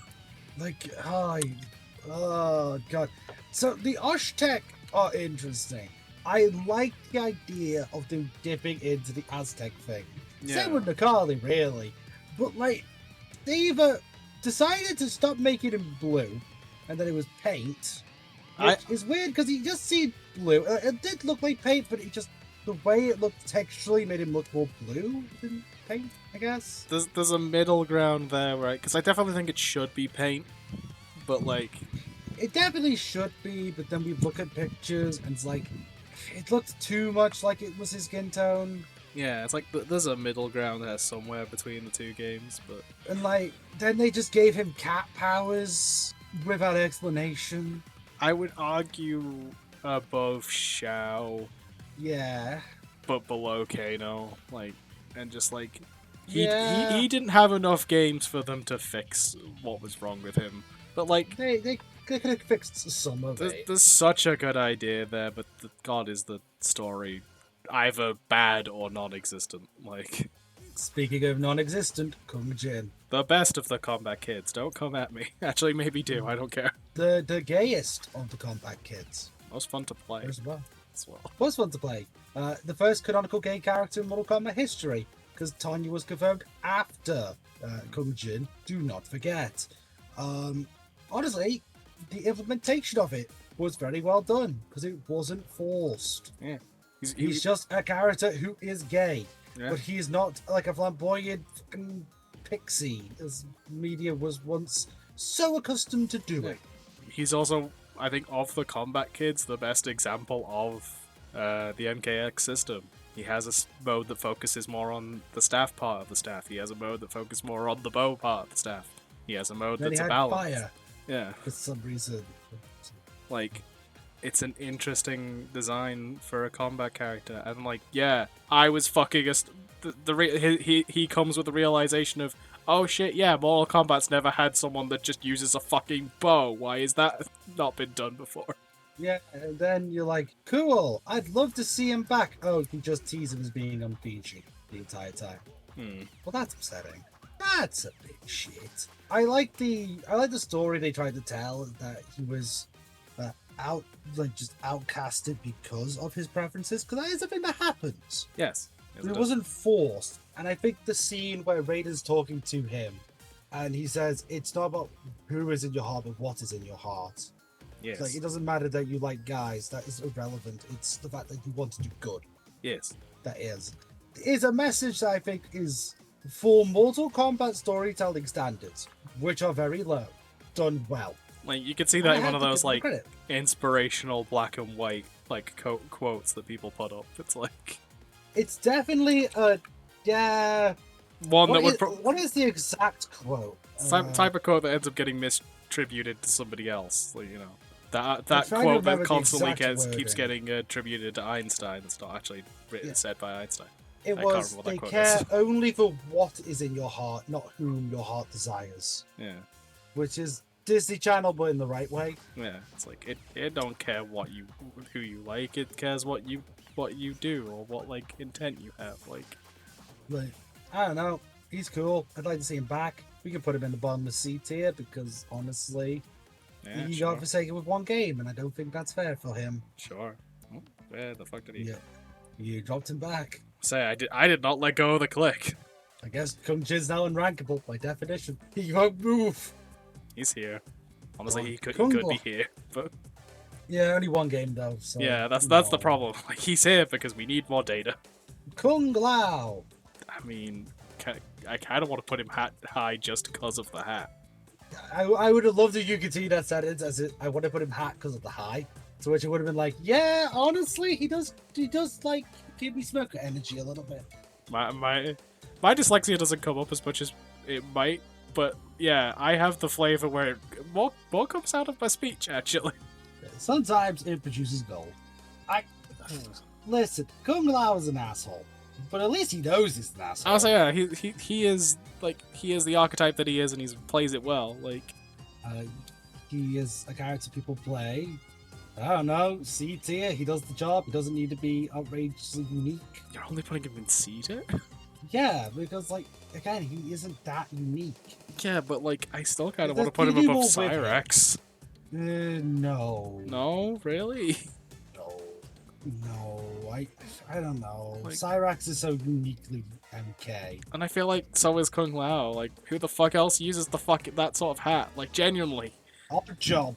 Like, oh god. So the Osh-Tech are interesting. I like the idea of them dipping into the Aztec thing. Yeah. Same with Nakali, really. But like, they either decided to stop making him blue, and then it was paint. Which is weird because he just seemed blue. It did look like paint, but the way it looked texturally made him look more blue than paint, I guess. There's a middle ground there, right? Because I definitely think it should be paint, but like... It definitely should be, but then we look at pictures and it's like, it looked too much like it was his skin tone. Yeah, it's like there's a middle ground there somewhere between the two games, but... And like, then they just gave him cat powers without explanation. I would argue above Shao. Yeah. But below Kano, like, and just like, he didn't have enough games for them to fix what was wrong with him. But like, they could have fixed some of it. There's such a good idea there, but God, is the story either bad or non-existent. Like, speaking of non-existent, Kung Jin, the best of the Combat Kids. Don't come at me. Actually, maybe do. I don't care. The gayest of the Combat Kids. Most fun to play as well. Was fun to play. The first canonical gay character in Mortal Kombat history, because Tanya was confirmed after Kung Jin. Do not forget. Honestly, the implementation of it was very well done because it wasn't forced. Yeah, he's just a character who is gay, but he's not like a flamboyant fucking pixie as media was once so accustomed to doing. He's also, I think, of the Combat Kids, the best example of the MKX system. He has a mode that focuses more on the staff part of the staff. He has a mode that focuses more on the bow part of the staff. He has a mode that's a balance. Fire. Yeah. For some reason. Like, it's an interesting design for a combat character. And like, yeah, I was fucking he comes with the realization of, oh shit, yeah, Mortal Kombat's never had someone that just uses a fucking bow. Why is that not been done before? Yeah, and then you're like, cool, I'd love to see him back. Oh, you just tease him as being on PG the entire time. Well, that's upsetting. That's a bit shit. I like the story they tried to tell, that he was just outcasted because of his preferences, because that is a thing that happens. Yes. It wasn't forced. And I think the scene where Raiden's talking to him and he says, it's not about who is in your heart, but what is in your heart. Yes. Like, it doesn't matter that you like guys. That is irrelevant. It's the fact that you want to do good. Yes. That is. It's a message that I think is, for Mortal Kombat storytelling standards, which are very low, done well. Like, you could see that in one of those, like, inspirational black and white, like, quotes that people put up. It's like... It's definitely a... Yeah... One what that is, would... What is the exact quote? Type of quote that ends up getting misattributed to somebody else. Like, you know, that quote that constantly keeps getting attributed to Einstein. It's not actually said by Einstein. It was, they care only for what is in your heart, not whom your heart desires. Yeah. Which is Disney Channel, but in the right way. Yeah, it's like, it don't care who you like, it cares what you do, or what, like, intent you have, like... I don't know, he's cool. I'd like to see him back. We can put him in the bottom of C tier, because, honestly, he got forsaken with one game, and I don't think that's fair for him. Sure. Oh, where the fuck did he... Yeah. You dropped him back. Say, I did not let go of the click. I guess Kung Jin's now unrankable, by definition. He won't move. He's here. Honestly, he could be here, but... Yeah, only one game, though, so... Yeah, that's the problem. Like, he's here because we need more data. Kung Lao! I mean, I kind of want to put him high just because of the hat. I would have loved if you continued that sentence as I want to put him hat because of the high. To which it would have been like, yeah, honestly, he does like give me smoker energy a little bit. My dyslexia doesn't come up as much as it might, but yeah, I have the flavor where it more comes out of my speech actually. Sometimes it produces gold. Listen, Kung Lao is an asshole, but at least he knows he's an asshole. I'll say, yeah, he is the archetype that he is, and he plays it well. Like, he is a character people play. I don't know, C tier. He does the job. He doesn't need to be outrageously unique. You're only putting him in C tier? Yeah, because like again, he isn't that unique. Yeah, but like I still kind of want to put him above Cyrax. No. No, really? No, I don't know. Like, Cyrax is so uniquely MK. And I feel like so is Kung Lao. Like, who the fuck else uses that sort of hat? Like, genuinely. Odd Job.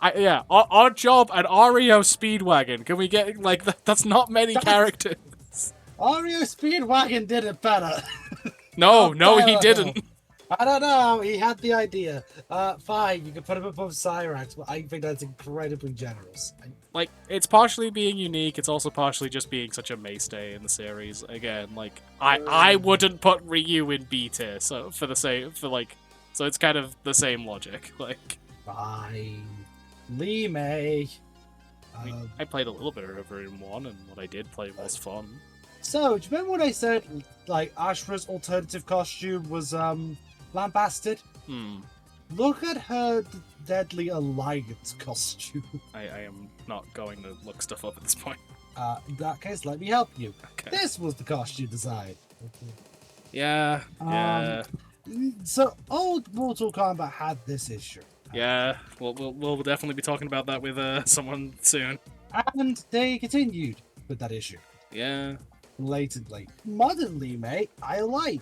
Odd Job and Ario Speedwagon. Can we get, like, that's not many characters. Ario Speedwagon did it better. No, he didn't. I don't know. He had the idea. Fine, you can put him above Cyrax, but I think that's incredibly generous. Like, it's partially being unique, it's also partially just being such a mainstay in the series. Again, like, I wouldn't put Ryu in B tier, so so it's kind of the same logic. Like, fine. Lee May. I played a little bit of her in 1, and what I did play was fun. So, do you remember when I said, like, Ashra's alternative costume was, lambasted? Look at her Deadly Alliance costume. I am not going to look stuff up at this point. In that case, let me help you. Okay. This was the costume design. Yeah. So, old Mortal Kombat had this issue. Yeah, we'll definitely be talking about that with someone soon. And they continued with that issue. Yeah. Blatantly. Modernly, mate, I like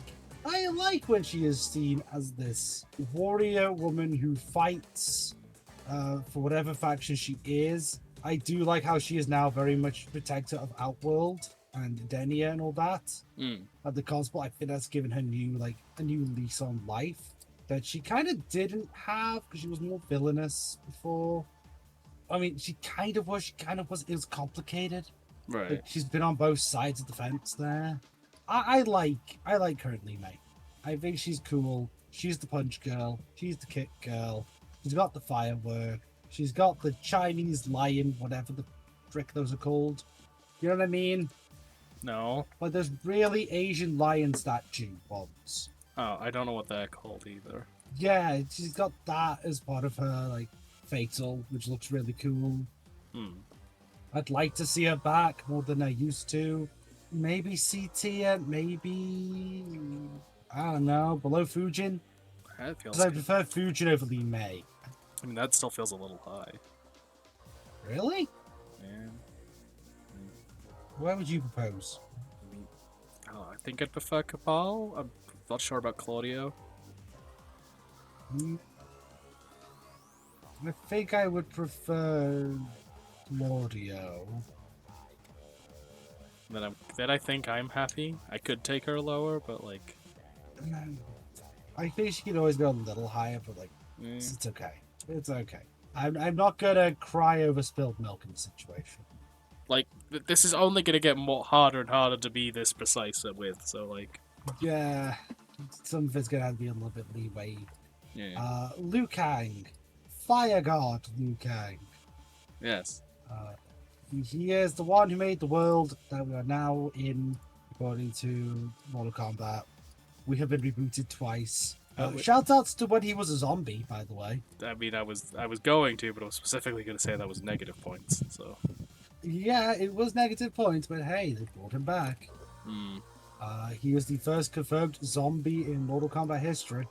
when she is seen as this warrior woman who fights for whatever faction she is. I do like how she is now very much protector of Outworld and Denia and all that. At the cosplay, I think that's given her a new lease on life that she kind of didn't have because she was more villainous before. I mean, she kind of was. It was complicated. Right. Like, she's been on both sides of the fence there. I like currently, mate. I think she's cool. She's the punch girl. She's the kick girl. She's got the firework. She's got the Chinese lion, whatever the frick those are called. You know what I mean? No. Like there's really Asian lion statue ones. Oh, I don't know what they're called either. Yeah, she's got that as part of her like fatal, which looks really cool. I'd like to see her back more than I used to. Maybe C tier, maybe I don't know, below Fujin. Because I prefer Fujin over Lee May. I mean, that still feels a little high. Really? Yeah. Where would you propose? I think I'd prefer Cabal. I'm not sure about Claudio. I think I would prefer Claudio. Then I think I'm happy. I could take her lower, but like... I think she could always go a little higher, but like, it's okay. It's okay. I'm not gonna cry over spilled milk in the situation. Like, this is only gonna get harder and harder to be this precise with, so like... Yeah, some of it's gonna have to be a little bit leeway. Yeah. Liu Kang. Fire God Liu Kang. Yes. He is the one who made the world that we are now in, according to Mortal Kombat. We have been rebooted twice. Shout outs to when he was a zombie, by the way. I mean, I was going to, but I was specifically going to say that was negative points, so... Yeah, it was negative points, but hey, they brought him back. He was the first confirmed zombie in Mortal Kombat history.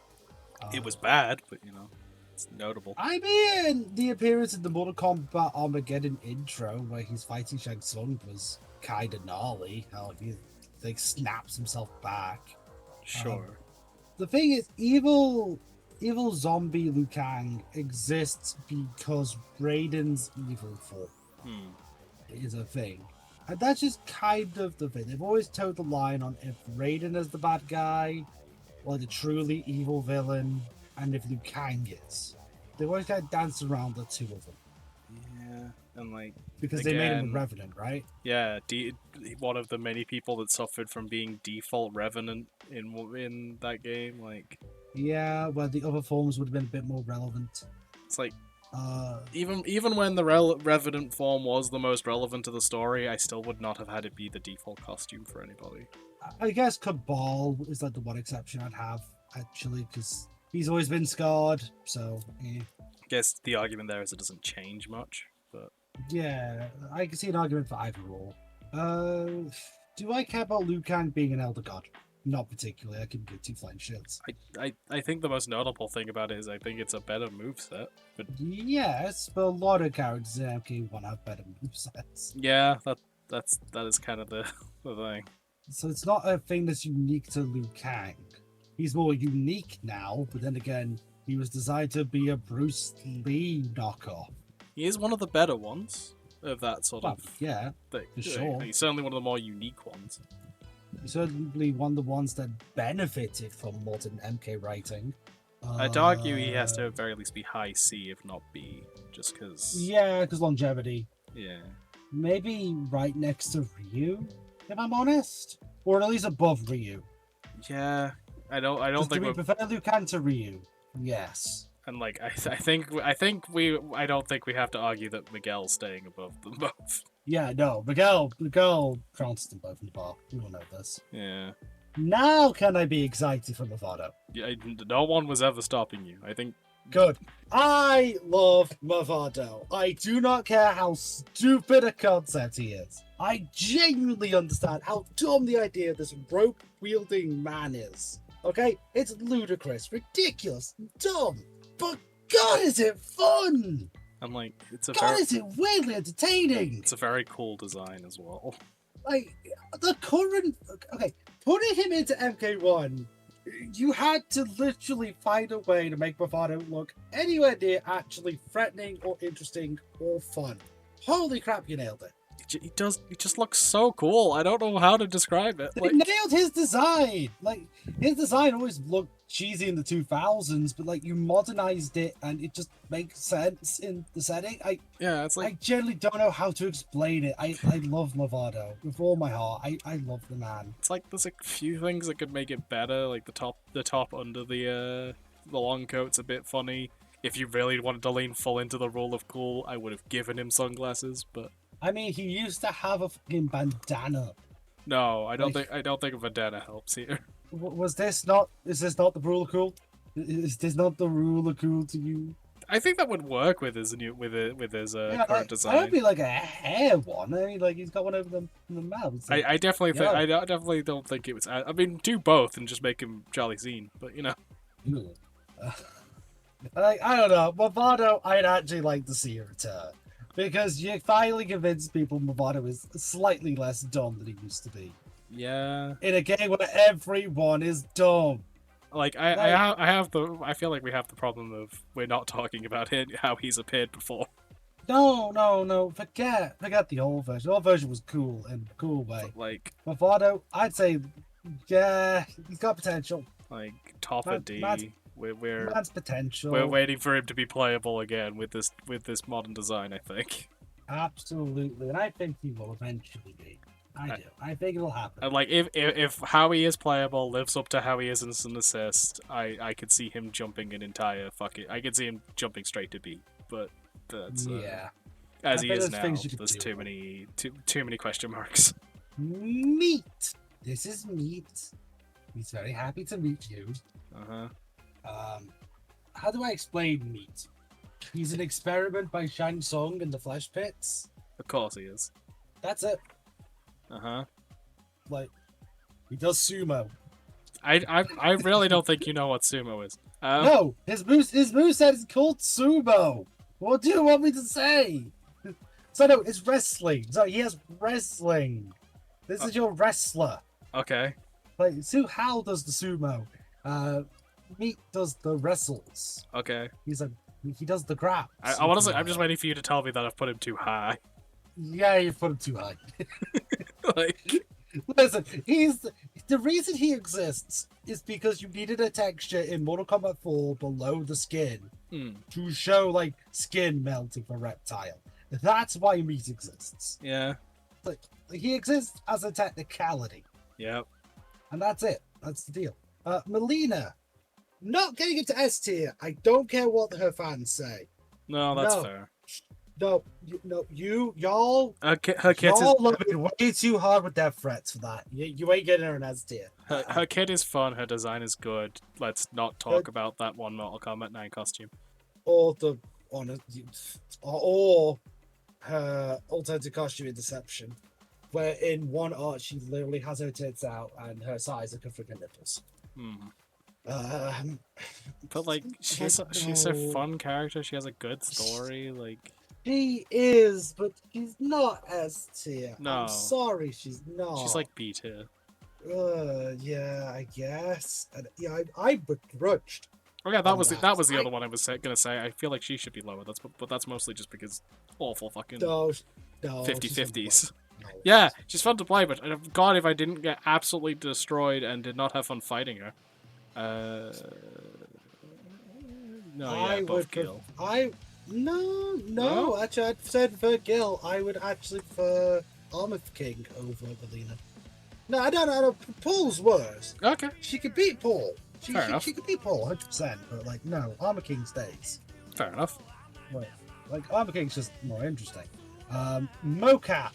It was bad, but, you know, it's notable. I mean, the appearance in the Mortal Kombat Armageddon intro, where he's fighting Shang Tsung, was kind of gnarly. How he like snaps himself back. Sure. The thing is, evil zombie Liu Kang exists because Raiden's evil form is a thing. And that's just kind of the thing. They've always towed the line on if Raiden is the bad guy, or the truly evil villain, and if Liu Kang is. They always kind of dance around the two of them. Yeah, and like... Because they made him a Revenant, right? Yeah, one of the many people that suffered from being default Revenant in that game, like... Yeah, well, the other forms would have been a bit more relevant. It's like... even when the Revenant form was the most relevant to the story, I still would not have had it be the default costume for anybody. I guess Cabal is like the one exception I'd have, actually, because he's always been scarred, so... Yeah. I guess the argument there is it doesn't change much, but... Yeah, I can see an argument for either or. Do I care about Liu Kang being an Elder God? Not particularly, I can give two flying shits. I think the most notable thing about it is I think it's a better moveset. But... Yes, but a lot of characters in MK1 have better movesets. Yeah, that is kind of the thing. So it's not a thing that's unique to Liu Kang. He's more unique now, but then again, he was designed to be a Bruce Lee knockoff. He is one of the better ones of that sort of yeah, thing. For sure. He's certainly one of the more unique ones. He's certainly one of the ones that benefited from modern MK writing. I'd argue he has to at very least be high C, if not B, just because... Yeah, because longevity. Yeah. Maybe right next to Ryu, if I'm honest? Or at least above Ryu. Yeah, I don't think do we prefer Liu Kang to Ryu? Yes. And like I don't think we have to argue that Miguel's staying above them both. Yeah, no, Miguel trounced them both in the bar. We all know this. Yeah. Now can I be excited for Mavado? Yeah, no one was ever stopping you. I think. Good. I love Mavado. I do not care how stupid a concept he is. I genuinely understand how dumb the idea of this rope-wielding man is. Okay? It's ludicrous, ridiculous, dumb. But God, is it fun! And like, is it weirdly entertaining! It's a very cool design as well. Like, the current... Okay, putting him into MK1, you had to literally find a way to make Bravado look anywhere near actually threatening or interesting or fun. Holy crap, you nailed it. He just looks so cool. I don't know how to describe it. They nailed his design! Like, his design always looked cheesy in the 2000s, but like, you modernized it and it just makes sense in the setting. It's like... I generally don't know how to explain it. I love Mavado with all my heart. I love the man. It's like there's a few things that could make it better, like the top under the long coat's a bit funny. If you really wanted to lean full into the role of cool, I would have given him sunglasses, but... I mean, he used to have a fucking bandana. No, I don't think a bandana helps here. Is this not the rule of cool? Is this not the rule of cool to you? I think that would work with his current design. I don't mean like a hair one. I mean like he's got one over the mouth. Like, I definitely think I definitely don't think it was. I mean, do both and just make him Charlie Sheen, but you know. I don't know. Movado, I'd actually like to see a return because you finally convinced people Movado is slightly less dumb than he used to be. Yeah. In a game where everyone is dumb. Like I feel like we have the problem of we're not talking about how he's appeared before. No. Forget the old version. The old version was cool in a cool way. But like Movado, I'd say, yeah, he's got potential. Like top of D. Man's potential. We're waiting for him to be playable again with this modern design, I think. Absolutely, and I think he will eventually be. I do. I think it'll happen. And like if how he is playable lives up to how he is in Instant Assist, I could see him jumping an entire I could see him jumping straight to B. But that's as he is now. There's too many question marks. Meat. This is Meat. He's very happy to meet you. How do I explain Meat? He's an experiment by Shang Tsung in the Flesh Pits. Of course he is. That's it. Like, he does sumo. I really don't think you know what sumo is. No, his moveset is called sumo. What do you want me to say? So no, it's wrestling. So he has wrestling. This is your wrestler. Okay. Like Su Hao does the sumo. Meat does the wrestles. Okay. He does the grabs. I'm just waiting for you to tell me that I've put him too high. Yeah, you put him too high. Like, listen, the reason he exists is because you needed a texture in Mortal Kombat 4 below the skin to show like skin melting for Reptile. That's why Meat exists. Yeah. Like he exists as a technicality. Yep. And that's it. That's the deal. Melina, not getting into S tier. I don't care what her fans say. No, that's fair. Y'all her kid love it way too hard with death threats for that. You ain't getting her an S tier. Her kid is fun. Her design is good. Let's not talk about that one Mortal Kombat 9 costume. Or her alternative costume in Deception, where in one art she literally has her tits out and her size are covered in nipples. But like she's a fun character. She has a good story. Like she is, but she's not S tier. No, I'm sorry, she's not. She's like B tier. Yeah, I guess. And yeah, I begrudged. Oh yeah, that was the other one I was gonna say. I feel like she should be lower. That's mostly just because awful fucking 50-50s. No, yeah, she's fun to play, but God, if I didn't get absolutely destroyed and did not have fun fighting her. Both Gil. No. Actually, I'd said for Gil, I would actually prefer Armor King over Melina. No, I don't. Paul's worse. Okay. She could beat Paul. Fair enough. She could beat Paul 100%, but like, no, Armor King stays. Fair enough. Right. Like, Armor King's just more interesting. Mocap.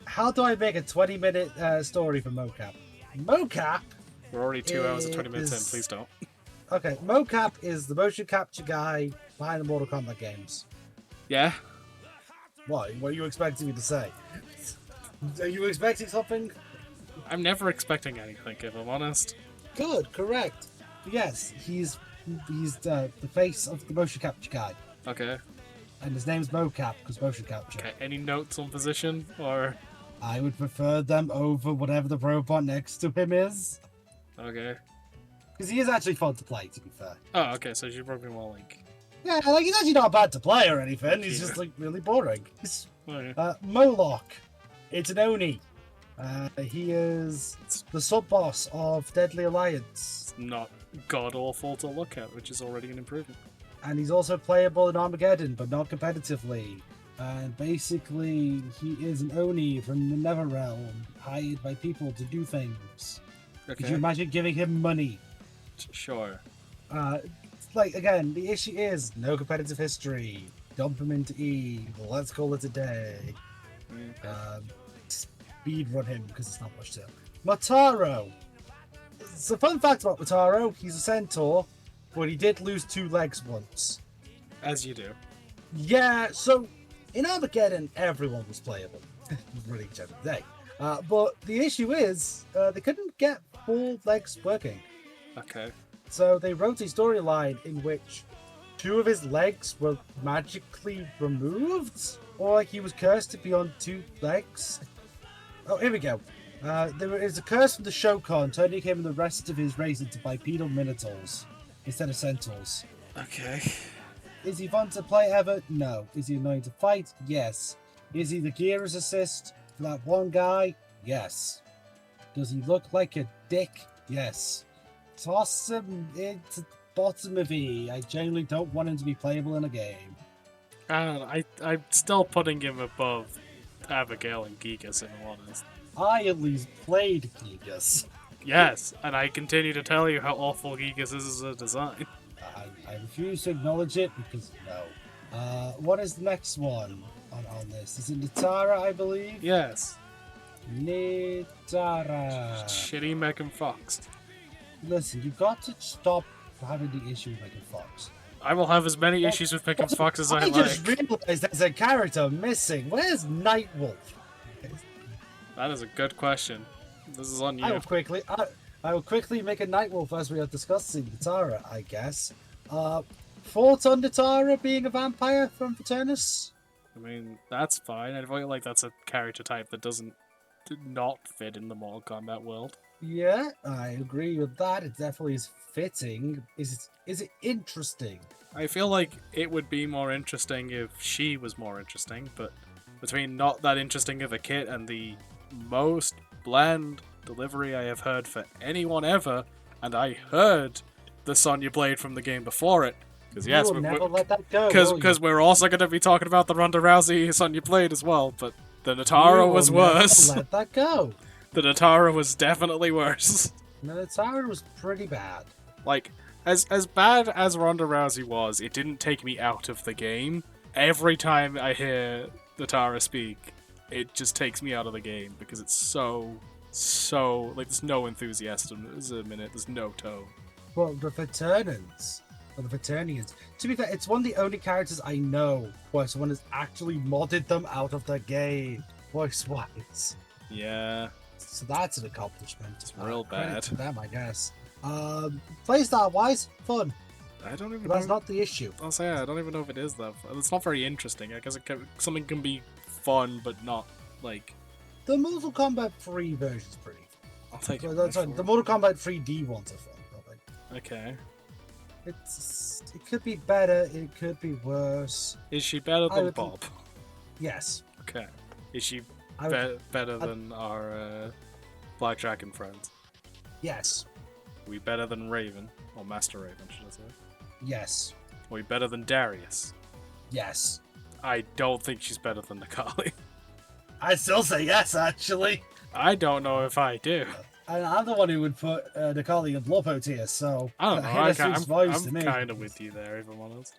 How do I make a 20-minute story for Mocap? Mocap. We're already 2 hours and 20 minutes in. Please don't. Okay, Mocap is the motion capture guy behind the Mortal Kombat games. Yeah. What are you expecting me to say? Are you expecting something? I'm never expecting anything, if I'm honest. Good, correct. Yes, he's the face of the motion capture guy. Okay. And his name's Mocap because motion capture. Okay. Any notes on position or? I would prefer them over whatever the robot next to him is. Okay. Because he is actually fun to play, to be fair. Oh, okay. So you broke me more like. Yeah, like he's actually not bad to play or anything. He's just like really boring. Moloch. It's an Oni. He is the sub-boss of Deadly Alliance. It's not god-awful to look at, which is already an improvement. And he's also playable in Armageddon, but not competitively. And basically, he is an Oni from the Netherrealm, hired by people to do things. Okay. Could you imagine giving him money? Sure. Like, again, the issue is no competitive history. Dump him into E. Let's call it a day. Speedrun him, because it's not much to him. Motaro. It's a fun fact about Motaro. He's a centaur, but he did lose 2 legs once. As you do. Yeah, so in Armageddon, everyone was playable. Really each other day. But the issue is, they couldn't get full legs working. Okay. So they wrote a storyline in which 2 of his legs were magically removed, or like he was cursed to be on 2 legs. Oh, here we go. There is a curse from the Shokan, turning him and the rest of his race into bipedal minotaurs instead of centaurs. Okay. Is he fun to play ever? No. Is he annoying to fight? Yes. Is he the Gears assist for that one guy? Yes. Does he look like a dick? Yes. Toss him into bottom of E. I genuinely don't want him to be playable in a game. I'm still putting him above Abigail and Gigas, if I'm honest. I at least played Gigas. Yes, and I continue to tell you how awful Gigas is as a design. I refuse to acknowledge it because no. What is the next one on this? Is it Nitara, I believe? Yes. Nitara. Shitty Megan Fox. Listen, you've got to stop having the issue with Megan Fox. I will have as many issues with Megan Fox as I like. I just realized there's a character missing. Where's Nightwolf? That is a good question. This is on you. I will quickly make a Nightwolf as we are discussing Nitara, I guess. Thoughts on Nitara being a vampire from Paternus? I mean, that's fine. I feel like that's a character type that doesn't not fit in the Mortal Kombat world. Yeah, I agree with that. It definitely is fitting. Is it interesting? I feel like it would be more interesting if she was more interesting, but between not that interesting of a kit and the most bland delivery I have heard for anyone ever, and I heard the Sonya Blade from the game before it, because yes, because we're also going to be talking about the Ronda Rousey Sonya Blade as well, but the Nitara was worse. Let that go. The Nitara was definitely worse. The Nitara was pretty bad. Like, as bad as Ronda Rousey was, it didn't take me out of the game. Every time I hear Nitara speak, it just takes me out of the game because it's so like there's no enthusiasm. There's a minute. There's no tone. Well, the Fraternians, or the Fraternians. To be fair, it's one of the only characters I know where someone has actually modded them out of the game, voice-wise. Yeah. So that's an accomplishment. It's real bad. To them, I guess. Playstyle-wise, fun. I don't even but know. that's not the issue. I'll say I don't even know if it is though. It's not very interesting. I guess something can be fun, but not like. The Mortal Kombat 3 version is pretty fun. I'll take it. That's fine. The Mortal Kombat 3D ones are fun. Okay. It could be better. It could be worse. Is she better than Bob? Yes. Okay. Is she better than our Black Dragon friends? Yes. Are we better than Raven? Or Master Raven, should I say? Yes. Are we better than Darius? Yes. I don't think she's better than Nikali. I'd still say yes, actually. I don't know if I do. And I'm the one who would put Nikali in Lopo tier, so... I don't know, I'm kind of with you there, if I'm honest.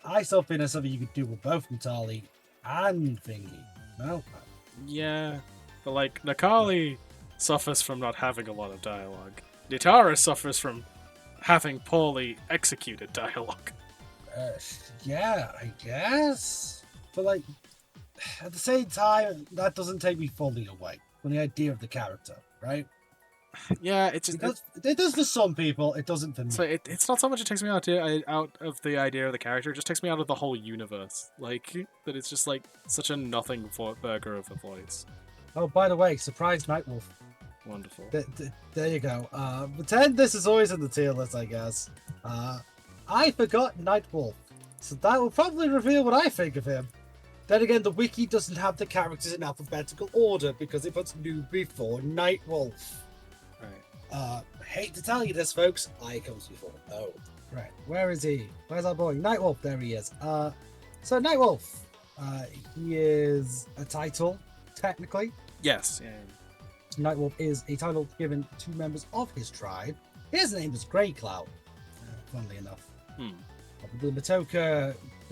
I still think there's something you could do with both Nikali and Thingy. No? Yeah, but like, Nikali suffers from not having a lot of dialogue. Nitara suffers from having poorly executed dialogue. Yeah, I guess. But like, at the same time, that doesn't take me fully away from the idea of the character, right? Yeah, it does for some people. It doesn't for me. So it's not so much it takes me out of the idea of the character. It just takes me out of the whole universe. Like that, it's just like such a nothing burger of a voice. Oh, by the way, surprise Nightwolf. Wonderful. There you go. Pretend this is always in the tier list, I guess. I forgot Nightwolf, so that will probably reveal what I think of him. Then again, the wiki doesn't have the characters in alphabetical order because it puts new before Nightwolf. Right. Hate to tell you this, folks. I comes before. Oh, right. Where is he? Where's our boy? Nightwolf. There he is. So Nightwolf. He is a title, technically. Yes. Yeah. Nightwolf is a title given to members of his tribe. His name is Grey Cloud, funnily enough. The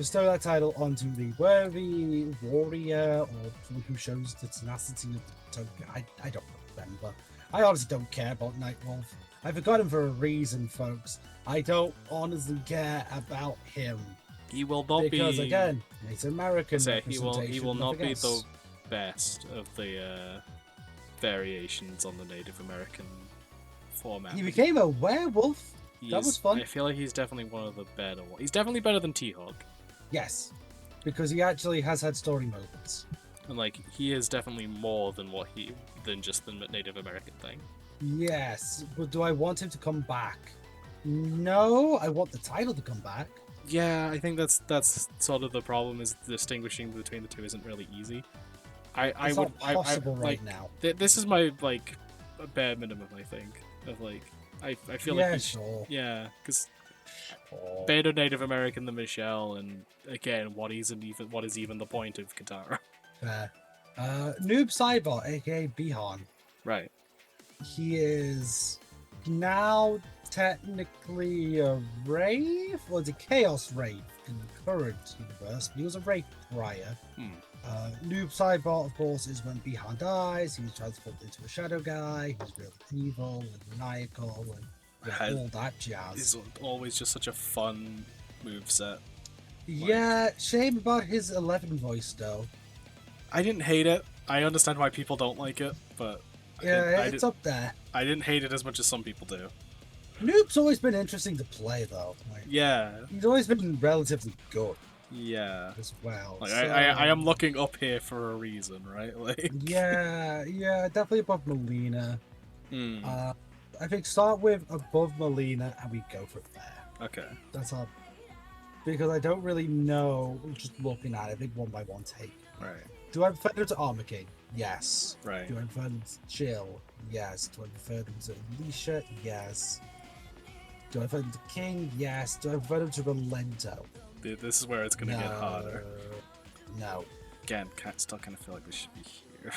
bestow that title onto the worthy warrior or someone who shows the tenacity of the token. I don't remember. I honestly don't care about Nightwolf. I forgot him for a reason, folks. I don't honestly care about him. He will not because, again, Native American he will not be the best of the variations on the Native American format. He became a werewolf. That was fun. I feel like he's definitely one of the better ones. He's definitely better than T-Hawk. Yes, because he actually has had story moments. And like he is definitely more than just the Native American thing. Yes, but do I want him to come back? No, I want the title to come back. Yeah, I think that's sort of the problem, is distinguishing between the two isn't really easy. It's not possible right now. This is my like a bare minimum, I think, of like I feel like sure. Yeah, because better Native American than Michelle, and again, what is even the point of Katara? Noob Cybot, aka Bihan. Right. He is now technically a Wraith, or the Chaos Wraith in the current universe, but he was a Wraith prior. Noob Cybot, of course, is when Bihan dies, he's transformed into a shadow guy, he's really evil and maniacal and all that jazz. It's always just such a fun moveset. Yeah, shame about his 11 voice though. I didn't hate it. I understand why people don't like it, but it's up there. I didn't hate it as much as some people do. Noob's always been interesting to play though. Yeah. He's always been relatively good. Yeah. As well. Like, I am looking up here for a reason, right? Like. Yeah, definitely above Melina. I think start with above Melina and we go from there. Okay. That's all. Because I don't really know, just looking at it, I think one by one take. Right. Do I prefer them to Armor King? Yes. Right. Do I prefer them to Chill? Yes. Do I prefer them to Alicia? Yes. Do I prefer them to King? Yes. Do I prefer them to Relento? This is where it's gonna get harder. No. Again, still kind of feel like this should be here.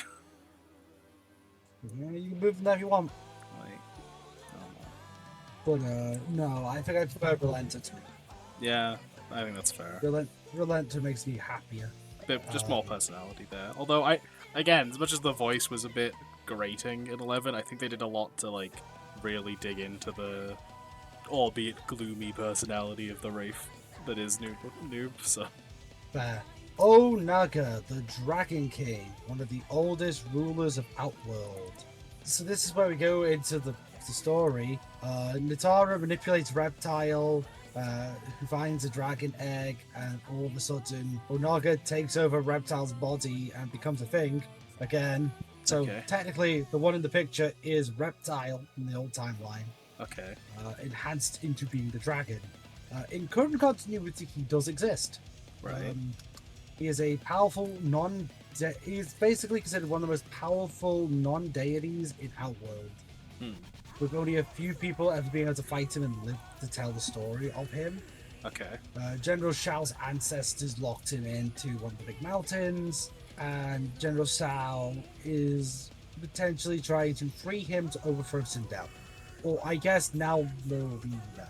Yeah, you can move them there if you want. Like, But no, I think I prefer Relento to me. Yeah, I think that's fair. Relento makes me happier. Just more personality there. Although again, as much as the voice was a bit grating in 11, I think they did a lot to like really dig into the albeit gloomy personality of the Wraith that is Noob. So. Fair. Onaga, the Dragon King, one of the oldest rulers of Outworld. So this is where we go into the story. Natara manipulates Reptile, who finds a dragon egg, and all of a sudden Onaga takes over Reptile's body and becomes a thing again. So technically the one in the picture is Reptile in the old timeline. Okay. Enhanced into being the dragon. In current continuity, he does exist. Right. He is a powerful he's basically considered one of the most powerful non-deities in Outworld. With only a few people ever being able to fight him and live to tell the story of him. Okay. General Shao's ancestors locked him into one of the big mountains, and General Shao is potentially trying to free him to overthrow Sindel. Or I guess now Melina.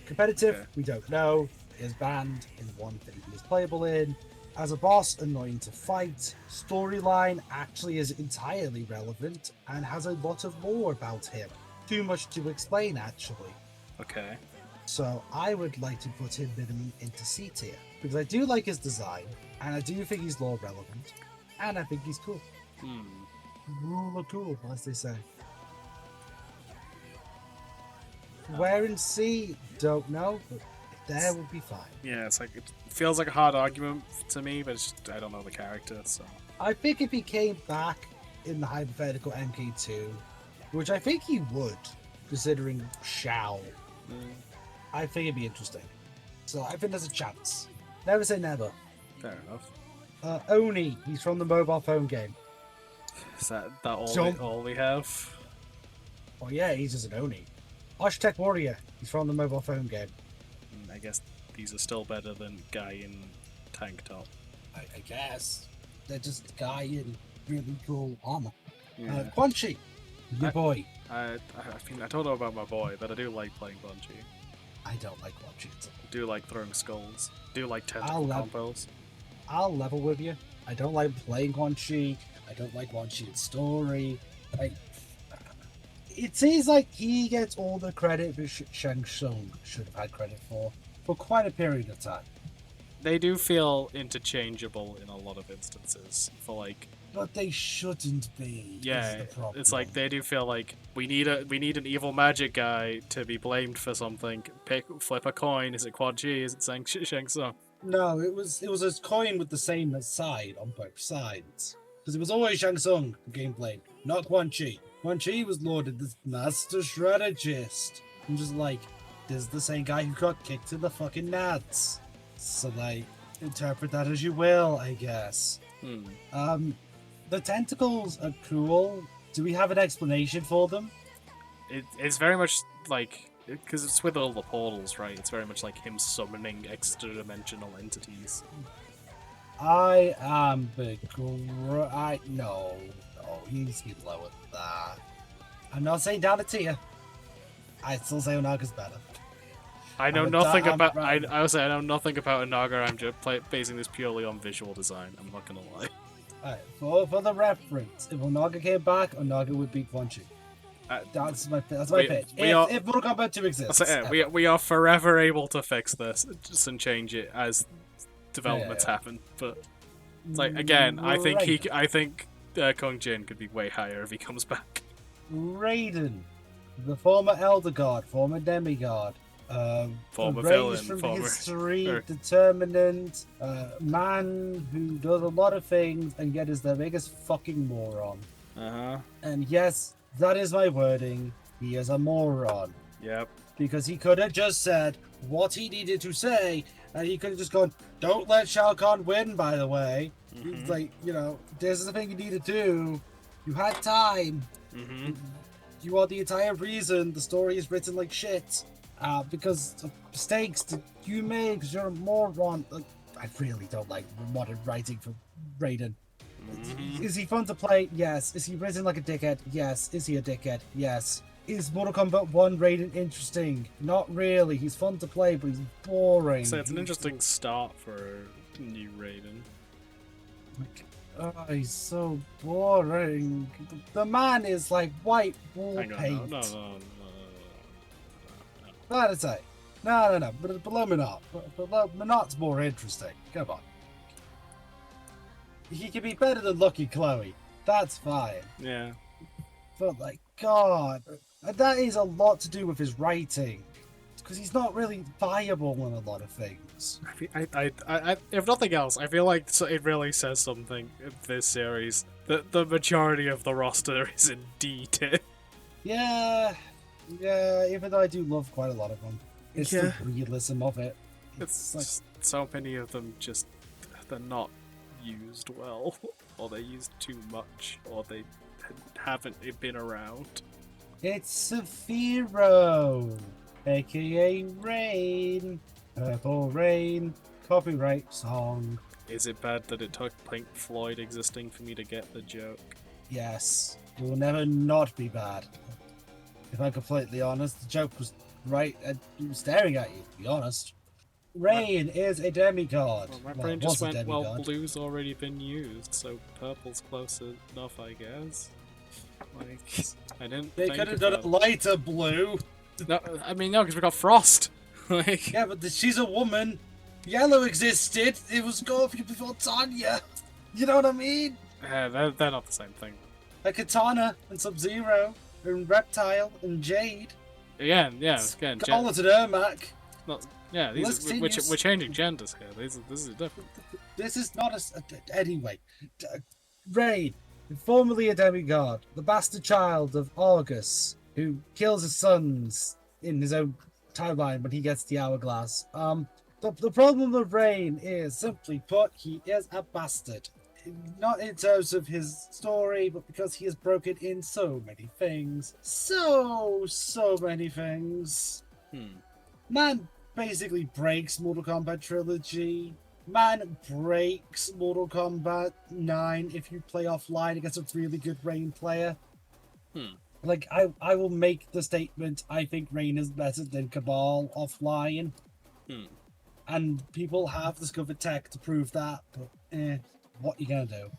Competitive, we don't know. He is banned in one thing he is playable in. As a boss, annoying to fight. Storyline actually is entirely relevant and has a lot of lore about him. Too much to explain, actually. Okay. So I would like to put him minimum into C tier because I do like his design and I do think he's lore relevant and I think he's cool. Ruler cool, as they say. Where in C, don't know, but there would be fine. Yeah, it's like it feels like a hard argument to me, but it's just, I don't know the character, so. I think if he came back in the hypothetical MK2, which I think he would, considering Shao, I think it'd be interesting. So I think there's a chance. Never say never. Fair enough. Oni, he's from the mobile phone game. Is that all we have? Oh yeah, he's just an Oni. Architect Warrior, he's from the mobile phone game. I guess these are still better than guy in tank top. I guess. They're just guy in really cool armor. Yeah. Quan Chi, your boy. I don't know about my boy, but I do like playing Bungie. I don't like Quan Chi. Do you like throwing skulls? Do you like tentacle combos? I'll level with you. I don't like playing Quan Chi. I don't like Quan Chi's story. It seems like he gets all the credit that Shang Tsung should have had credit for quite a period of time. They do feel interchangeable in a lot of instances. But they shouldn't be. Yeah, it's like they do feel like we need an evil magic guy to be blamed for something. Flip a coin. Is it Quan Chi? Is it Shang Tsung? No, it was a coin with the same side on both sides. Because it was always Shang Tsung who game blamed, not Quan Chi. Quan Chi was lauded as master strategist. I'm just like, this is the same guy who got kicked in the fucking nads. So interpret that as you will, I guess. The tentacles are cool. Do we have an explanation for them? It's very much like, because it's with all the portals, right? It's very much like him summoning extra-dimensional entities. I am no, he needs to be lower than that. I'm not saying down a tier. I still say Onaga's better. I know nothing about. I would say I know nothing about Onaga. I'm just basing this purely on visual design. I'm not gonna lie. Alright, for the reference, if Onaga came back, Onaga would beat Quan Chi. That's my pitch. If Mortal Kombat 2 exists, we are forever able to fix this and change it as developments happen. But it's like again, I think Kung Jin could be way higher if he comes back. Raiden, the former Elder God, former demigod. Former villain, from former history, determinant, man who does a lot of things and yet is the biggest fucking moron. And yes, that is my wording. He is a moron. Yep. Because he could have just said what he needed to say, and he could have just gone, "Don't let Shao Kahn win." By the way, it's like, this is the thing you need to do. You had time. You are the entire reason the story is written like shit. Because of mistakes that you made, because you're a moron. I really don't like modern writing for Raiden. Is he fun to play? Yes. Is he written like a dickhead? Yes. Is he a dickhead? Yes. Is Mortal Kombat 1 Raiden interesting? Not really. He's fun to play, but he's boring. So it's an interesting start for new Raiden. He's so boring. The man is like white wall paint. No. That's it. No. But below Minot's more interesting. Come on. He can be better than Lucky Chloe. That's fine. Yeah. But God, that is a lot to do with his writing, because he's not really viable in a lot of things. I if nothing else, I feel like it really says something in this series that the majority of the roster is in D tier. Yeah, even though I do love quite a lot of them. It's the realism of it. It's like so many of them they're not used well, or they're used too much, or they haven't been around. It's Sephiro, aka Rain, Purple Rain, copyright song. Is it bad that it took Pink Floyd existing for me to get the joke? Yes, it will never not be bad. If I'm completely honest, the joke was right staring at you, to be honest. Rain is a demigod. Well, my brain just went, well, blue's already been used, so purple's close enough, I guess. I didn't They could have done a lighter blue. No, because we got Frost. Yeah, but she's a woman. Yellow existed. It was Gorfy before Tanya. You know what I mean? They're not the same thing. A Katana and Sub-Zero and Reptile and Jade. Again. Scarlet and Ermac. We're changing genders here. This is different. This is not anyway. Rain, formerly a demigod, the bastard child of Argus, who kills his sons in his own timeline when he gets the hourglass. The problem with Rain is, simply put, he is a bastard. Not in terms of his story, but because he has broken in so many things. So many things. Man basically breaks Mortal Kombat Trilogy. Man breaks Mortal Kombat 9 if you play offline against a really good Rain player. Like, I will make the statement, I think Rain is better than Cabal offline. And people have discovered tech to prove that, but what you gonna do?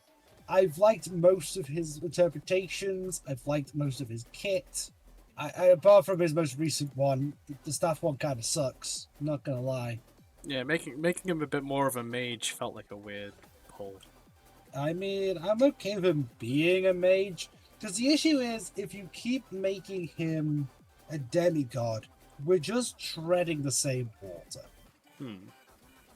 I've liked most of his interpretations. I've liked most of his kit. Apart from his most recent one, the staff one kind of sucks. I'm not gonna lie. Yeah, making him a bit more of a mage felt like a weird pull. I mean, I'm okay with him being a mage, because the issue is, if you keep making him a demigod, we're just treading the same water.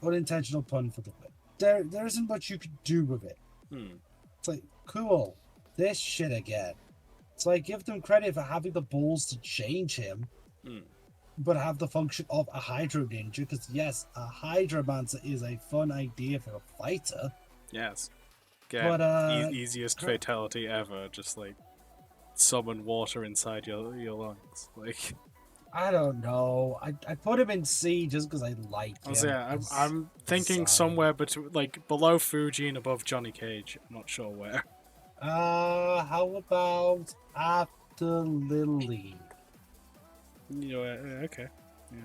Unintentional pun for the win. There isn't much you could do with it. It's like, cool, this shit again. It's like, give them credit for having the balls to change him, but have the function of a Hydro Ninja, because yes, a Hydromancer is a fun idea for a fighter. Yes. But, easiest fatality ever, just like summon water inside your lungs. Like, I don't know. I put him in C just because I like him. Yeah, I'm thinking somewhere between, like, below Fuji and above Johnny Cage. I'm not sure where. How about after Lily? You know, okay, yeah.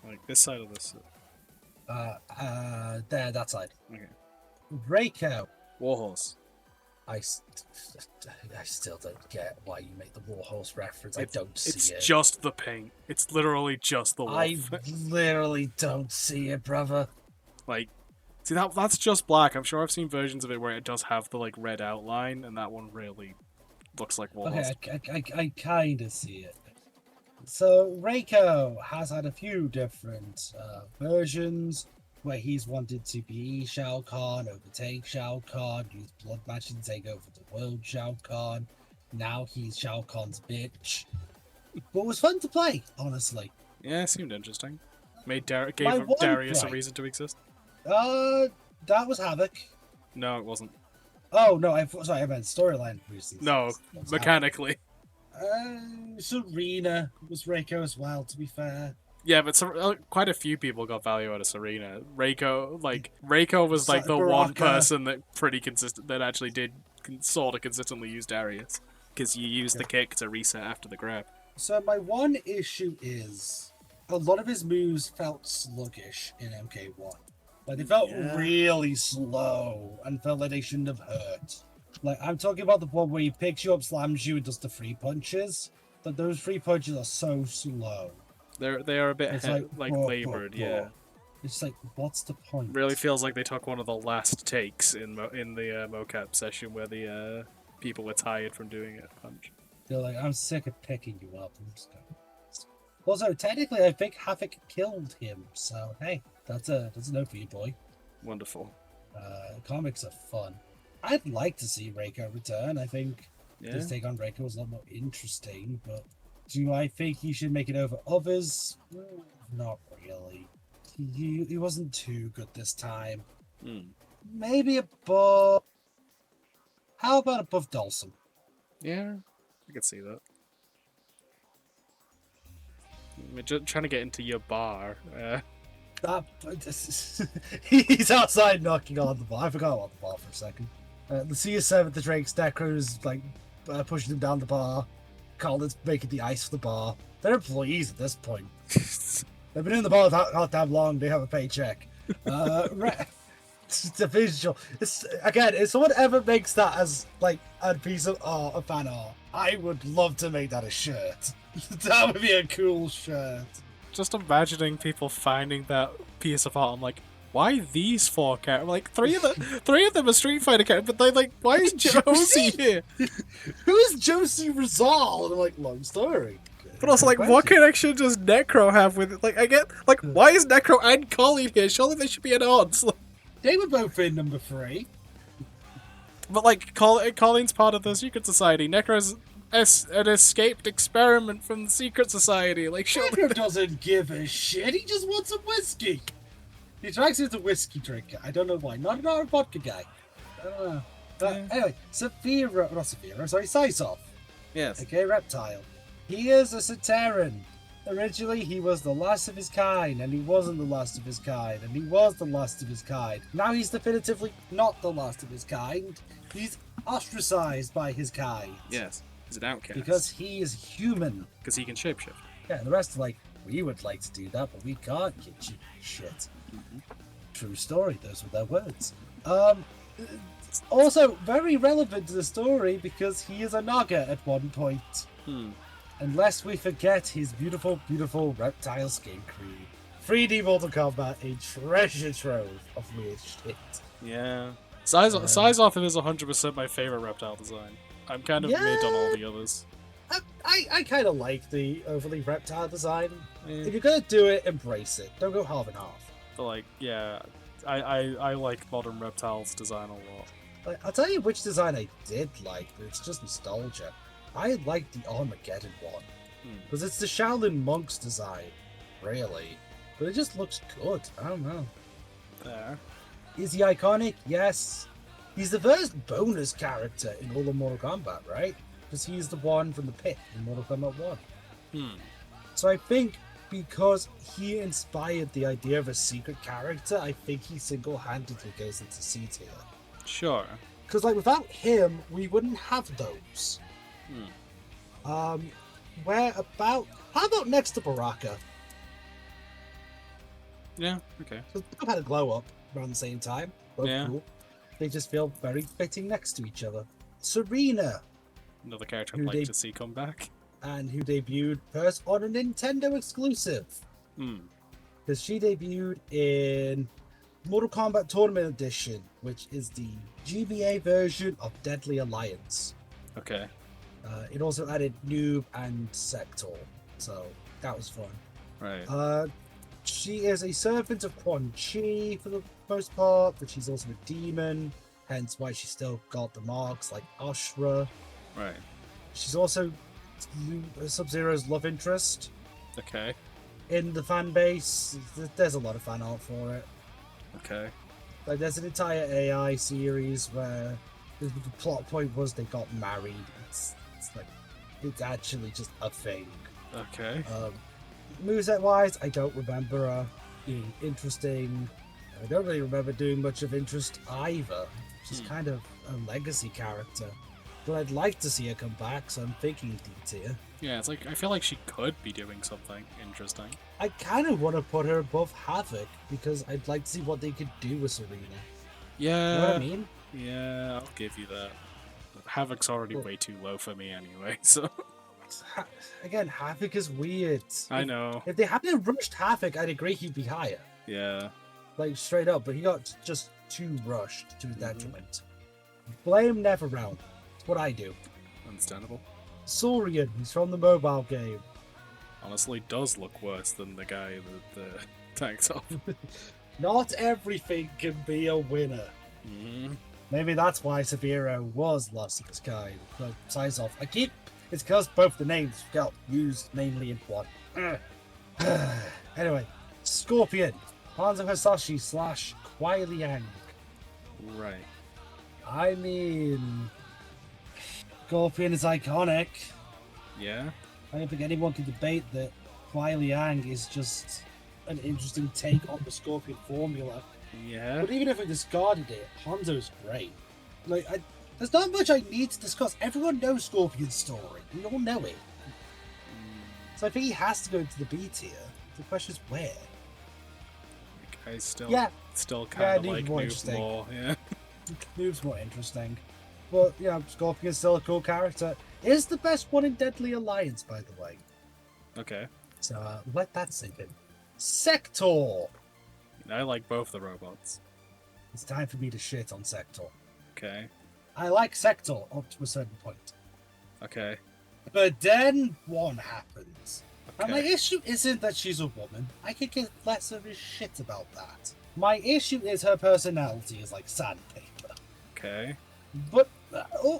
Like this side of this. There, that side. Okay. Reiko. Warhorse. I still don't get why you make the Warhorse reference. I don't see it. It's just the paint. It's literally just the wolf. I literally don't see it, brother. Like, see, that's just black. I'm sure I've seen versions of it where it does have the, like, red outline, and that one really looks like Warhorse. Okay, I kind of see it. So, Reiko has had a few different versions where he's wanted to be Shao Kahn, overtake Shao Kahn, use blood magic to take over the world Shao Kahn. Now he's Shao Kahn's bitch. But it was fun to play, honestly. Yeah, it seemed interesting. Gave Darius a reason to exist. That was Havoc. No, it wasn't. Oh, no, I meant storyline reasons. No, mechanically. Serena was Reiko as well, to be fair. Yeah, but quite a few people got value out of Serena. Reiko was like the one person that that actually did sort of consistently use Darius, because you use the kick to reset after the grab. So my one issue is a lot of his moves felt sluggish in MK1. Like, they felt really slow and felt like they shouldn't have hurt. Like, I'm talking about the one where he picks you up, slams you, and does the free punches. But those free punches are so slow. They are a bit labored, yeah. It's like, what's the point? Really feels like they took one of the last takes in the mocap session where the people were tired from doing it. Punch. They're like, I'm sick of picking you up. I'm just going. Also, technically, I think Havoc killed him. So hey, that's a no for you, boy. Wonderful. Comics are fun. I'd like to see Reiko return. I think his take on Reiko was a lot more interesting, but do I think he should make it over others? Not really. He wasn't too good this time. Maybe above... How about above Dawson? Yeah, I could see that. We're just trying to get into your bar. He's outside knocking on the bar. I forgot about the bar for a second. The CS7, the Drake's Necros, like, pushing him down the bar. Colin's making the ice for the bar. They're employees at this point. They've been in the bar not that long. They have a paycheck. It's a visual. If someone ever makes that as like a piece of art, a fan art, I would love to make that a shirt. That would be a cool shirt. Just imagining people finding that piece of art. I'm like, why these 4 characters? Like, three of them are Street Fighter characters, but they're like, why is Josie here? Who is Josie Rizal? And I'm like, long story. But also, like, what connection does Necro have with it? Like, I get, like, why is Necro and Colleen here? Surely they should be at odds. They were both in number 3. But, like, Colleen's part of the Secret Society. Necro's an escaped experiment from the Secret Society. Like, surely... Necro doesn't give a shit. He just wants a whiskey. He strikes as a whiskey drinker. I don't know why. Not a vodka guy. I don't know. Anyway, Sisov. Yes. Okay, Reptile. He is a Sateran. Originally, he was the last of his kind, and he wasn't the last of his kind, and he was the last of his kind. Now he's definitively not the last of his kind. He's ostracized by his kind. Yes, he's an outcast. Because he is human. Because he can shapeshift. Yeah, and the rest are like, we would like to do that, but we can't, you cheap shit. True story, those were their words. Also, very relevant to the story because he is a Naga at one point. Unless we forget his beautiful, beautiful reptile skin cream. 3D Mortal Kombat, a treasure trove of weird shit. Yeah. Size off is 100% my favorite reptile design. I'm kind of mid on all the others. I kind of like the overly reptile design. If you're gonna do it, embrace it. Don't go half and half. But like, yeah, I like modern reptiles design a lot. Like, I'll tell you which design I did like, but it's just nostalgia. I like the Armageddon one. Because it's the Shaolin Monk's design, really. But it just looks good. I don't know. There. Is he iconic? Yes. He's the first bonus character in all of Mortal Kombat, right? Because he's the one from the pit in Mortal Kombat 1. So I think because he inspired the idea of a secret character, I think he single-handedly goes into C tier. Sure. Because like without him, we wouldn't have those. How about next to Baraka? Yeah, okay. So they've had a glow up around the same time. Both cool. They just feel very fitting next to each other. Serena. Another character I'd like to see come back. And who debuted first on a Nintendo exclusive. Because she debuted in Mortal Kombat Tournament Edition, which is the GBA version of Deadly Alliance. Okay. It also added Noob and Sector, so that was fun. Right. She is a servant of Quan Chi for the most part, but she's also a demon, hence why she's still got the marks like Ashra. Right. She's also Sub-Zero's love interest. Okay. In the fan base, there's a lot of fan art for it. Okay. Like, there's an entire AI series where the plot point was they got married. It's like, it's actually just a thing. Okay. Moveset wise, I don't remember her being interesting. I don't really remember doing much of interest either. She's kind of a legacy character. But I'd like to see her come back, so I'm thinking D tier. Yeah, it's like, I feel like she could be doing something interesting. I kind of want to put her above Havoc, because I'd like to see what they could do with Serena. Yeah. You know what I mean? Yeah, I'll give you that. Havoc's already way too low for me anyway, so... Again, Havoc is weird. I know. If they hadn't rushed Havoc, I'd agree he'd be higher. Yeah. Like, straight up, but he got just too rushed to his detriment. Blame Neverround. That's what I do. Understandable. Saurian, he's from the mobile game. Honestly, does look worse than the guy that the tank top. Not everything can be a winner. Maybe that's why Severo was lost of his kind. But size off. It's because both the names got used mainly in one. Anyway, Scorpion, Hanzo Hasashi / Kuai Liang. Right. I mean, Scorpion is iconic. Yeah. I don't think anyone can debate that Kuai Liang is just an interesting take on the Scorpion formula. Yeah. But even if we discarded it, Hanzo's great. Like, there's not much I need to discuss. Everyone knows Scorpion's story. We all know it. So I think he has to go into the B tier. The question is where. I still Noob's kind of like more Noob more. Yeah. Noob's more interesting. But, yeah, Scorpion's still a cool character. Is the best one in Deadly Alliance, by the way. Okay. So let that sink in. Sector! I like both the robots. It's time for me to shit on Sector. Okay. I like Sector up to a certain point. Okay. But then one happens. Okay. And my issue isn't that she's a woman. I could give less of a shit about that. My issue is her personality is like sandpaper. Okay. But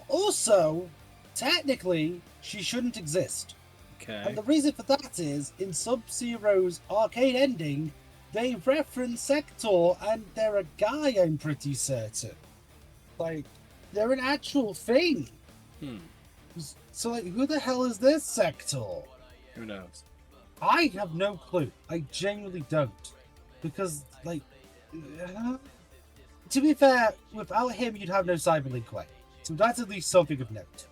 also, technically, she shouldn't exist. Okay. And the reason for that is, in Sub-Zero's arcade ending, they reference Sector and they're a guy, I'm pretty certain. Like, they're an actual thing. So, like, who the hell is this Sector? Who knows? I have no clue. I genuinely don't. Because, like, to be fair, without him, you'd have no Cyberlink Way. So that's at least something of note.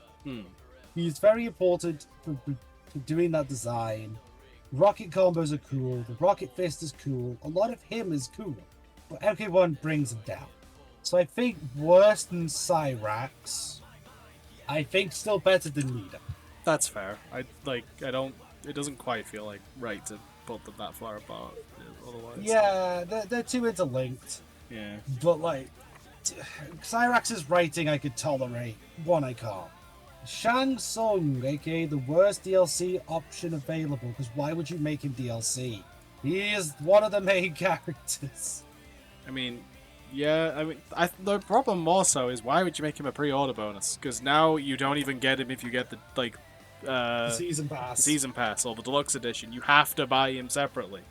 He's very important for doing that design. Rocket combos are cool. The rocket fist is cool. A lot of him is cool. But MK1 brings him down. So I think worse than Cyrax. I think still better than Nita. That's fair. It doesn't quite feel like right to put them that far apart. Otherwise. Yeah, they're too interlinked. Yeah. But like, Cyrax's writing I could tolerate. One I can't. Shang Tsung, aka the worst DLC option available, because why would you make him DLC? He is one of the main characters. I mean, yeah, the problem more so is why would you make him a pre-order bonus? Because now you don't even get him if you get the season pass or the deluxe edition. You have to buy him separately.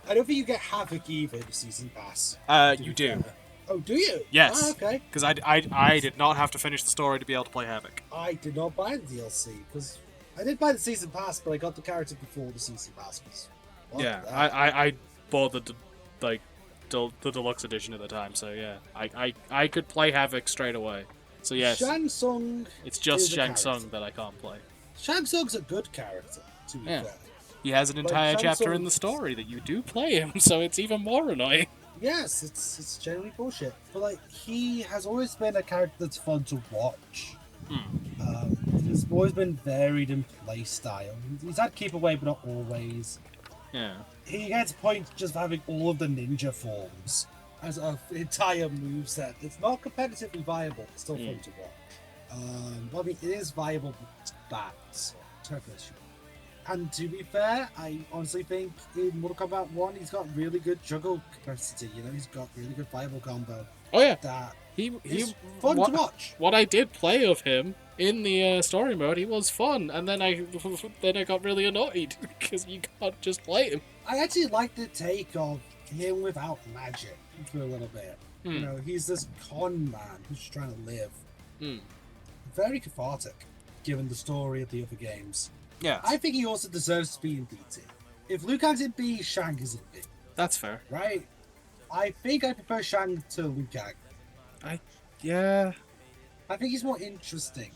I don't think you get Havoc either the season pass. You do. Oh, do you? Yes. Ah, okay. Because I did not have to finish the story to be able to play Havoc. I did not buy the DLC because I did buy the season pass, but I got the character before the season pass was. Yeah, I bought the deluxe edition at the time, so yeah, I could play Havoc straight away. So yes, Shang Tsung. It's just Shang Tsung that I can't play. Shang Tsung's a good character, to be fair. He has an entire chapter in the story that you do play him, so it's even more annoying. Yes, it's generally bullshit. But like, he has always been a character that's fun to watch. He's always been varied in play style. He's had keep away, but not always. Yeah. He gets points just having all of the ninja forms as an entire moveset. It's not competitively viable. It's still fun to watch. Well, I mean, it is viable, but it's bad. So, and to be fair, I honestly think in Mortal Kombat 1, he's got really good juggle capacity. You know, he's got really good viable combo. Oh yeah, that he's fun to watch. What I did play of him in the story mode, he was fun, and then I got really annoyed because you can't just play him. I actually like the take of him without magic for a little bit. You know, he's this con man who's just trying to live. Very cathartic, given the story of the other games. Yeah. I think he also deserves to be in B tier. If Liu Kang's in B, Shang is in B. That's fair. Right? I think I prefer Shang to Liu Kang. Yeah. I think he's more interesting.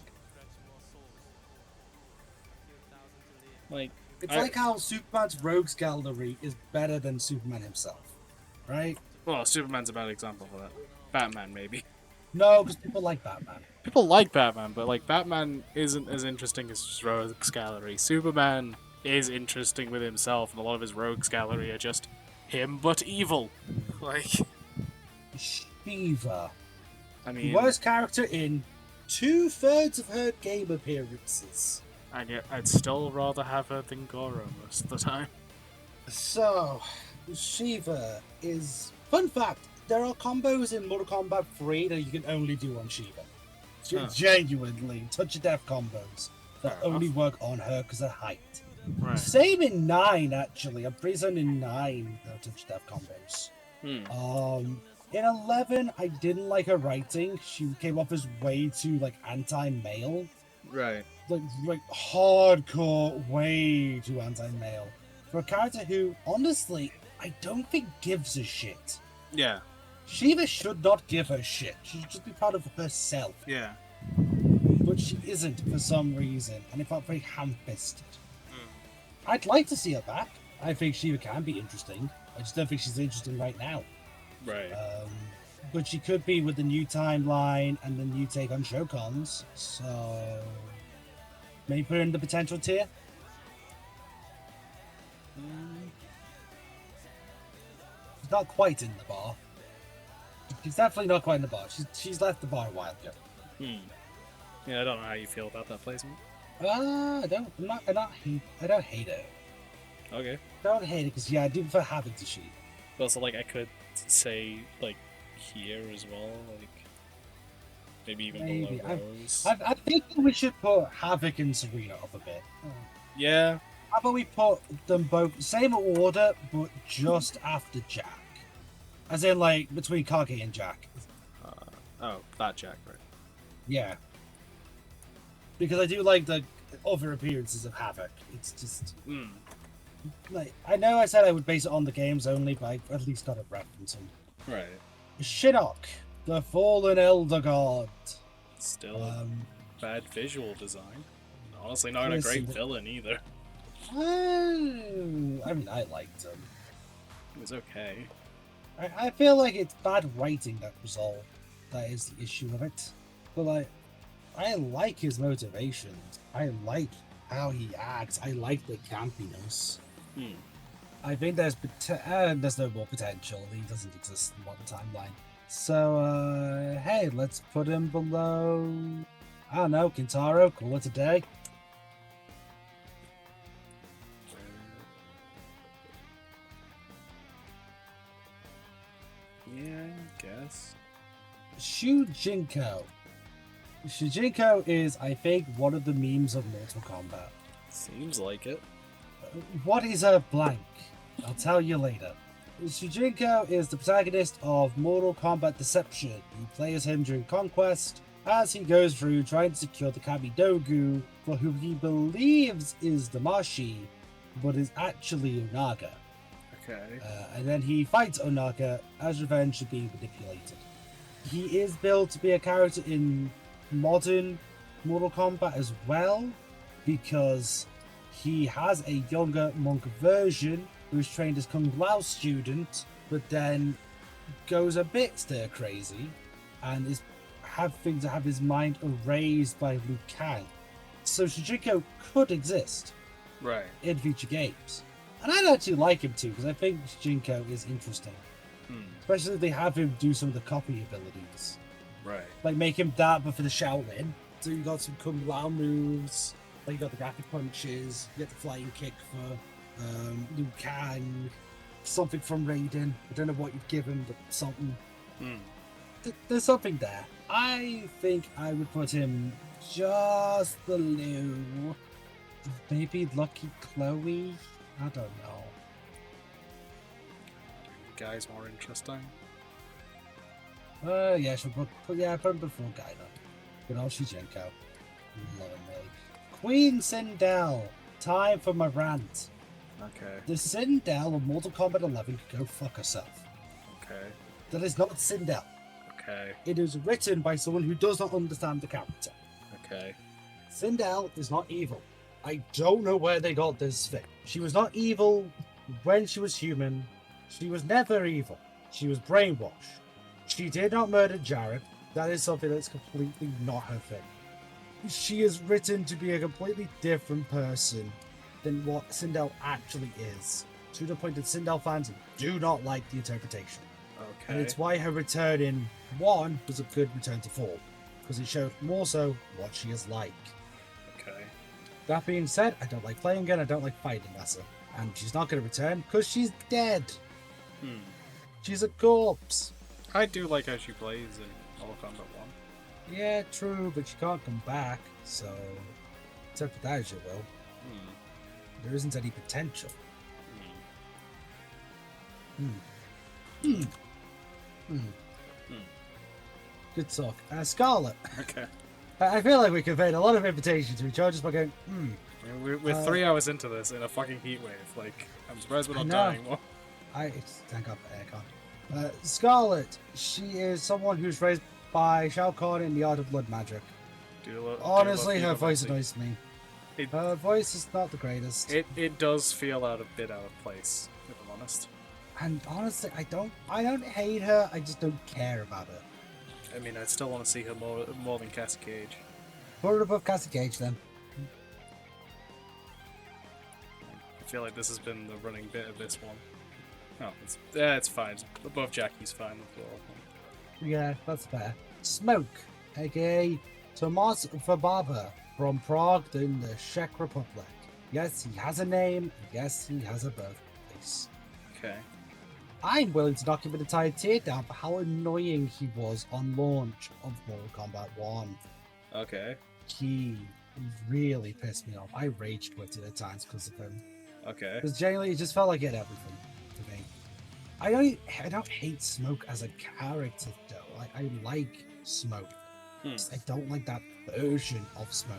It's like how Superman's Rogues Gallery is better than Superman himself. Right? Well, Superman's a bad example for that. Batman, maybe. No, because people like Batman. People like Batman, but Batman isn't as interesting as Rogues Gallery. Superman is interesting with himself, and a lot of his Rogues Gallery are just him, but evil. Shiva. I mean, the worst character in 2/3 of her game appearances. And yet, I'd still rather have her than Goro most of the time. So, Shiva is... Fun fact, there are combos in Mortal Kombat 3 that you can only do on Shiva. Genuinely, touch-of-death combos that only work on her because of height. Right. Same in 9, actually. I'm pretty certain in 9 there are touch-of-death combos. In 11, I didn't like her writing. She came off as way too, anti-male. Right. Like hardcore, way too anti-male. For a character who, honestly, I don't think gives a shit. Yeah. Shiva should not give a shit. She should just be proud of herself. Yeah. But she isn't for some reason, and it felt very ham-fisted. I'd like to see her back. I think Shiva can be interesting. I just don't think she's interesting right now. Right. But she could be with the new timeline and the new take on Shokons. So maybe put her in the potential tier. She's not quite in the bar. She's definitely not quite in the bar. She's left the bar a while ago. Yeah, I don't know how you feel about that placement. I don't hate it. Okay. I don't hate it because I do prefer having to shoot. Also, I could say here as well, maybe even below Rose. I think we should put Havoc and Serena up a bit. Yeah. How about we put them both same order, but just after Jack? As in, between Kage and Jack. That Jack, right? Yeah. Because I do like the other appearances of Havoc. It's just... I know I said I would base it on the games only, but I at least got to reference him. Right. Shinnok, the fallen Elder God. Still bad visual design. Honestly, not a great villain either. I mean, I liked him. It was okay. I feel like it's bad writing that is the issue of it. But I like his motivations. I like how he acts. I like the campiness. I think there's no more potential. He doesn't exist in one timeline. So, hey, let's put him below, I don't know, Kintaro, call it a day. Yeah, I guess. Shujinko. Shujinko is, I think, one of the memes of Mortal Kombat. Seems like it. What is a blank? I'll tell you later. Shujinko is the protagonist of Mortal Kombat Deception. You play as him during Conquest as he goes through trying to secure the Kamidogu for who he believes is Damashi, but is actually Onaga. Okay. And then he fights Onaga as revenge for being manipulated. He is built to be a character in modern Mortal Kombat as well, because he has a younger monk version who is trained as Kung Lao student, but then goes a bit stir crazy and is having to have his mind erased by Liu Kang. So Shujinko could exist in future games. And I'd actually like him to, because I think Shujinko is interesting. Especially if they have him do some of the copy abilities. Like make him that, but for the Shaolin. So you got some Kung Lao moves, like you got the rapid punches, you get the flying kick for Liu Kang, something from Raiden. I don't know what you'd give him, but something. There's something there. I think I would put him just below. Maybe Lucky Chloe? I don't know. Guy's more interesting. Yeah, put him before Gaina. Good old Shujinko. Love him, really. Queen Sindel. Time for my rant. Okay. The Sindel of Mortal Kombat 11 could go fuck herself. Okay. That is not Sindel. Okay. It is written by someone who does not understand the character. Okay. Sindel is not evil. I don't know where they got this thing. She was not evil when she was human. She was never evil. She was brainwashed. She did not murder Jared. That is something that's completely not her thing. She is written to be a completely different person than what Sindel actually is, to the point that Sindel fans do not like the interpretation. Okay. And it's why her return in 1 was a good return to form, because it showed more so what she is like. Okay. That being said, I don't like playing again, I don't like fighting Lesser. And she's not going to return because she's dead. She's a corpse. I do like how she plays in Mortal Kombat 1. Yeah, true, but she can't come back, so interpret that as you will. There isn't any potential. Good talk. Scarlet. Okay. I feel like we conveyed a lot of invitation to each other just by going, We're 3 hours into this in a fucking heat wave. Like, I'm surprised we're not dying more. Thank God for aircon. Scarlet, she is someone who's raised by Shao Kahn in the art of blood magic. Honestly, her voice annoys me. Her voice is not the greatest. It does feel a bit out of place, if I'm honest. And honestly, I don't hate her, I just don't care about her. I mean, I still want to see her more than Cassie Cage. Put her above Cassie Cage, then. I feel like this has been the running bit of this one. Oh, it's fine. It's above Jackie's fine as well. Yeah, that's fair. Smoke, aka Tomas Vababa from Prague in the Czech Republic. Yes, he has a name. Yes, he has a birthplace. Okay. I'm willing to knock him an entire tear down for how annoying he was on launch of Mortal Kombat 1. Okay. He really pissed me off. I rage quitted at times because of him. Okay. Because genuinely, it just felt like he had everything to me. I don't hate Smoke as a character though. I like Smoke. I don't like that version of Smoke.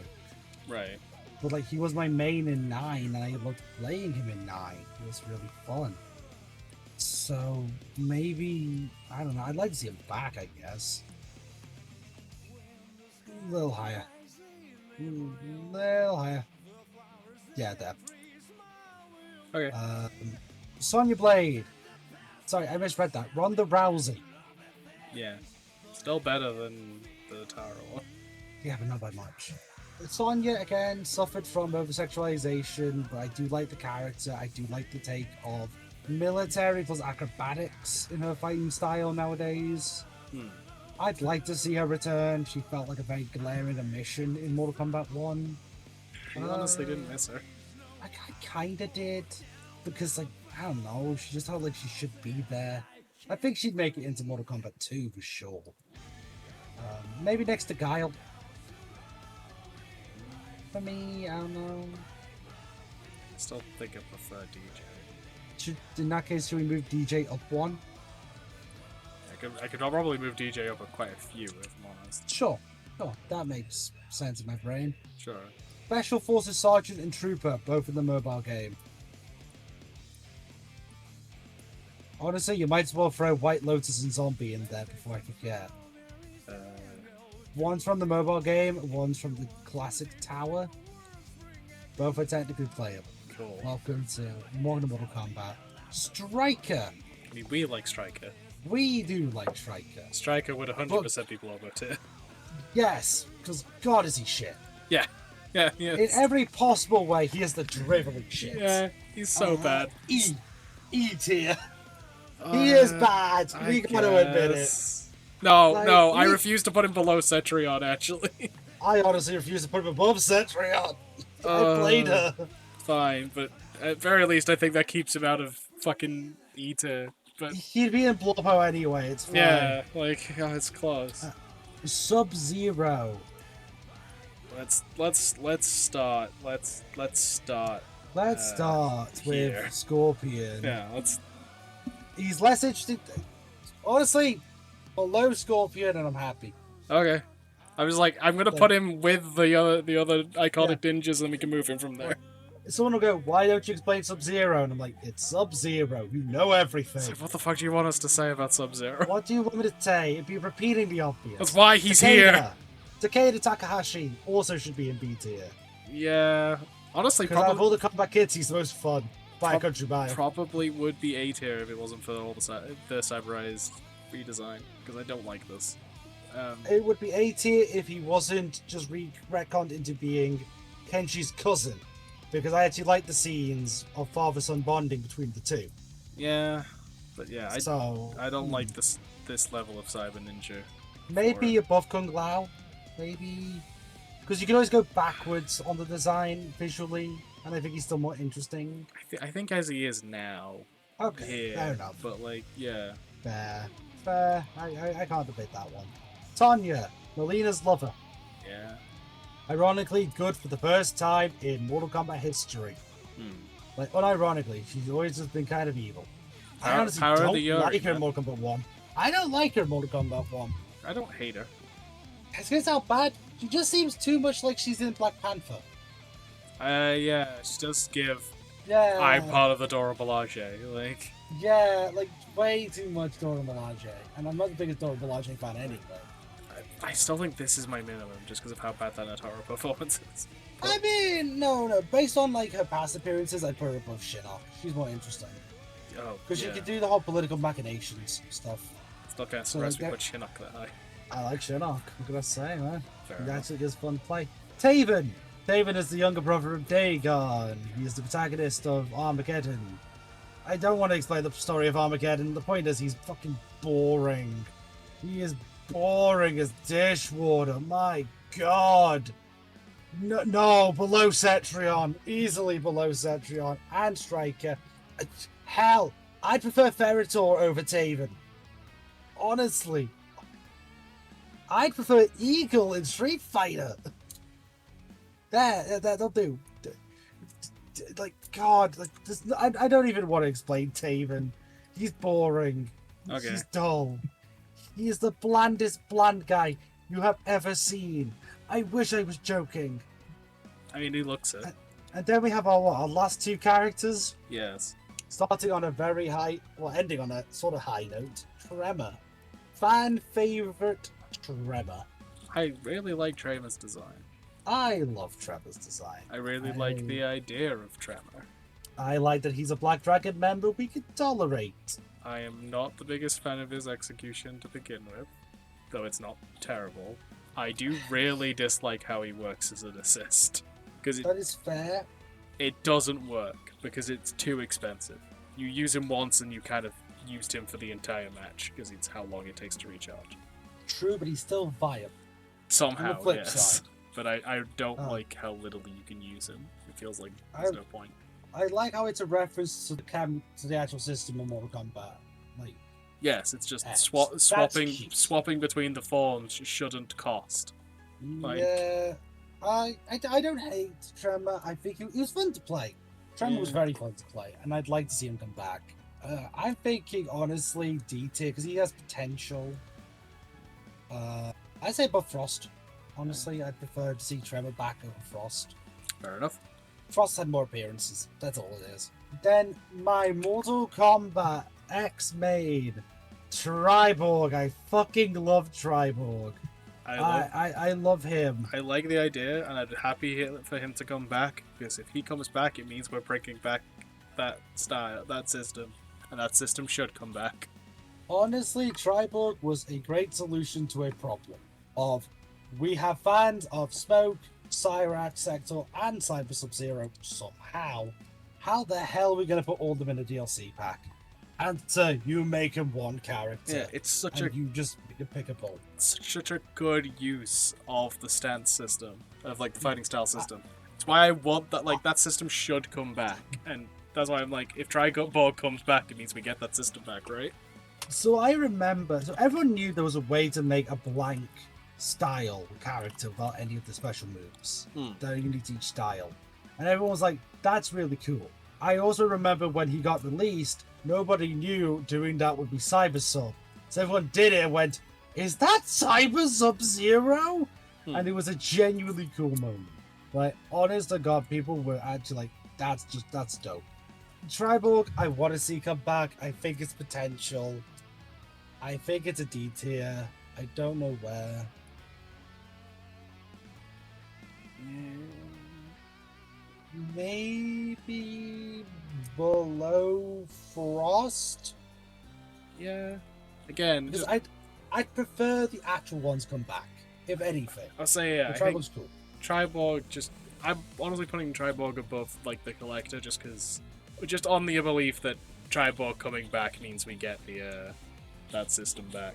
Right. But like, he was my main in 9, and I loved playing him in 9. It was really fun. So maybe, I don't know, I'd like to see him back, I guess. A little higher. Little higher. Yeah, there. Okay. Sonya Blade. Sorry, I misread that. Ronda Rousey. Yeah. Still better than the Tara one. Yeah, but not by much. Sonya, again, suffered from over-sexualization, but I do like the character. I do like the take of military plus acrobatics in her fighting style nowadays. I'd like to see her return. She felt like a very glaring omission in Mortal Kombat 1. I honestly didn't miss her. I kind of did. Because, like, I don't know. She just felt like she should be there. I think she'd make it into Mortal Kombat 2 for sure. Maybe next to Guile. For me, I don't know. I still think I prefer DJ. In that case, should we move DJ up one? I could probably move DJ up quite a few, if I'm honest. Sure. Oh, that makes sense in my brain. Sure. Special Forces Sergeant and Trooper, both in the mobile game. Honestly, you might as well throw White Lotus and Zombie in there before I forget. One's from the mobile game, one's from the classic tower. Both are technically playable. Cool. Welcome to Mortal Kombat. Striker! I mean, we like Striker. We do like Striker. Striker would 100% people over too. Yes, because God is he shit. Yeah. Yeah, In every possible way, he is the driveling shit. Yeah, he's so bad. E tier. He is bad. We gotta admit it. No, I refuse to put him below Cetrion, actually. I honestly refuse to put him above Cetrion. I played her. Fine, but at very least, I think that keeps him out of fucking Eater. But he'd be in Blobho anyway. It's fine. Yeah, it's close. Sub-Zero. Let's start. Let's start. Let's start with Scorpion. Yeah, He's less interested. Honestly, below Scorpion, and I'm happy. Okay. I was like, I'm gonna put him with the other iconic ninjas, and we can move him from there. Someone will go, "Why don't you explain Sub-Zero?" And I'm like, "It's Sub-Zero. You know everything." So what the fuck do you want us to say about Sub-Zero? What do you want me to say? It'd be repeating the obvious. That's why he's here. Takeda Takahashi also should be in B tier. Yeah, honestly, because out of all the combat kids, he's the most fun by a country mile. Probably would be A tier if it wasn't for all the Cybereyes redesign, because I don't like this. It would be A tier if he wasn't just retconned into being Kenshi's cousin, because I actually like the scenes of father-son bonding between the two. Yeah, but yeah, I don't like this level of Cyber Ninja. Maybe above Kung Lao, maybe, because you can always go backwards on the design visually, and I think he's still more interesting. I think as he is now. Okay, fair enough. But yeah. Fair. I can't debate that one. Tanya, Melina's lover. Yeah. Ironically, good for the first time in Mortal Kombat history. Like, unironically, she's always just been kind of evil. I honestly don't like her in Mortal Kombat 1. I don't like her in Mortal Kombat 1. I don't hate her. It's gonna sound bad. She just seems too much like she's in Black Panther. Yeah, she does give. Yeah. I'm part of the Dora Milaje, like. Yeah, like way too much Dora Milaje, and I'm not the biggest Dora Milaje fan anyway. I still think this is my minimum, just because of how bad that Natara performance is. But... I mean, no. Based on like her past appearances, I'd put her above Shinnok. She's more interesting. Oh, because she can do the whole political machinations stuff. Still can't surprise me put Shinnok that high. I like Shinnok. What can I say, man? He actually gives fun play. Taven! Taven is the younger brother of Dagon. He is the protagonist of Armageddon. I don't want to explain the story of Armageddon. The point is, he's fucking boring. He is boring as dishwater. My god. No, below Cetrion. Easily below Cetrion. And Striker. Hell, I'd prefer Ferritor over Taven. Honestly. I'd prefer Eagle in Street Fighter. That'll do. Like, God, like this, I don't even want to explain Taven. He's boring. Okay. He's dull. He is the blandest bland guy you have ever seen. I wish I was joking. I mean, he looks it. And then we have our last two characters. Yes. Starting on a very high, ending on a sort of high note. Tremor. Fan favorite Tremor. I really like Tremor's design. I love Tremor's design. I really like the idea of Tremor. I like that he's a Black Dragon member we can tolerate. I am not the biggest fan of his execution to begin with, though it's not terrible. I do really dislike how he works as an assist. That is fair. It doesn't work, because it's too expensive. You use him once and you kind of used him for the entire match, because it's how long it takes to recharge. True, but he's still viable. Somehow, yes. But I don't like how little you can use him. It feels like there's no point. I like how it's a reference to the actual system of Mortal Kombat. Like, yes, it's just swapping between the forms shouldn't cost. Like, yeah, I don't hate Tremor. I think it was fun to play. Tremor was very fun to play, and I'd like to see him come back. I'm thinking, honestly, D tier, because he has potential. I say above Frost. Honestly, I'd prefer to see Tremor back over Frost. Fair enough. Frost had more appearances. That's all it is. Then my Mortal Kombat X main, Triborg. I fucking love Triborg. I love him. I like the idea, and I'm happy for him to come back, because if he comes back, it means we're bringing back that style, that system, and that system should come back. Honestly, Triborg was a great solution to a problem of we have fans of Smoke, Cyrax, Sector, and Cyber Sub-Zero somehow. How the hell are we going to put all of them in a DLC pack? And you make him one character. Yeah, it's such you just pick a ball. Such a good use of the stance system, of like the fighting style system. It's why I want that. Like that system should come back, and that's why I'm like, if Triborg comes back, it means we get that system back, right? So I remember. So everyone knew there was a way to make a blank style character without any of the special moves. That you need each style, and everyone was like, "That's really cool." I also remember when he got released, nobody knew doing that would be Cyber Sub. So everyone did it and went, "Is that Cyber Sub-Zero?" And it was a genuinely cool moment. Like, honest to God, people were actually like, that's dope. Triborg, I want to see come back. I think it's potential. I think it's a D tier. I don't know where. Maybe below Frost? Yeah. Again, because I'd prefer the actual ones come back, if anything. I'll say, yeah. Triborg's cool. Triborg, I'm honestly putting Triborg above, like, the Collector, just on the belief that Triborg coming back means we get the, that system back.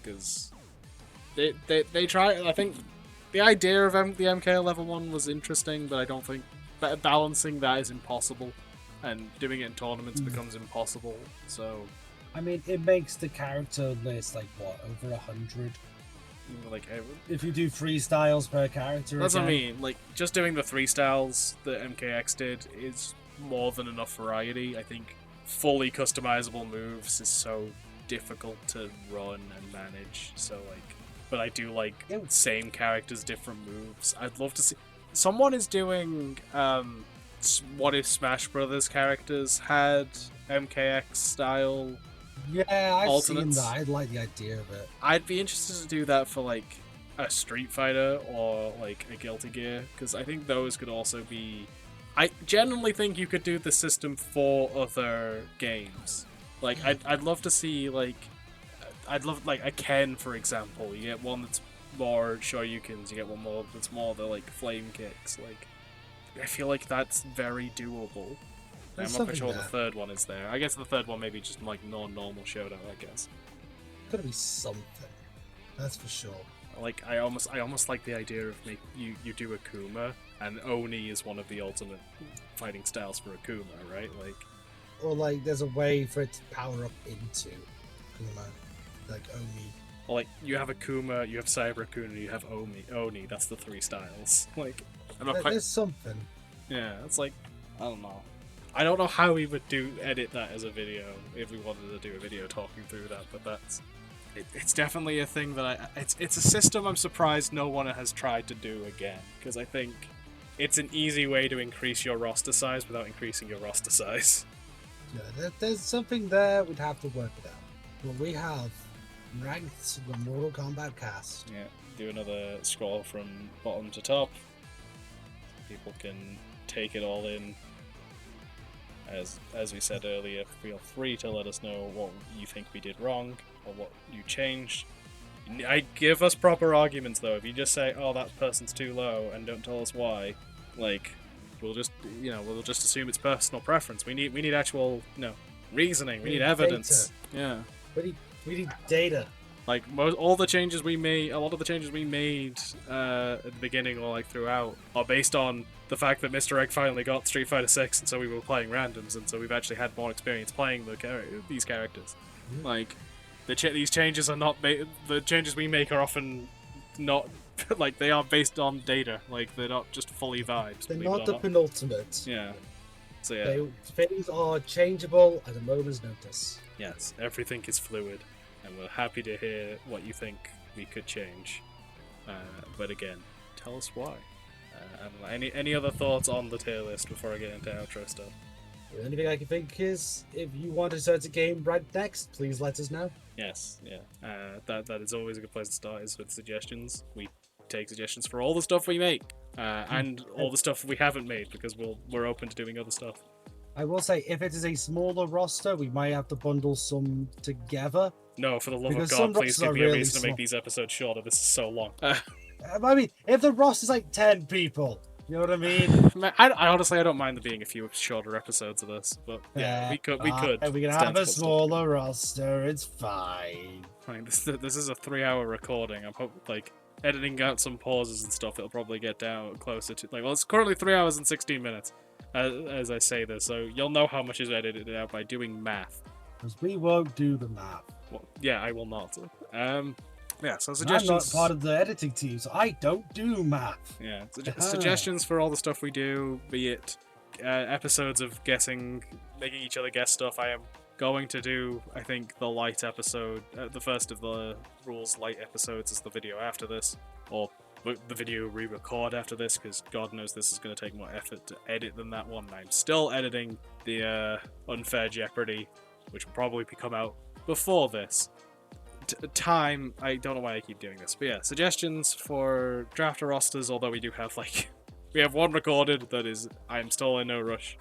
Because they try, I think, the idea of the MK level 1 was interesting, but I don't think balancing that is impossible, and doing it in tournaments becomes impossible, so... I mean, it makes the character list, like, what, over 100? Like, if you do 3 styles per character. That's what I mean, like, just doing the 3 styles that MKX did is more than enough variety. I think fully customizable moves is so difficult to run and manage, so, like... But I do like same characters, different moves. I'd love to see... Someone is doing, what if Smash Brothers characters had MKX style I've alternates? seen that. I like the idea of it. I'd be interested to do that for, like, a Street Fighter or, like, a Guilty Gear, because I think those could also be... I genuinely think you could do the system for other games. Like, I'd love to see, like... I'd love, like, a Ken, for example. You get one that's more Shoryukens, you get one more that's more the, like, flame kicks. Like, I feel like that's very doable. I'm not quite sure the third one is there. I guess the third one maybe just, like, non-normal showdown, I guess. Gotta be something. That's for sure. Like, I almost like the idea of you do Akuma, and Oni is one of the ultimate fighting styles for Akuma, right? Like, or, like, there's a way for it to power up into Akuma. Like Oni. Well, like, you have Akuma, you have Cyber Akuma, you have Oni. That's the 3 styles. Like, I'm not quite... There's something. Yeah, it's like, I don't know. I don't know how we would edit that as a video if we wanted to do a video talking through that, but that's... It's definitely a thing that it's a system I'm surprised no one has tried to do again, because I think it's an easy way to increase your roster size without increasing your roster size. Yeah, there's something there. We'd have to work it out. But we have ranked the Mortal Kombat cast. Yeah. do another scroll from bottom to top. People can take it all in. As we said earlier, feel free to let us know what you think we did wrong or what you changed. I give us proper arguments though. If you just say, "Oh, that person's too low," and don't tell us why, like, we'll just assume it's personal preference. We need actual reasoning. We need evidence. Data. Yeah. We need data. Like all the changes we made, a lot of the changes we made at the beginning or like throughout are based on the fact that Mr. Egg finally got Street Fighter 6, and so we were playing randoms, and so we've actually had more experience playing these characters. Mm-hmm. Like these changes are not the changes we make are often not like they are based on data. Like they're not just fully vibes. They're not the penultimate. Yeah. So yeah. Things are changeable at a moment's notice. Yes, everything is fluid. And we're happy to hear what you think we could change. But again, tell us why. And any other thoughts on the tier list before I get into outro stuff? The only thing I can think is, if you want to start a game right next, please let us know. Yes, yeah. That is always a good place to start, is with suggestions. We take suggestions for all the stuff we make, and all the stuff we haven't made, because we're open to doing other stuff. I will say, if it is a smaller roster, we might have to bundle some together. No, for the love of God, please give me a reason to make these episodes shorter. This is so long. I mean, if the roster's like 10 people, you know what I mean? I honestly, I don't mind there being a few shorter episodes of this, but yeah, we could. And we can have a smaller roster. It's fine. Like, this is a 3-hour recording. I'm like editing out some pauses and stuff. It'll probably get down closer to it's currently 3 hours and 16 minutes as I say this, so you'll know how much is edited out by doing math. Because we won't do the math. Well, yeah, I will not. Yeah, so suggestions. I'm not part of the editing team, so I don't do math. Yeah, suggestions for all the stuff we do, be it episodes of making each other guess stuff. I am going to do, I think, the light episode, the first of the rules light episodes is the video after this, or the video re-record after this, because God knows this is going to take more effort to edit than that one. I'm still editing the Unfair Jeopardy, which will probably come out before this. Time, I don't know why I keep doing this, but yeah, suggestions for draft rosters, although we do have we have one recorded that is, I'm still in no rush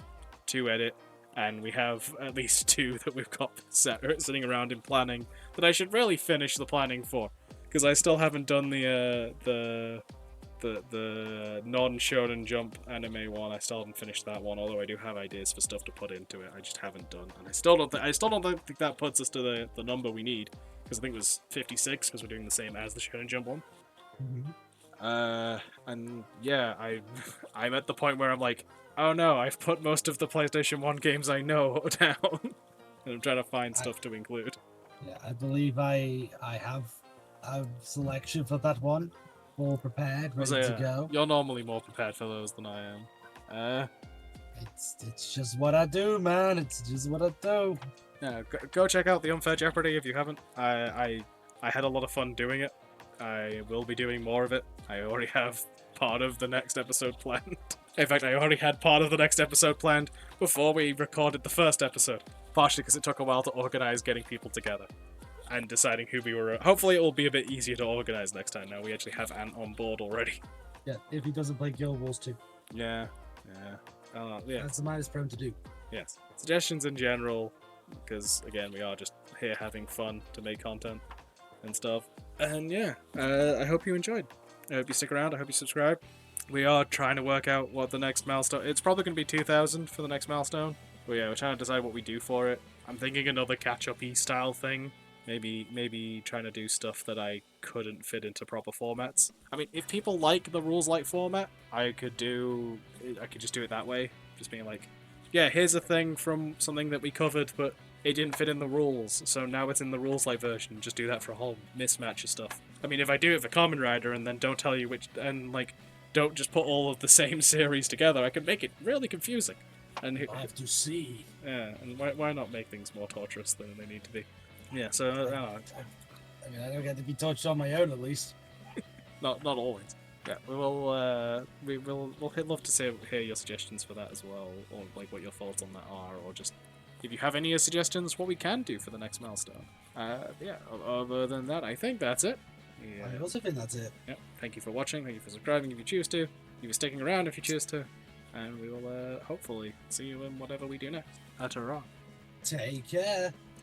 to edit, and we have at least 2 that we've got sitting around in planning that I should really finish the planning for, because I still haven't done the non-Shonen Jump anime one. I still haven't finished that one, although I do have ideas for stuff to put into it. I just haven't done, and I still don't think that puts us to the number we need, because I think it was 56, because we're doing the same as the Shonen Jump one. Mm-hmm. And yeah, I'm at the point where I'm like, oh no, I've put most of the PlayStation 1 games I know down, and I'm trying to find stuff to include. Yeah, I believe I have a selection for that one. All prepared, ready to go. You're normally more prepared for those than I am. It's just what I do, man. It's just what I do. Yeah, go check out the Unfair Jeopardy if you haven't. I had a lot of fun doing it. I will be doing more of it. I already have part of the next episode planned. In fact, I already had part of the next episode planned before we recorded the first episode. Partially because it took a while to organize getting people together and deciding who we were. Hopefully it will be a bit easier to organize next time. Now we actually have Ant on board already. Yeah, if he doesn't play Guild Wars 2. Yeah. That's the minus prone to do. Yes. Suggestions in general, because again, we are just here having fun to make content and stuff. And yeah, I hope you enjoyed. I hope you stick around. I hope you subscribe. We are trying to work out what the next milestone. It's probably going to be 2,000 for the next milestone. But yeah, we're trying to decide what we do for it. I'm thinking another catch-up-y style thing. Maybe trying to do stuff that I couldn't fit into proper formats. I mean, if people like the rules light format, I could just do it that way. Just being like, yeah, here's a thing from something that we covered, but it didn't fit in the rules, so now it's in the rules light version. Just do that for a whole mismatch of stuff. I mean, if I do it for Kamen Rider and then don't tell you which, and don't just put all of the same series together, I could make it really confusing. And I have to see. Yeah, and why not make things more torturous than they need to be? Yeah, so I mean, I don't get to be touched on my own, at least. not always. Yeah, we'll love to hear your suggestions for that as well, or what your thoughts on that are, or just if you have any suggestions, what we can do for the next milestone. Yeah. Other than that, I think that's it. Yeah. I also think that's it. Yep. Thank you for watching. Thank you for subscribing if you choose to. Thank you for sticking around if you choose to. And we will hopefully see you in whatever we do next. Ta-ra. Take care.